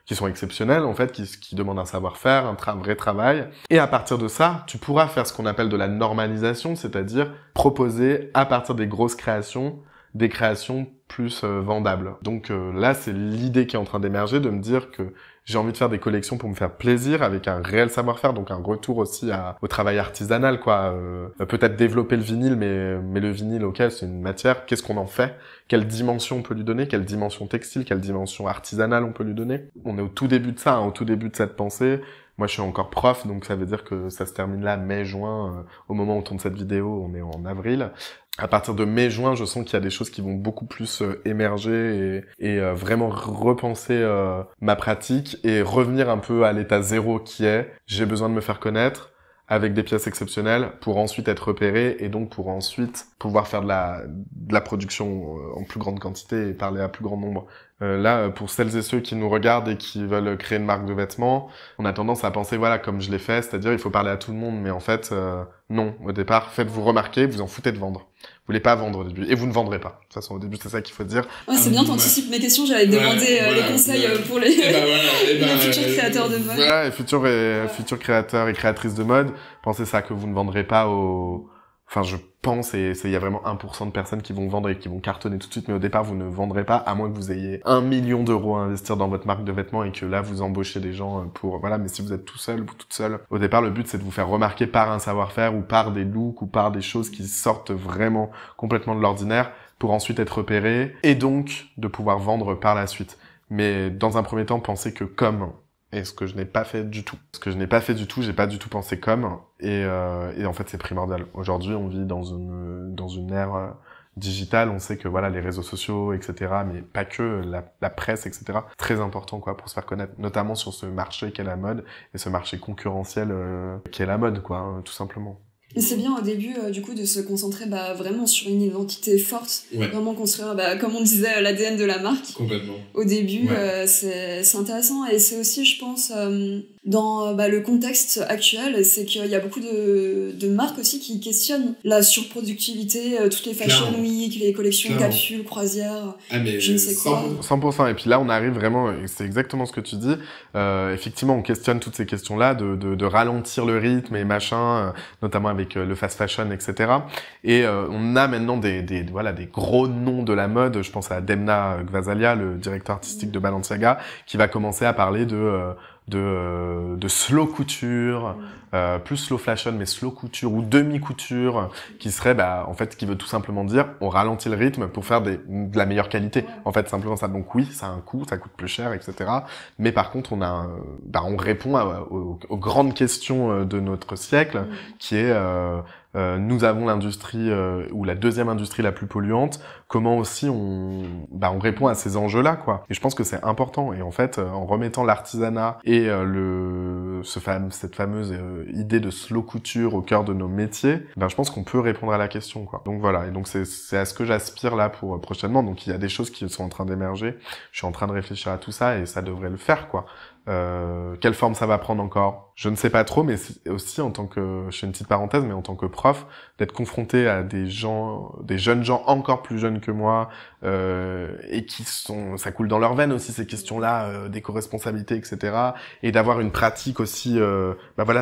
qui sont exceptionnelles en fait, qui demandent un savoir-faire, un vrai travail. Et à partir de ça, tu pourras faire ce qu'on appelle de la normalisation, c'est-à-dire proposer à partir des grosses créations des créations plus vendables. Donc là, c'est l'idée qui est en train d'émerger, de me dire que j'ai envie de faire des collections pour me faire plaisir, avec un réel savoir-faire, donc un retour aussi au travail artisanal, quoi. Peut-être développer le vinyle, mais le vinyle, ok, c'est une matière, qu'est-ce qu'on en fait? Quelle dimension on peut lui donner? Quelle dimension textile? Quelle dimension artisanale on peut lui donner? On est au tout début de ça, hein, au tout début de cette pensée. Moi, je suis encore prof, donc ça veut dire que ça se termine là, mai-juin. Au moment où on tourne cette vidéo, on est en avril. À partir de mai-juin, je sens qu'il y a des choses qui vont beaucoup plus émerger et vraiment repenser ma pratique et revenir un peu à l'état zéro qui est j'ai besoin de me faire connaître avec des pièces exceptionnelles pour ensuite être repéré et donc pour ensuite pouvoir faire de la production en plus grande quantité et parler à plus grand nombre. Là, pour celles et ceux qui nous regardent et qui veulent créer une marque de vêtements, on a tendance à penser, voilà, comme je l'ai fait, c'est-à-dire il faut parler à tout le monde, mais en fait, non. Au départ, faites-vous remarquer, vous en foutez de vendre. Vous voulez pas vendre au début, et vous ne vendrez pas. De toute façon, au début, c'est ça qu'il faut dire. Ouais, c'est bien, t'anticipes mes questions, j'allais te demander les conseils pour les futurs créateurs de mode. Voilà, et futurs créateurs et créatrices de mode, pensez ça que vous ne vendrez pas Enfin, je pense, et il y a vraiment 1% de personnes qui vont vendre et qui vont cartonner tout de suite, mais au départ, vous ne vendrez pas, à moins que vous ayez 1 million d'euros à investir dans votre marque de vêtements et que là, vous embauchez des gens voilà, mais si vous êtes tout seul ou toute seule, au départ, le but, c'est de vous faire remarquer par un savoir-faire ou par des looks ou par des choses qui sortent vraiment complètement de l'ordinaire pour ensuite être repéré et donc de pouvoir vendre par la suite. Mais dans un premier temps, pensez que comme... Et ce que je n'ai pas fait du tout. J'ai pas du tout pensé comme. Et en fait, c'est primordial. Aujourd'hui, on vit dans une ère digitale. On sait que voilà, les réseaux sociaux, etc., mais pas que, la presse, etc., très important, quoi, pour se faire connaître. Notamment sur ce marché qu'est la mode et ce marché concurrentiel qu'est la mode, quoi, tout simplement. Et c'est bien au début, du coup, de se concentrer vraiment sur une identité forte, vraiment construire, comme on disait, l'ADN de la marque. Complètement. Au début, c'est intéressant et c'est aussi, je pense, dans le contexte actuel, c'est qu'il y a beaucoup de marques aussi qui questionnent la surproductivité, toutes les fashion week, les collections capsules, croisières, je ne sais quoi. 100%. Et puis là, on arrive vraiment, c'est exactement ce que tu dis. Effectivement, on questionne toutes ces questions-là de ralentir le rythme et machin, notamment avec le fast fashion, etc. Et on a maintenant des gros noms de la mode. Je pense à Demna Gvasalia, le directeur artistique de Balenciaga, qui va commencer à parler de slow couture, plus slow fashion, mais slow couture ou demi-couture, qui serait, en fait, qui veut tout simplement dire, on ralentit le rythme pour faire de la meilleure qualité. En fait, simplement ça. Donc oui, ça a un coût, ça coûte plus cher, etc. Mais par contre, on répond aux grandes questions de notre siècle, qui est, nous avons l'industrie ou la deuxième industrie la plus polluante. Comment aussi on répond à ces enjeux-là, quoi. Et je pense que c'est important. Et en fait, en remettant l'artisanat et cette fameuse idée de slow couture au cœur de nos métiers, je pense qu'on peut répondre à la question, quoi. Donc voilà. Et donc c'est à ce que j'aspire là pour prochainement. Donc il y a des choses qui sont en train d'émerger. Je suis en train de réfléchir à tout ça et ça devrait le faire, quoi. Quelle forme ça va prendre encore? Je ne sais pas trop, mais c'est aussi en tant que, je fais une petite parenthèse, mais en tant que prof, d'être confronté à des jeunes gens encore plus jeunes que moi, et ça coule dans leurs veines aussi ces questions-là, d'éco-responsabilité, etc. Et d'avoir une pratique aussi,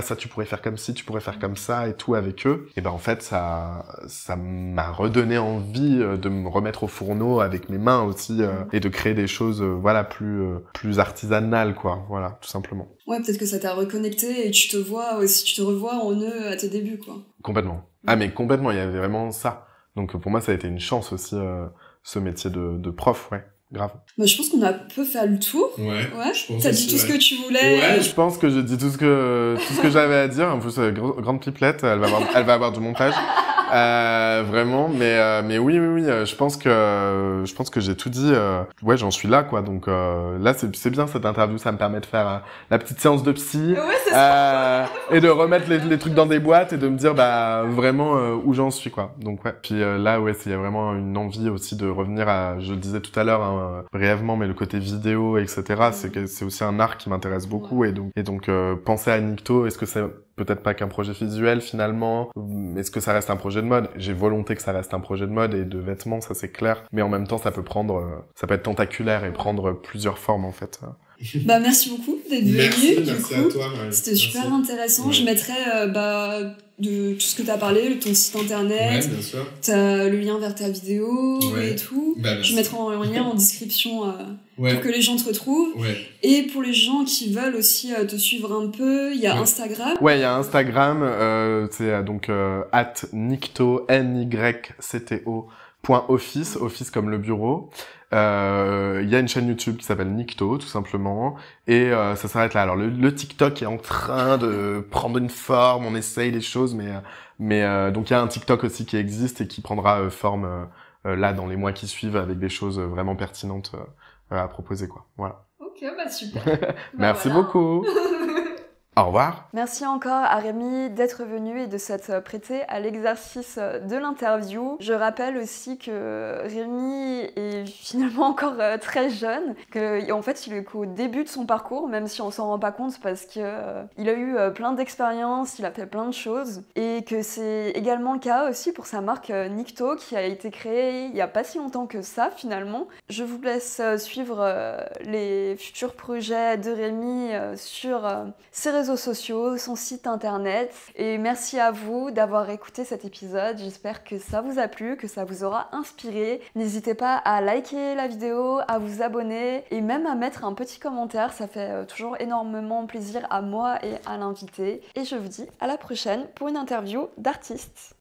ça tu pourrais faire comme ci, tu pourrais faire comme ça et tout avec eux. Et en fait ça m'a redonné envie de me remettre au fourneau avec mes mains aussi, et de créer des choses, plus artisanales, quoi. Voilà, tout simplement. Ouais, peut-être que ça t'a reconnecté et tu te revois en eux à tes débuts, quoi. Complètement. Ah, mais complètement, il y avait vraiment ça. Donc pour moi, ça a été une chance aussi, ce métier de prof, ouais. Grave. Je pense qu'on a un peu fait le tour. Ouais. T'as dit tout ce que tu voulais. Ouais, je pense que j'ai dit tout ce que j'avais à dire. En plus, grande pipelette, elle va avoir du montage. Vraiment, mais oui, je pense que j'ai tout dit. Ouais, j'en suis là, quoi. Donc là, c'est bien cette interview, ça me permet de faire la petite séance de psy. Ouais, c'est ça. et de remettre les trucs dans des boîtes et de me dire bah vraiment où j'en suis quoi. Donc ouais. Puis là ouais, il y a vraiment une envie aussi de revenir à, je le disais tout à l'heure brièvement, mais le côté vidéo etc. C'est aussi un art qui m'intéresse beaucoup et donc penser à Nikto, est-ce que c'est peut-être pas qu'un projet visuel finalement, est-ce que ça reste un projet de mode? J'ai volonté que ça reste un projet de mode et de vêtements, ça c'est clair, mais en même temps ça peut être tentaculaire et prendre plusieurs formes en fait. Bah merci beaucoup d'être venu. Merci à toi. C'était super intéressant. Ouais. Je mettrai de tout ce que t'as parlé, ton site internet, ouais, bien sûr. T'as le lien vers ta vidéo et tout. Je mettrai en lien en description pour que les gens te retrouvent. Ouais. Et pour les gens qui veulent aussi te suivre un peu, il y a Instagram. Ouais, il y a Instagram, c'est donc @nikto NYCTO.office, office comme le bureau. Il y a une chaîne YouTube qui s'appelle Nikto, tout simplement, et ça s'arrête là. Alors le TikTok est en train de prendre une forme, on essaye des choses, mais donc il y a un TikTok aussi qui existe et qui prendra forme là dans les mois qui suivent avec des choses vraiment pertinentes à proposer quoi. Voilà. Ok, bah super. Merci beaucoup. Au revoir. Merci encore à Rémi d'être venu et de s'être prêté à l'exercice de l'interview. Je rappelle aussi que Rémi est finalement encore très jeune, qu'en fait il est qu'au début de son parcours, même si on s'en rend pas compte parce qu'il a eu plein d'expériences, il a fait plein de choses, et que c'est également le cas aussi pour sa marque Nikto qui a été créée il y a pas si longtemps que ça finalement. Je vous laisse suivre les futurs projets de Rémi sur ses réseaux sociaux, son site internet, et merci à vous d'avoir écouté cet épisode. J'espère que ça vous a plu, que ça vous aura inspiré. N'hésitez pas à liker la vidéo, à vous abonner et même à mettre un petit commentaire, ça fait toujours énormément plaisir à moi et à l'invité. Et je vous dis à la prochaine pour une interview d'artiste.